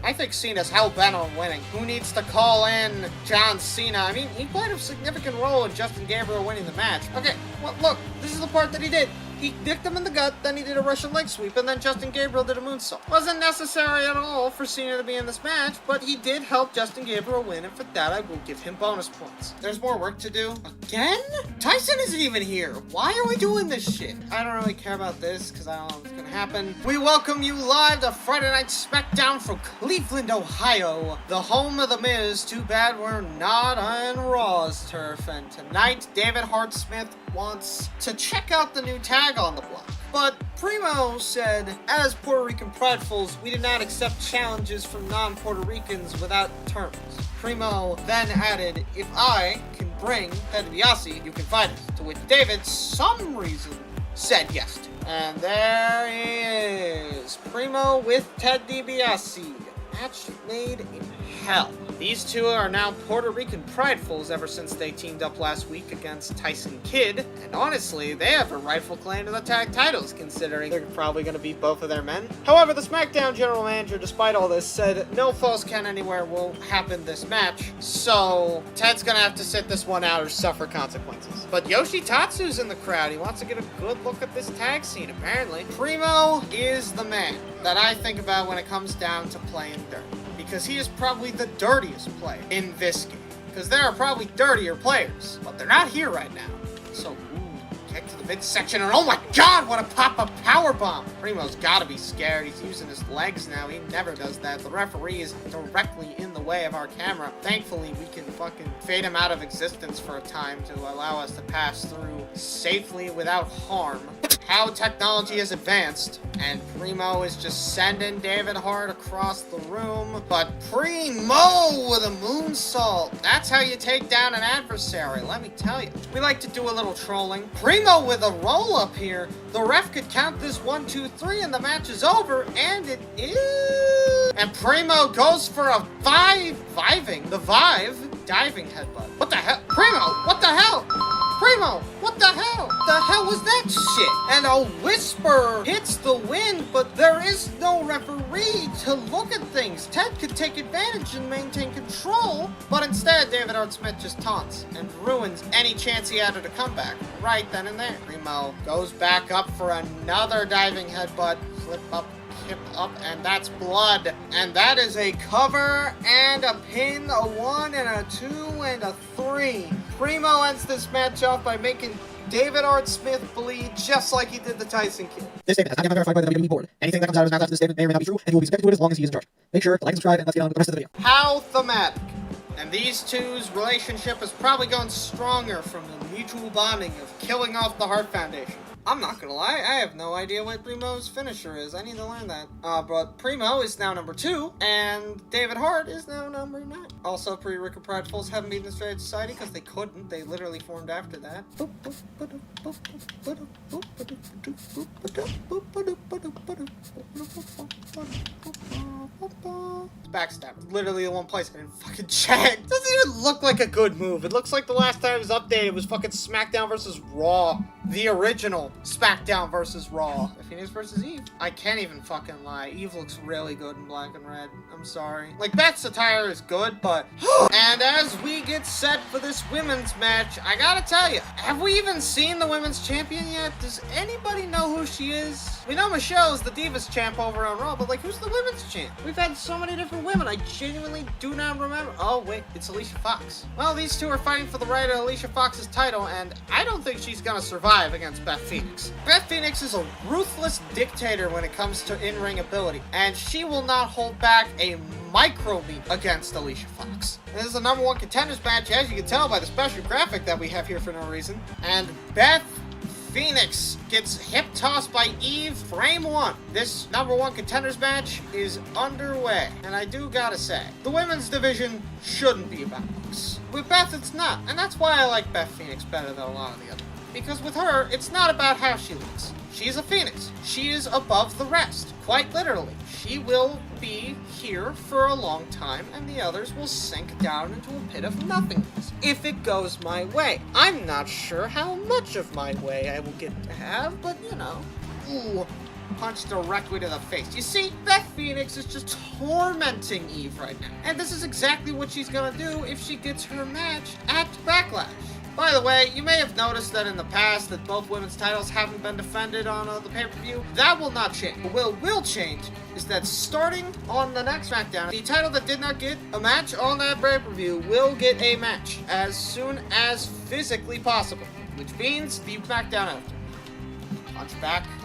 I think Cena's hell-bent on winning. Who needs to call in John Cena? I mean, he played a significant role in Justin Gabriel winning the match. Okay, well, look, this is the part that he did. He nicked him in the gut, then he did a Russian leg sweep, and then Justin Gabriel did a moonsault. Wasn't necessary at all for Cena to be in this match, but he did help Justin Gabriel win, and for that I will give him bonus points. There's more work to do. Again? Tyson isn't even here. Why are we doing this shit? I don't really care about this, because I don't know what's gonna happen. We welcome you live to Friday Night SmackDown from Cleveland, Ohio, the home of The Miz. Too bad we're not on Raw's turf, and tonight David Hart Smith wants to check out the new tag on the block. But Primo said, as Puerto Rican pridefuls, we do not accept challenges from non-Puerto Ricans without terms. Primo then added, if I can bring Ted DiBiase, you can fight us. To which David, some reason, said yes to. And there he is. Primo with Ted DiBiase. Match made in hell. These two are now Puerto Rican pridefuls ever since they teamed up last week against Tyson Kidd. And honestly, they have a rightful claim to the tag titles, considering they're probably going to beat both of their men. However, the SmackDown general manager, despite all this, said no false count anywhere will happen this match. So Ted's going to have to sit this one out or suffer consequences. But Yoshitatsu's in the crowd. He wants to get a good look at this tag scene, apparently. Primo is the man that I think about when it comes down to playing dirty. Because he is probably the dirtiest player in this game. Because there are probably dirtier players, but they're not here right now. So, kick to the midsection, and oh my God, what a pop-up powerbomb! Primo's gotta be scared. He's using his legs now. He never does that. The referee is directly in the way of our camera. Thankfully, we can fucking fade him out of existence for a time to allow us to pass through safely without harm. How technology has advanced, and Primo is just sending David Hart across the room. But Primo with a moonsault. That's how you take down an adversary, let me tell you. We like to do a little trolling. Primo with a roll-up here. The ref could count this 1, 2, 3, and the match is over, and it is. And Primo goes for a diving headbutt. What the hell? Primo, what the hell? Primo, what the hell? The hell was that shit? And a whisper hits the wind, but there is no referee to look at things. Ted could take advantage and maintain control, but instead David Hart Smith just taunts and ruins any chance he had at a comeback right then and there. Primo goes back up for another diving headbutt, flip up hip up, and that's blood. And that is a cover and a pin, a 1 and a 2 and a 3. Primo ends this match off by making David Art Smith bleed just like he did the Tyson Kid. This statement has not yet been verified by the WWE board. Anything that comes out of his mouth after this statement may or may not be true, and he will be subject to it as long as he is in charge. Make sure to like and subscribe, and let's get on with the rest of the video. How thematic. And these two's relationship is probably going stronger from the mutual bonding of killing off the Hart Foundation. I'm not gonna lie, I have no idea what Primo's finisher is. I need to learn that. But Primo is now number 2, and David Hart is now number 9. Also, pre-Rick and Prideful's haven't beaten the Straight Society because they couldn't. They literally formed after that. Backstab. Literally the one place I didn't fucking check. It doesn't even look like a good move. It looks like the last time it was updated was fucking SmackDown vs. Raw. The original SmackDown vs. Raw. Phoenix vs. Eve. I can't even fucking lie. Eve looks really good in black and red. I'm sorry. Like, Beth's attire is good, but... And as we get set for this women's match, I gotta tell you, have we even seen the women's champion yet? Does anybody know who she is? We know Michelle's the Divas champ over on Raw, but like, who's the women's champ? We've had so many different women, I genuinely do not remember. Oh wait, it's Alicia Fox. Well, these two are fighting for the right of Alicia Fox's title, and I don't think she's gonna survive against Beth Phoenix. Beth Phoenix is a ruthless dictator when it comes to in-ring ability, and she will not hold back a micro-beat against Alicia Fox. And this is a number 1 contenders match, as you can tell by the special graphic that we have here for no reason. And Beth Phoenix gets hip-tossed by Eve, frame 1. This number 1 contenders match is underway. And I do gotta say, the women's division shouldn't be about looks. With Beth, it's not. And that's why I like Beth Phoenix better than a lot of the others. Because with her, it's not about how she looks. She's a Phoenix. She is above the rest. Quite literally. She will be here for a long time, and the others will sink down into a pit of nothingness. If it goes my way. I'm not sure how much of my way I will get to have, but you know. Ooh. Punch directly to the face. You see, Beth Phoenix is just tormenting Eve right now. And this is exactly what she's gonna do if she gets her match at Backlash. By the way, you may have noticed that in the past that both women's titles haven't been defended on the pay-per-view. That will not change. What will change is that starting on the next SmackDown, the title that did not get a match on that pay-per-view will get a match as soon as physically possible, which means the SmackDown after.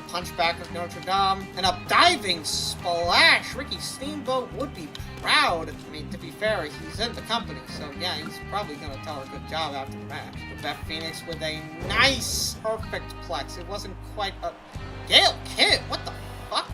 Punchback of Notre Dame, and a diving splash. Ricky Steamboat would be proud. I mean, to be fair, he's in the company, so yeah, he's probably gonna tell a good job after the match. But Beth Phoenix with a nice, perfect plex. It wasn't quite a... Gail Kim, what the fuck?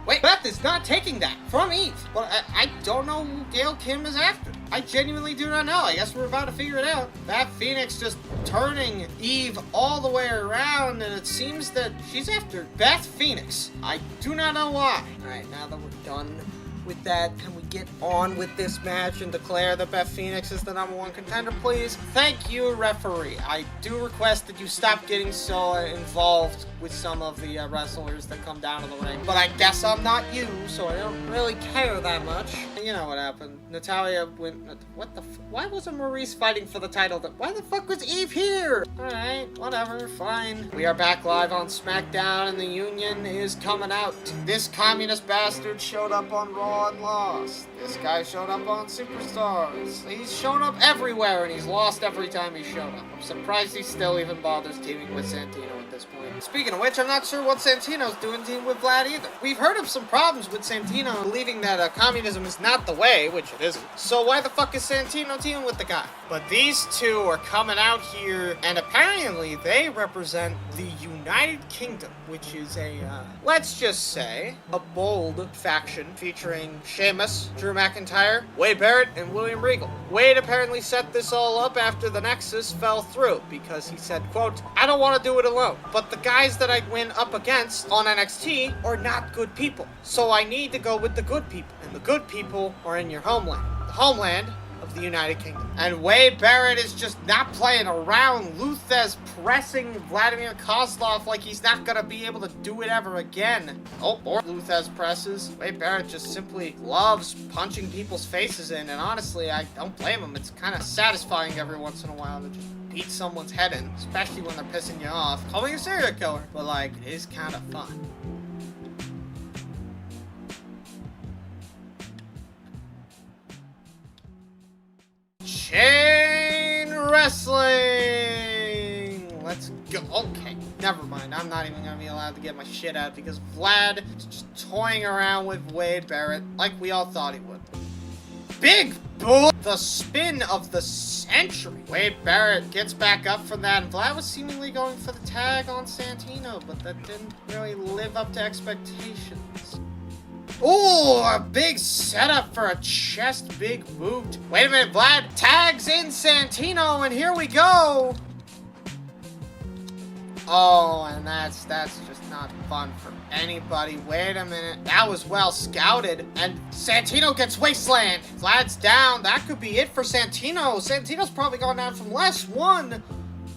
Wait, Beth is not taking that from Eve. But I don't know who Gail Kim is after. I genuinely do not know. I guess we're about to figure it out. Beth Phoenix just turning Eve all the way around, and it seems that she's after Beth Phoenix. I do not know why. Alright, now that we're done with that, can we get on with this match and declare that Beth Phoenix is the number 1 contender, please? Thank you, referee. I do request that you stop getting so involved with some of the wrestlers that come down to the ring. But I guess I'm not you, so I don't really care that much. You know what happened. Natalya went... What the why wasn't Maurice fighting for the title? Why the fuck was Eve here? Alright, whatever, fine. We are back live on SmackDown, and the Union is coming out. This communist bastard showed up on Raw and lost. This guy showed up on Superstars. He's shown up everywhere, and he's lost every time he showed up. I'm surprised he still even bothers teaming with Santino at this point. Speaking of which, I'm not sure what Santino's doing teaming with Vlad either. We've heard of some problems with Santino believing that communism is not the way, which it isn't. So why the fuck is Santino teaming with the guy? But these two are coming out here, and apparently they represent the United Kingdom, which is a, let's just say, a bold faction featuring Sheamus, Drew McIntyre, Wade Barrett, and William Regal. Wade apparently set this all up after the Nexus fell through, because he said, quote, I don't want to do it alone, but the guys that I win up against on NXT are not good people, so I need to go with the good people, and the good people are in your homeland. The homeland of the United Kingdom. And Wade Barrett is just not playing around. Luthez pressing Vladimir Kozlov like he's not gonna be able to do it ever again. Oh, or Luthez presses. Wade Barrett just simply loves punching people's faces in, and honestly, I don't blame him. It's kind of satisfying every once in a while to just beat someone's head in, especially when they're pissing you off. Call me a serial killer, but like, it is kind of fun. Never mind, I'm not even gonna be allowed to get my shit out because Vlad is just toying around with Wade Barrett like we all thought he would. Big bull! The spin of the century. Wade Barrett gets back up from that, and Vlad was seemingly going for the tag on Santino, but that didn't really live up to expectations. Ooh, a big setup for a chest big boot. Wait a minute, Vlad tags in Santino, and here we go! Oh, and that's just not fun for anybody. Wait a minute. That was well scouted. And Santino gets wasteland. Vlad's down. That could be it for Santino. Santino's probably going down from less. 1,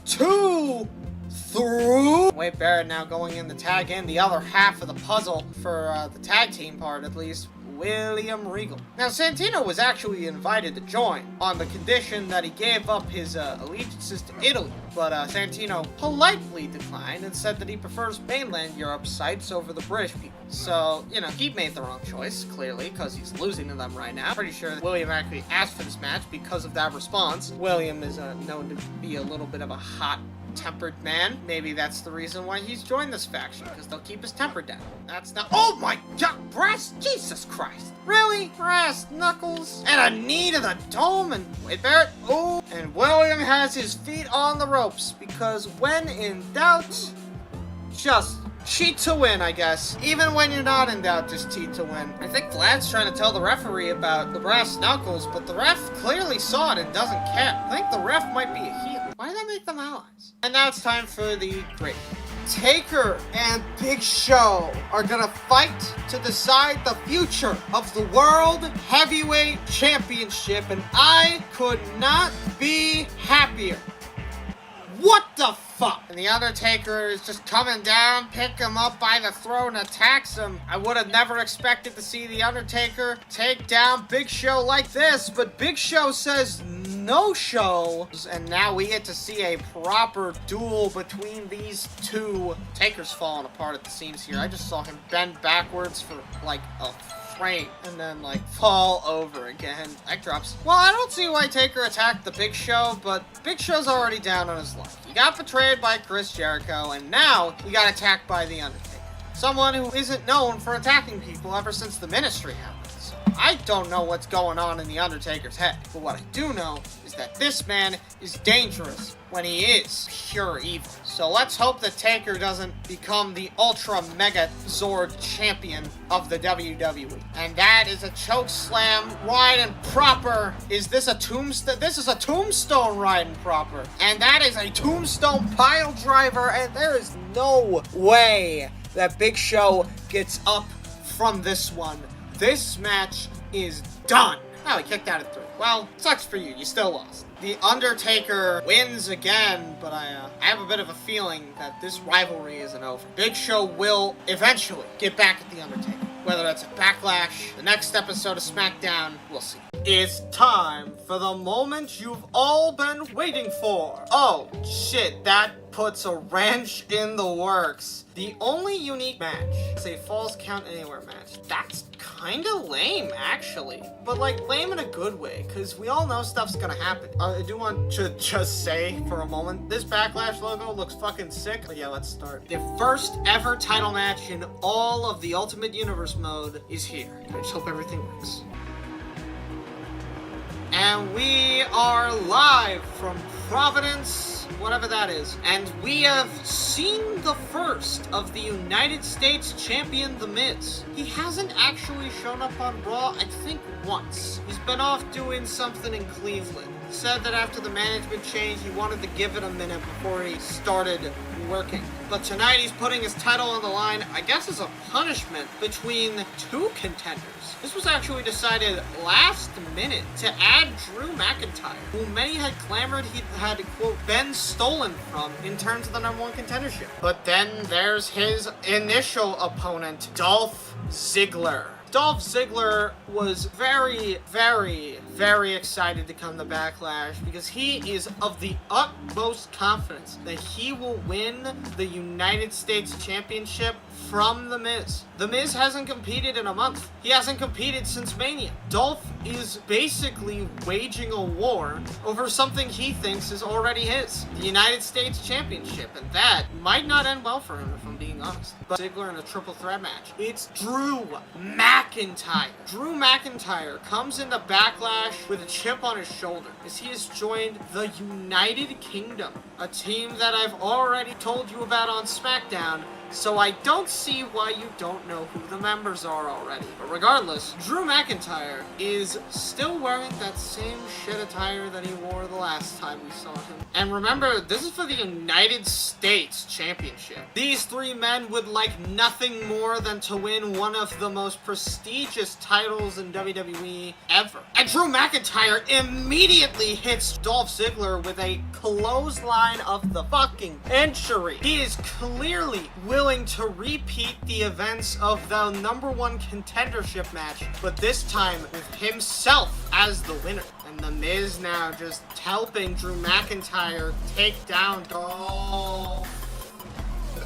2, 3. Wade Barrett now going in the tag in the other half of the puzzle for the tag team part, at least. William Regal. Now, Santino was actually invited to join on the condition that he gave up his allegiances to Italy, but Santino politely declined and said that he prefers mainland Europe sites over the British people. So, you know, he made the wrong choice, clearly, because he's losing to them right now. Pretty sure that William actually asked for this match because of that response. William is known to be a little bit of a hot-tempered man. Maybe that's the reason why he's joined this faction, because they'll keep his temper down. That's not— oh my god! Brass— Jesus Christ! Really? Brass knuckles? And a knee to the dome, and Wade Barrett— oh! And William has his feet on the ropes, because when in doubt, just cheat to win, I guess. Even when you're not in doubt, just cheat to win. I think Vlad's trying to tell the referee about the brass knuckles, but the ref clearly saw it and doesn't care. I think the ref might be a heel. Why did that make them allies? And now it's time for the great. Taker and Big Show are gonna fight to decide the future of the World Heavyweight Championship, and I could not be happier. What the fuck? And the Undertaker is just coming down, pick him up by the throat and attacks him. I would have never expected to see the Undertaker take down Big Show like this, but Big Show says no show. And now we get to see a proper duel between these two. Taker's falling apart at the seams here. I just saw him bend backwards for like a frame and then like fall over again. Leg drops. Well, I don't see why Taker attacked the Big Show, but Big Show's already down on his luck. He got betrayed by Chris Jericho, and now he got attacked by the Undertaker. Someone who isn't known for attacking people ever since the Ministry happened. So I don't know what's going on in the Undertaker's head, but what I do know is that this man is dangerous when he is pure evil. So let's hope that Taker doesn't become the Ultra Mega Zord champion of the WWE. And that is a choke slam right and proper. Is this a tombstone? This is a tombstone right and proper. And that is a tombstone pile driver, and there is no way that Big Show gets up from this one. This match is done. Oh, he kicked out at 3. Well, sucks for you. You still lost. The Undertaker wins again, but I have a bit of a feeling that this rivalry isn't over. Big Show will eventually get back at the Undertaker. Whether that's a Backlash, the next episode of SmackDown, we'll see. It's time for the moment you've all been waiting for. Oh, shit, that puts a wrench in the works. The only unique match is a Falls Count Anywhere match. That's kinda lame, actually. But, like, lame in a good way, because we all know stuff's gonna happen. I do want to just say, for a moment, this Backlash logo looks fucking sick. But yeah, let's start. The first ever title match in all of the Ultimate Universe mode is here. I just hope everything works. And we are live from Providence, whatever that is. And we have seen the first of the United States champion, The Miz. He hasn't actually shown up on Raw, I think, once. He's been off doing something in Cleveland. He said that after the management change, he wanted to give it a minute before he started working. But tonight he's putting his title on the line, I guess as a punishment, between two contenders. This was actually decided last minute to add Drew McIntyre, who many had clamored he had, quote, been stolen from in terms of the #1 contendership. But then there's his initial opponent, Dolph Ziggler. Dolph Ziggler was very, very, very excited to come to Backlash because he is of the utmost confidence that he will win the United States Championship from The Miz. The Miz hasn't competed in a month. He hasn't competed since Mania. Dolph is basically waging a war over something he thinks is already his, the United States Championship, and that might not end well for him, if I'm being honest. But Ziggler in a triple threat match. It's Drew McIntyre. Drew McIntyre comes into Backlash with a chip on his shoulder as he has joined the United Kingdom, a team that I've already told you about on SmackDown, so I don't see why you don't know who the members are already. But regardless, Drew McIntyre is still wearing that same shit attire that he wore the last time we saw him. And remember, this is for the United States Championship. These three men would like nothing more than to win one of the most prestigious titles in WWE ever. And Drew McIntyre immediately hits Dolph Ziggler with a clothesline of the fucking century. He is clearly willing to repeat the events of the #1 contendership match, but this time with himself as the winner. And The Miz now just helping Drew McIntyre take down Dolph.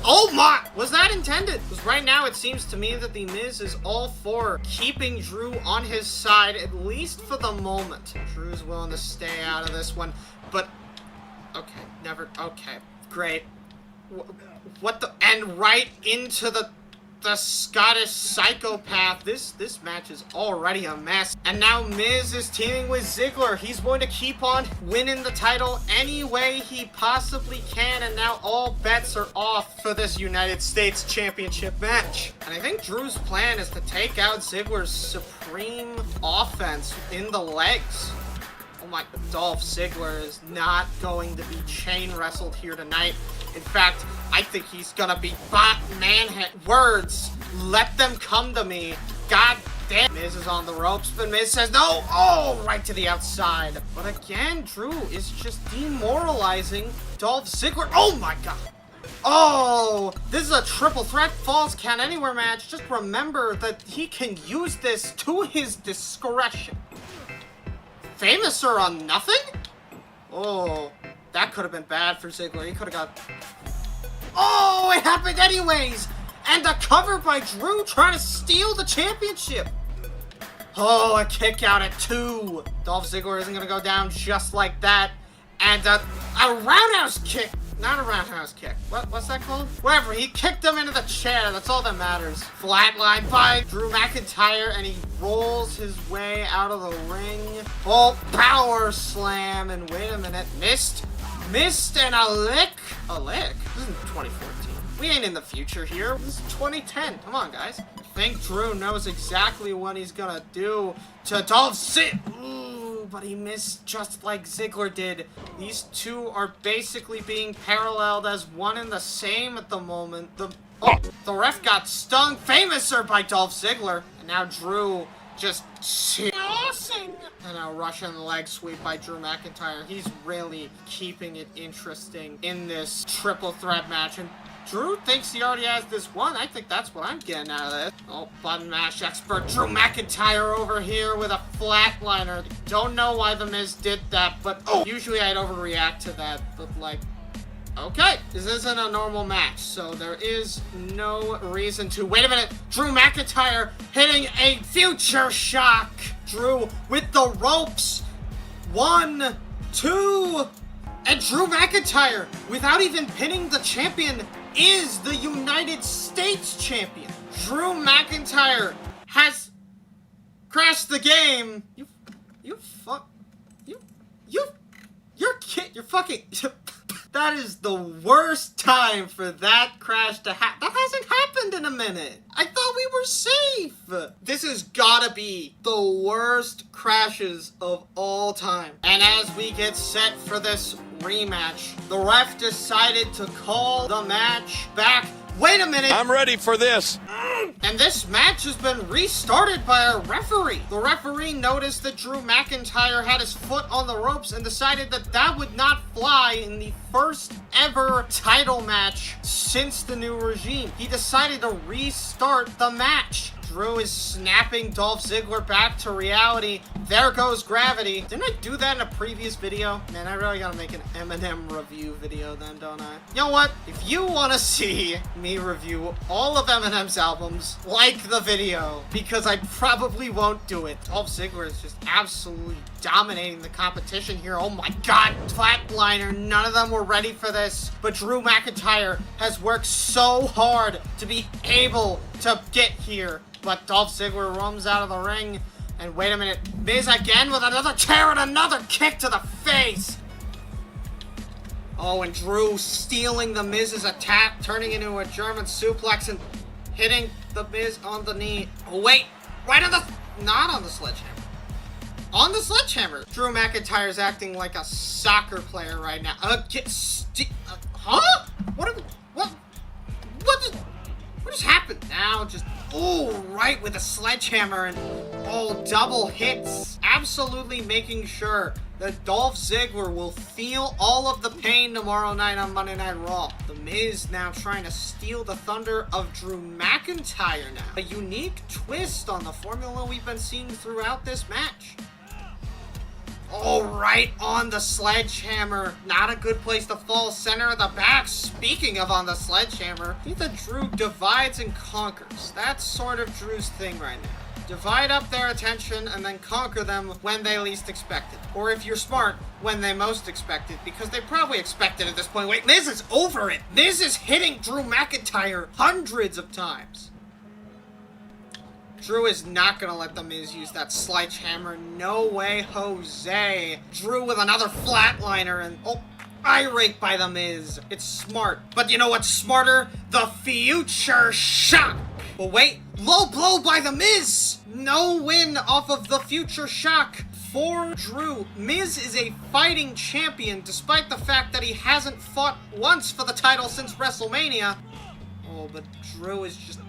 Oh my! Was that intended? Because right now it seems to me that The Miz is all for keeping Drew on his side, at least for the moment. Drew's willing to stay out of this one, but... Okay, okay, great. What the... And right into the Scottish psychopath. This match is already a mess. And now Miz is teaming with Ziggler. He's going to keep on winning the title any way he possibly can. And now all bets are off for this United States Championship match. And I think Drew's plan is to take out Ziggler's supreme offense in the legs. Oh my, Dolph Ziggler is not going to be chain wrestled here tonight. In fact, I think he's gonna be words. Let them come to me. God damn. Miz is on the ropes, but Miz says no. Oh, right to the outside. But again, Drew is just demoralizing Dolph Ziggler. Oh my god. Oh, this is a triple threat falls count anywhere match. Just remember that he can use this to his discretion. Famouser on nothing? Oh, that could have been bad for Ziggler. He could have got... Oh, it happened anyways! And a cover by Drew trying to steal the championship. Oh, a kick out at 2. Dolph Ziggler isn't going to go down just like that. And a roundhouse kick. Not a roundhouse kick. What's that called? Whatever, he kicked him into the chair. That's all that matters. Flatline by Drew McIntyre, and he rolls his way out of the ring. Oh, power slam, and wait a minute. Missed, and a lick. A lick? This isn't 2014. We ain't in the future here. This is 2010. Come on, guys. I think Drew knows exactly what he's gonna do to Dolph Ziggler. But he missed just like Ziggler did. These two are basically being paralleled as one and the same at the moment. The ref got stung. Famouser by Dolph Ziggler. And now Drew just tossing. And a Russian leg sweep by Drew McIntyre. He's really keeping it interesting in this triple threat match. And Drew thinks he already has this one. I think that's what I'm getting out of this. Oh, button mash expert Drew McIntyre over here with a flatliner. Don't know why The Miz did that, but usually I'd overreact to that. But like, okay, this isn't a normal match, so there is no reason to. Wait a minute, Drew McIntyre hitting a future shock. Drew with the ropes. 1, 2, and Drew McIntyre, without even pinning the champion, is the United States champion. Drew McIntyre has crashed the game. You're fucking... That is the worst time for that crash to happen. That hasn't happened in a minute. I thought we were safe. This has gotta be the worst crashes of all time. And as we get set for this rematch, the ref decided to call the match back. Wait a minute! I'm ready for this! And this match has been restarted by a referee. The referee noticed that Drew McIntyre had his foot on the ropes and decided that that would not fly in the first ever title match since the new regime. He decided to restart the match. Drew is snapping Dolph Ziggler back to reality. There goes gravity. Didn't I do that in a previous video? Man, I really gotta make an Eminem review video then, don't I? You know what? If you want to see me review all of Eminem's albums, like the video, because I probably won't do it. Dolph Ziggler is just absolutely dominating the competition here. Oh my god, flatliner. None of them were ready for this. But Drew McIntyre has worked so hard to be able to get here. But Dolph Ziggler roams out of the ring. And wait a minute, Miz again with another chair and another kick to the face. Oh, and Drew stealing the Miz's attack, turning into a German suplex and hitting the Miz on the knee. Oh, wait, right on the, not on the sledgehammer. On the sledgehammer. Drew McIntyre's acting like a soccer player right now. Huh? What just happened? Now just, oh, right with a sledgehammer and, oh, double hits. Absolutely making sure that Dolph Ziggler will feel all of the pain tomorrow night on Monday Night Raw. The Miz now trying to steal the thunder of Drew McIntyre now. A unique twist on the formula we've been seeing throughout this match. Oh, right on the sledgehammer. Not a good place to fall. Center of the back. Speaking of on the sledgehammer, I think that Drew divides and conquers. That's sort of Drew's thing right now. Divide up their attention and then conquer them when they least expect it. Or if you're smart, when they most expect it, because they probably expect it at this point. Wait, Miz is over it. Miz is hitting Drew McIntyre hundreds of times. Drew is not going to let the Miz use that sledgehammer. No way, Jose. Drew with another flatliner and, oh, eye rake by the Miz. It's smart. But you know what's smarter? The future shock. But wait, low blow by the Miz. No win off of the future shock for Drew. Miz is a fighting champion despite the fact that he hasn't fought once for the title since WrestleMania. Oh, but Drew is just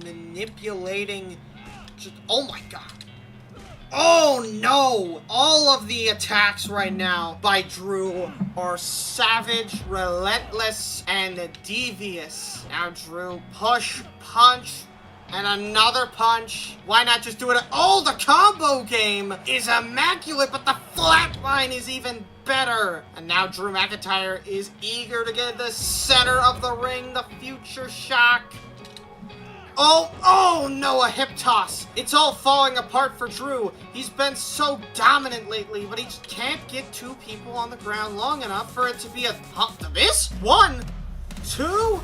manipulating. Oh my god. Oh no! All of the attacks right now by Drew are savage, relentless, and devious. Now Drew, push, punch, and another punch. Why not just do it? Oh, the combo game is immaculate, but the flatline is even better. And now Drew McIntyre is eager to get the center of the ring, the future shock. Oh no, a hip toss. It's all falling apart for Drew. He's been so dominant lately, but he just can't get two people on the ground long enough for it to be a miss. 1, 2.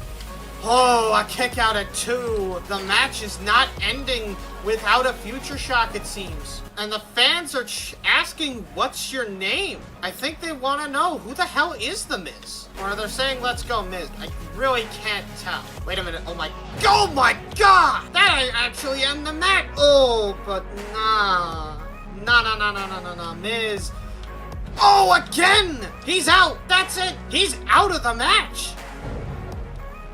Oh, a kick out at 2. The match is not ending without a future shock, it seems. And the fans are asking, what's your name? I think they want to know, who the hell is the Miz? Or they're saying, let's go Miz. I really can't tell. Wait a minute. Oh my god! That actually end the match. Oh, but nah. Nah. Miz. Oh, again! He's out. That's it. He's out of the match.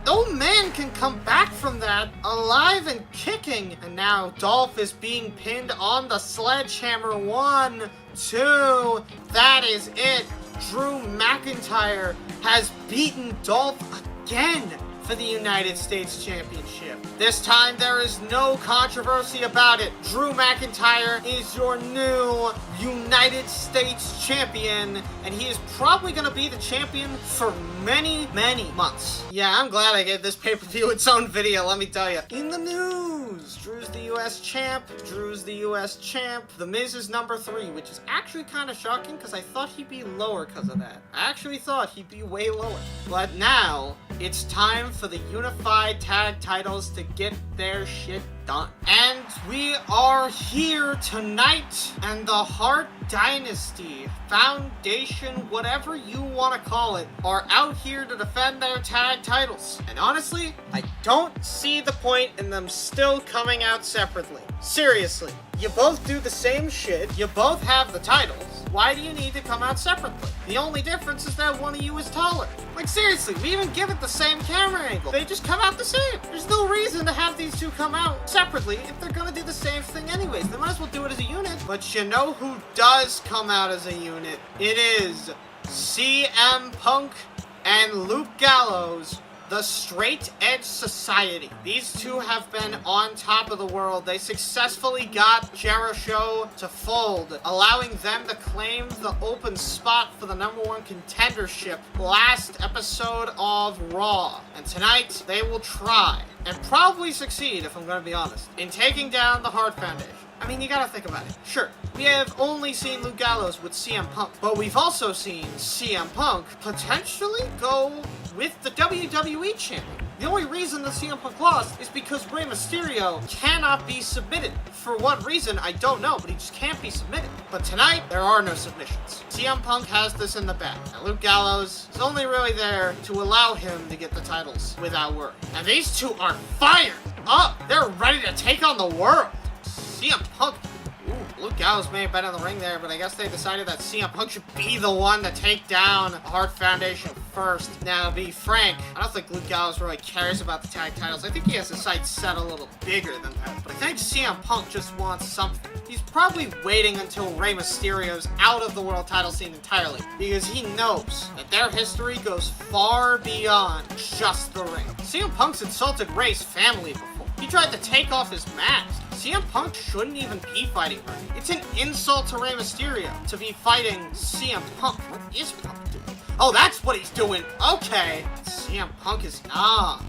No man can come back from that alive and kicking. And now Dolph is being pinned on the sledgehammer. 1, 2. That is it. Drew McIntyre has beaten Dolph again for the United States Championship. This time there is no controversy about it. Drew McIntyre is your new United States Champion, and he is probably going to be the champion for many, many months. Yeah, I'm glad I gave this pay-per-view its own video, let me tell you. In the news, Drew's the US champ. Drew's the US champ. The Miz is number 3, which is actually kind of shocking because I thought he'd be lower because of that. I actually thought he'd be way lower. But now, it's time for the unified tag titles to get their shit done. And we are here tonight, and the Hart Dynasty, Foundation, whatever you want to call it, are out here to defend their tag titles. And honestly, I don't see the point in them still coming out separately. Seriously, you both do the same shit, you both have the titles. Why do you need to come out separately? The only difference is that one of you is taller. Like seriously, we even give it the same camera angle. They just come out the same. There's no reason to have these two come out separately if they're gonna do the same thing anyways. They might as well do it as a unit. But you know who does come out as a unit? It is CM Punk and Luke Gallows, The Straight Edge Society. These two have been on top of the world. They successfully got Jericho to fold, allowing them to claim the open spot for the #1 contendership last episode of Raw. And tonight, they will try, and probably succeed, if I'm going to be honest, in taking down the Hart Foundation. I mean, you gotta think about it. Sure, we have only seen Luke Gallows with CM Punk, but we've also seen CM Punk potentially go with the WWE champion. The only reason that CM Punk lost is because Rey Mysterio cannot be submitted. For what reason, I don't know, but he just can't be submitted. But tonight, there are no submissions. CM Punk has this in the bag. And Luke Gallows is only really there to allow him to get the titles without worry. And these two are fired up. They're ready to take on the world. CM Punk. Ooh, Luke Gallows may have been in the ring there, but I guess they decided that CM Punk should be the one to take down the Hart Foundation first. Now, to be frank, I don't think Luke Gallows really cares about the tag titles. I think he has his sights set a little bigger than that. But I think CM Punk just wants something. He's probably waiting until Rey Mysterio's out of the world title scene entirely, because he knows that their history goes far beyond just the ring. CM Punk's insulted Rey's family before. He tried to take off his mask. CM Punk shouldn't even be fighting her. It's an insult to Rey Mysterio to be fighting CM Punk. What is Punk doing? Oh, that's what he's doing. Okay. CM Punk is...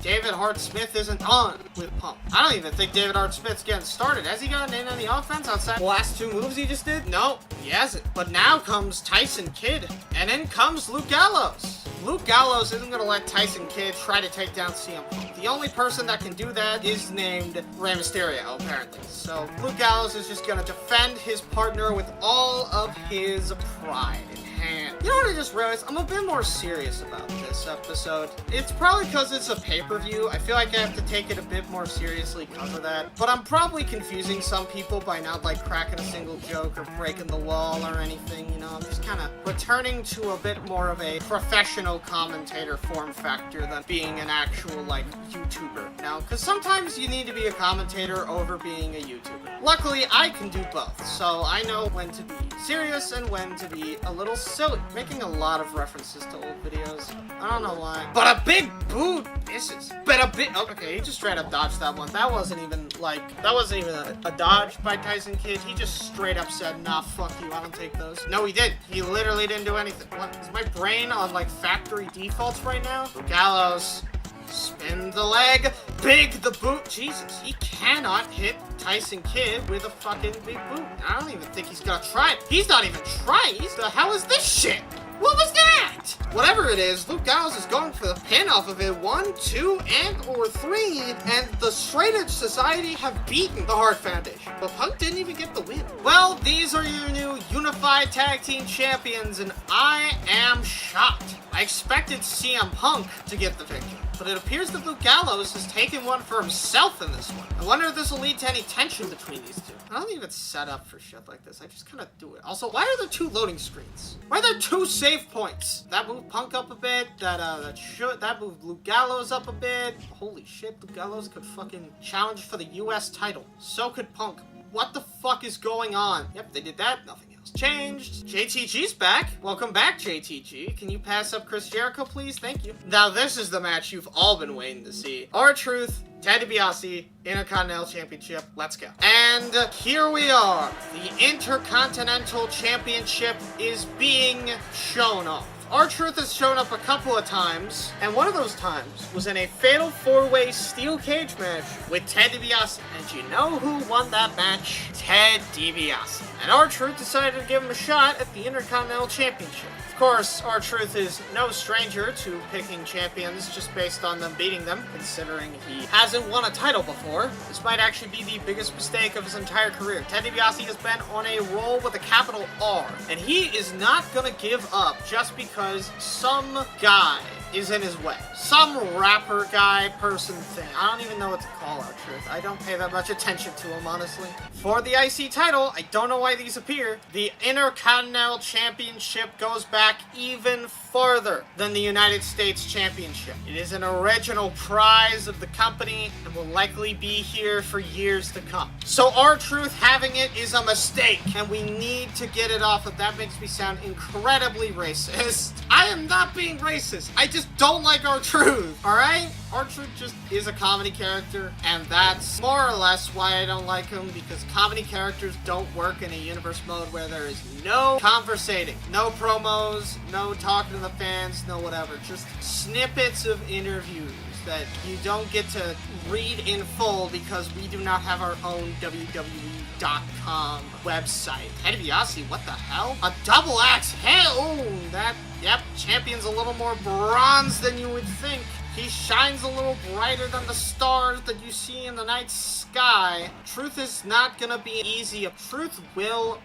David Hart Smith isn't on with Punk. I don't even think David Hart Smith's getting started. Has he gotten in on the offense outside the last 2 moves he just did? No, he hasn't. But now comes Tyson Kidd. And then comes Luke Gallows. Luke Gallows isn't going to let Tyson Kidd try to take down CM Punk. The only person that can do that is named Rey Mysterio, apparently. So Luke Gallows is just going to defend his partner with all of his pride in hand. You know what I just realized? I'm a bit more serious about this episode. It's probably because it's a pay-per-view. I feel like I have to take it a bit more seriously because of that. But I'm probably confusing some people by not like cracking a single joke or breaking the wall or anything. You know, I'm just kind of returning to a bit more of a professional commentator form factor than being an actual like YouTuber. Now, because sometimes you need to be a commentator over being a YouTuber. Luckily, I can do both, so I know when to be serious and when to be a little silly. Making a lot of references to old videos. I don't know why. But a big boot misses. But a bit... Oh, okay, he just straight up dodged that one. That wasn't even, like... That wasn't even a dodge by Tyson Kidd. He just straight up said, nah, fuck you, I don't take those. No, he didn't. He literally didn't do anything. What? Is my brain on, like, factory defaults right now? Gallows. Spin the leg. Big the boot. Jesus, he cannot hit Tyson Kidd with a fucking big boot. I don't even think he's gonna try it. He's not even trying. The hell is this shit? What was that? Whatever it is, Luke Gallows is going for the pin off of it. 1, 2, or 3. And the Straight Edge Society have beaten the Hart Foundation. But Punk didn't even get the win. Well, these are your new Unified Tag Team Champions, and I am shocked. I expected CM Punk to get the victory, but it appears that Luke Gallows has taken one for himself in this one. I wonder if this will lead to any tension between these two. I don't even set up for shit like this. I just kind of do it. Also, why are there 2 loading screens? Why are there 2 save points? That moved Punk up a bit. That moved Luke Gallows up a bit. Holy shit, Luke Gallows could fucking challenge for the US title. So could Punk. What the fuck is going on? Yep, they did that. Nothing else changed. JTG's back. Welcome back, JTG. Can you pass up Chris Jericho, please? Thank you. Now, this is the match you've all been waiting to see. R-Truth, Ted DiBiase, Intercontinental Championship. Let's go. And here we are. The Intercontinental Championship is being shown off. R-Truth has shown up a couple of times, and one of those times was in a fatal 4-way steel cage match with Ted DiBiase. And you know who won that match? Ted DiBiase. And R-Truth decided to give him a shot at the Intercontinental Championship. Of course, R-Truth is no stranger to picking champions just based on them beating them, considering he hasn't won a title before. This might actually be the biggest mistake of his entire career. Ted DiBiase has been on a roll with a capital R, and he is not gonna give up just because some guy is in his way. Some rapper guy, person, thing. I don't even know what to call R-Truth. I don't pay that much attention to him, honestly. For the IC title, I don't know why these appear. The Intercontinental Championship goes back even farther than the United States Championship. It is an original prize of the company and will likely be here for years to come. So R-Truth having it is a mistake, and we need to get it off. Of that makes me sound incredibly racist. I am not being racist. I just don't like R-Truth, alright? R-Truth just is a comedy character, and that's more or less why I don't like him, because comedy characters don't work in a universe mode where there is no conversating, no promos, no talking to the fans, no whatever. Just snippets of interviews that you don't get to read in full because we do not have our own WWE.com website. Ted DiBiase, what the hell? A double axe head? Oh, that, yep, champion's a little more bronze than you would think. He shines a little brighter than the stars that you see in the night sky. Truth is not gonna be easy. Truth will...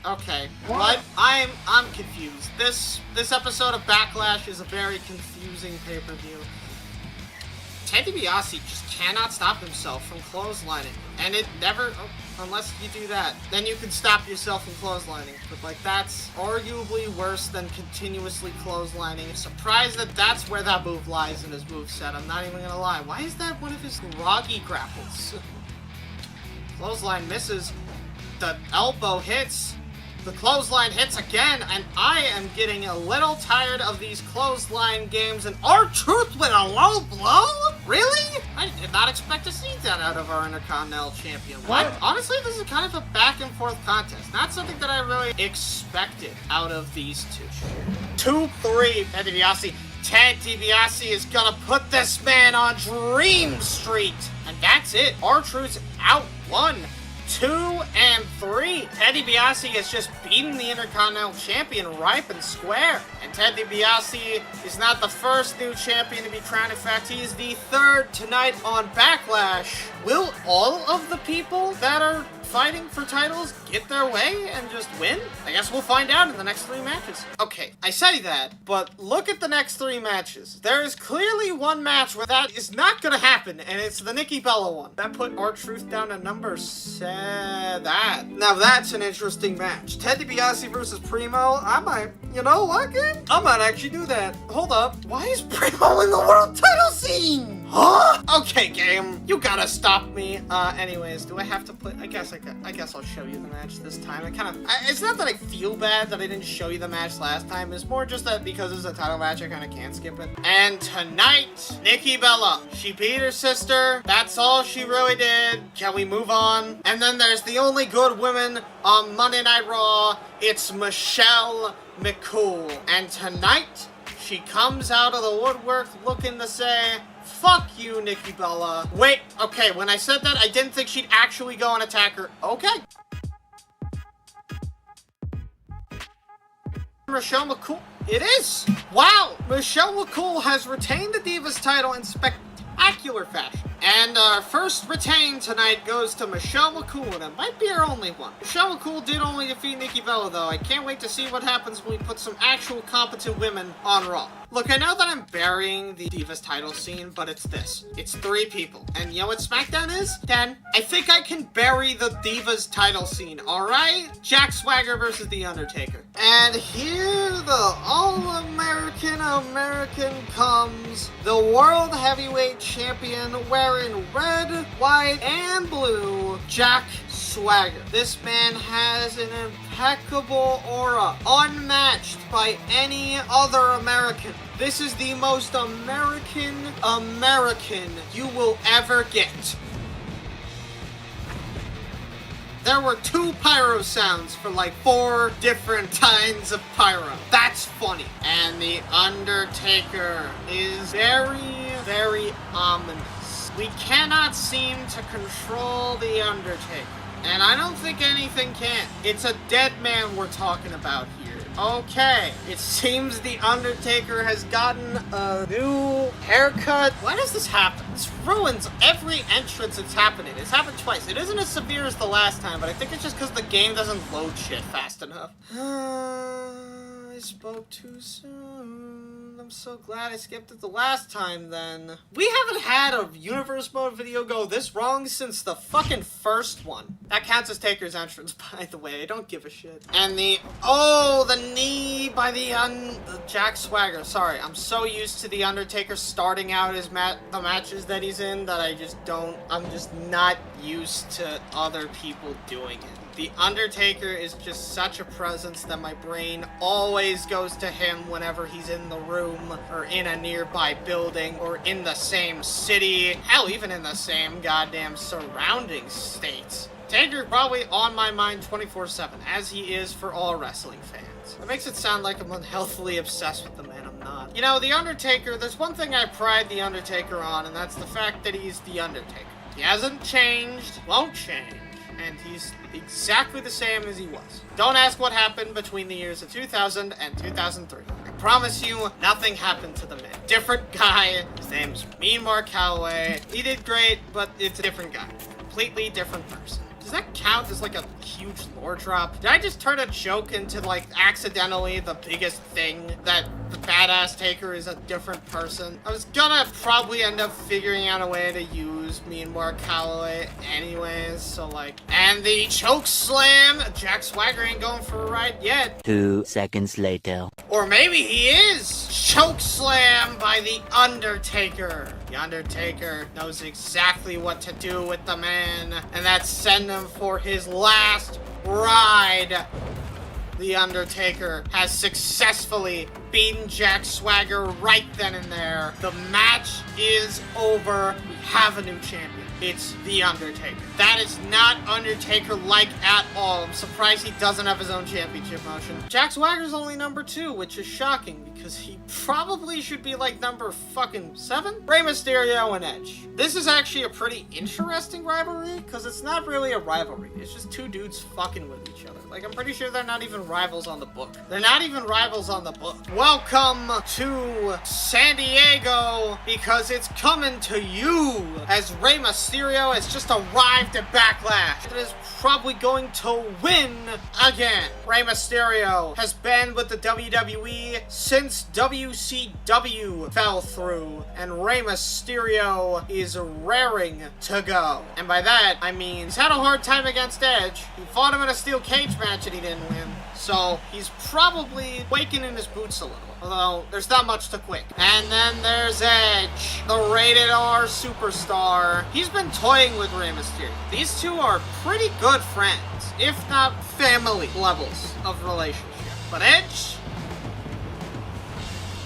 Okay, what? I'm confused. This episode of Backlash is a very confusing pay-per-view. Ted DiBiase just cannot stop himself from clotheslining. And it never... unless you do that. Then you can stop yourself from clotheslining. But, like, that's arguably worse than continuously clotheslining. I'm surprised that that's where that move lies in his moveset. I'm not even gonna lie. Why is that one of his groggy grapples? Clothesline misses. The elbow hits. The clothesline hits again, and I am getting a little tired of these clothesline games, and R-Truth with a low blow? Really? I did not expect to see that out of our Intercontinental Champion. What? Honestly, this is kind of a back and forth contest. Not something that I really expected out of these two. 2-3, Ted DiBiase. Ted DiBiase is gonna put this man on Dream Street. And that's it. R-Truth's out 1, 2, and 3. Ted DiBiase has just beaten the Intercontinental Champion ripe and square. And Ted DiBiase is not the first new champion to be crowned. In fact, he is the 3rd tonight on Backlash. Will all of the people that are fighting for titles get their way and just win? I guess we'll find out in the next 3 matches. Okay, I say that, but look at the next 3 matches. There is clearly one match where that is not gonna happen, and it's the Nikki Bella one. That put R-Truth down to number 7. Now that's an interesting match. Ted DiBiase versus Primo. I might, you know what, game? I might actually do that. Hold up. Why is Primo in the world title scene? Huh? Okay, game. You gotta stop me. Anyways, do I have to put... I guess I'll show you the match this time. It's not that I feel bad that I didn't show you the match last time. It's more just that because it's a title match, I kind of can't skip it. And tonight, Nikki Bella. She beat her sister. That's all she really did. Can we move on? And then there's the only good woman on Monday Night Raw. It's Michelle McCool. And tonight, she comes out of the woodwork looking to say... Fuck you, Nikki Bella. Wait, okay, when I said that, I didn't think she'd actually go and attack her. Okay. Michelle McCool. It is. Wow. Michelle McCool has retained the Divas title in spectacular fashion. And our first retain tonight goes to Michelle McCool, and it might be our only one. Michelle McCool did only defeat Nikki Bella, though. I can't wait to see what happens when we put some actual competent women on Raw. Look, I know that I'm burying the Divas title scene, but it's this. It's 3 people. And you know what SmackDown is? 10. I think I can bury the Divas title scene, alright? Jack Swagger versus The Undertaker. And here the all-American comes, the World Heavyweight Champion wearing red, white, and blue, Jack Swagger. This man has an impeccable aura, unmatched by any other American. This is the most American you will ever get. There were 2 pyro sounds for like 4 different kinds of pyro. That's funny. And the Undertaker is very, very ominous. We cannot seem to control the Undertaker. And I don't think anything can. It's a dead man we're talking about here. Okay, it seems the Undertaker has gotten a new haircut. Why does this happen? This ruins every entrance it's happening. It's happened twice. It isn't as severe as the last time, but I think it's just because the game doesn't load shit fast enough. I spoke too soon. I'm so glad I skipped it the last time then. We haven't had a universe mode video go this wrong since the fucking first one. That counts as Taker's entrance, by the way. I don't give a shit. And the knee by the Jack Swagger. Sorry, I'm so used to the Undertaker starting out his the matches that he's in that I'm just not used to other people doing it. The Undertaker is just such a presence that my brain always goes to him whenever he's in the room or in a nearby building or in the same city, hell, even in the same goddamn surrounding states. Taker probably on my mind 24/7, as he is for all wrestling fans. It makes it sound like I'm unhealthily obsessed with the man. I'm not. You know, The Undertaker, there's one thing I pride The Undertaker on, and that's the fact that he's The Undertaker. He hasn't changed, won't change, and he's exactly the same as he was. Don't ask what happened between the years of 2000 and 2003. I promise you, nothing happened to the man. Different guy. His name's Mean Mark Calloway. He did great, but it's a different guy. Completely different person. Does that count as like a huge lore drop? Did I just turn a joke into like accidentally the biggest thing that the badass Taker is a different person? I was gonna probably end up figuring out a way to use Mean Mark Calloway anyways, so like, and the choke slam. Jack Swagger ain't going for a ride yet. 2 seconds later. Or maybe he is! Choke slam by The Undertaker. The Undertaker knows exactly what to do with the man, and that's send him for his last ride. The Undertaker has successfully beaten Jack Swagger right then and there. The match is over. We have a new champion. It's The Undertaker. That is not Undertaker-like at all. I'm surprised he doesn't have his own championship motion. Jack Swagger's only number 2, which is shocking because he probably should be like number fucking 7? Rey Mysterio and Edge. This is actually a pretty interesting rivalry because it's not really a rivalry. It's just two dudes fucking with each other. Like, I'm pretty sure they're not even rivals on the book. They're not even rivals on the book. Welcome to San Diego because it's coming to you as Rey Mysterio has just arrived at Backlash. It is probably going to win again. Rey Mysterio has been with the WWE since WCW fell through, and Rey Mysterio is raring to go. And by that, I mean he's had a hard time against Edge. He fought him in a steel cage match and he didn't win. So he's probably quaking in his boots a little. Although, there's not much to quake. And then there's Edge, the rated R superstar. He's been toying with Rey Mysterio. These two are pretty good friends, if not family levels of relationship. But Edge,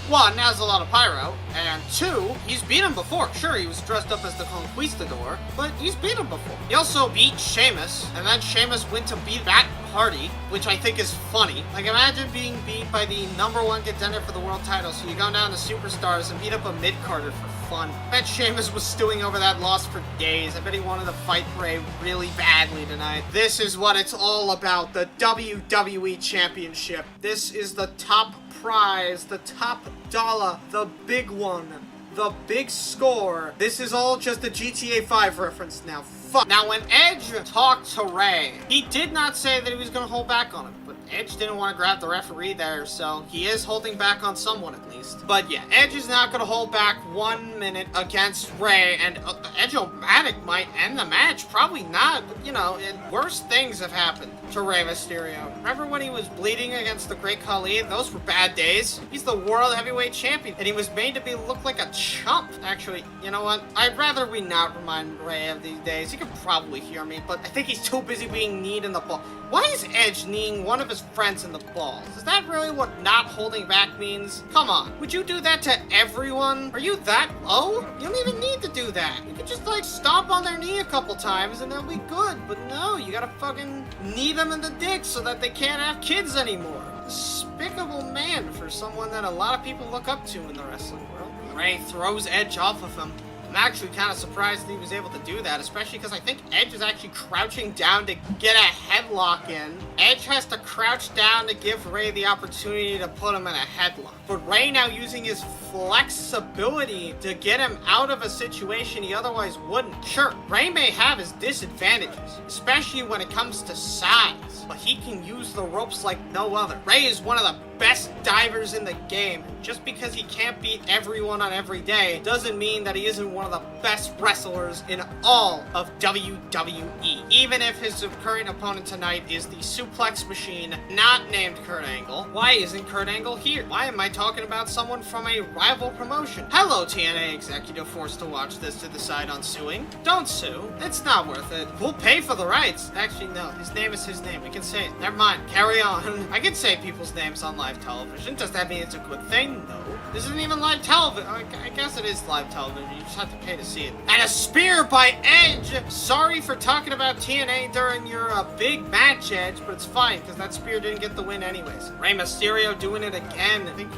1, has a lot of pyro, and 2, he's beat him before. Sure, he was dressed up as the Conquistador, but he's beat him before. He also beat Sheamus, and then Sheamus went to beat Matt Hardy, which I think is funny. Like, imagine being beat by the #1 contender for the world title, so you go down to Superstars and beat up a mid-carder for fun. I bet Sheamus was stewing over that loss for days. I bet he wanted to fight Rey really badly tonight. This is what it's all about, the WWE Championship. This is the top prize, the top dollar, the big one, the big score. This is all just a GTA 5 reference now. Fuck. Now, when Edge talked to Rey, he did not say that he was going to hold back on him, but Edge didn't want to grab the referee there, so he is holding back on someone at least. But yeah, Edge is not going to hold back 1 minute against Rey, and Edge-O-Matic might end the match. Probably not, but you know, worse things have happened to Rey Mysterio. Remember when he was bleeding against the Great Khali? Those were bad days. He's the World Heavyweight Champion, and he was made to look like a chump. Actually, you know what? I'd rather we not remind Rey of these days. He can probably hear me, but I think he's too busy being kneed in the ball. Why is Edge kneeing one of his friends in the balls? Is that really what not holding back means? Come on. Would you do that to everyone? Are you that low? You don't even need to do that. You could just like stomp on their knee a couple times and they'll be good. But no, you gotta fucking knee them in the dick so that they can't have kids anymore. Despicable man for someone that a lot of people look up to in the wrestling world. Rey throws Edge off of him. I'm actually kind of surprised that he was able to do that, especially because I think Edge is actually crouching down to get a headlock in. Edge has to crouch down to give Rey the opportunity to put him in a headlock. But Rey now using his flexibility to get him out of a situation he otherwise wouldn't. Sure, Rey may have his disadvantages, especially when it comes to size, but he can use the ropes like no other. Rey is one of the best divers in the game. Just because he can't beat everyone on every day doesn't mean that he isn't one of the best wrestlers in all of WWE. Even if his current opponent tonight is the suplex machine not named Kurt Angle. Why isn't Kurt Angle here? Why am I talking about someone from a rival promotion? Hello, TNA executive forced to watch this to decide on suing. Don't sue. It's not worth it. We'll pay for the rights. Actually, no. His name is his name. We can say it. Never mind. Carry on. I can say people's names on live television. Does that mean it's a good thing? No. This isn't even live television. I guess it is live television. You just have to pay to see it. And a spear by Edge! Sorry for talking about TNA during your big match, Edge, but it's fine, because that spear didn't get the win anyways. Rey Mysterio doing it again. I think...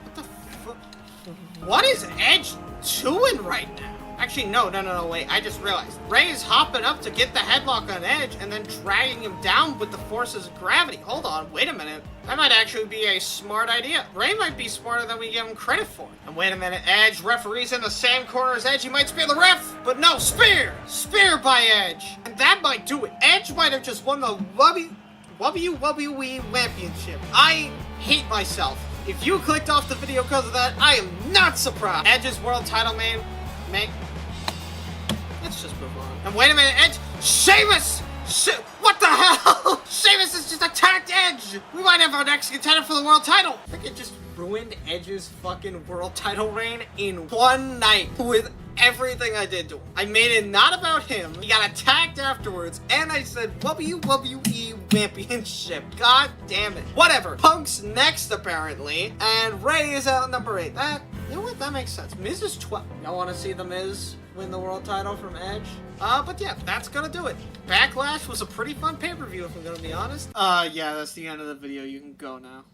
What the fuck? What is Edge doing right now? Actually, no, wait, I just realized. Rey is hopping up to get the headlock on Edge and then dragging him down with the forces of gravity. Hold on, wait a minute. That might actually be a smart idea. Rey might be smarter than we give him credit for. And wait a minute, Edge, referee's in the same corner as Edge. He might spear the ref, but no, spear! Spear by Edge. And that might do it. Edge might have just won the WWE Championship. I hate myself. If you clicked off the video because of that, I am not surprised. Edge's world title man. Let's just move on. And wait a minute, Edge! Sheamus! What the hell? Sheamus has just attacked Edge! We might have our next contender for the world title! I think it just ruined Edge's fucking world title reign in one night with everything I did to him. I made it not about him. He got attacked afterwards, and I said WWE Championship. God damn it. Whatever. Punk's next, apparently, and Rey is out number 8. You know what? That makes sense. Miz is 12. Y'all want to see the Miz win the world title from Edge? But yeah, that's gonna do it. Backlash was a pretty fun pay-per-view, if I'm gonna be honest. Yeah, that's the end of the video. You can go now.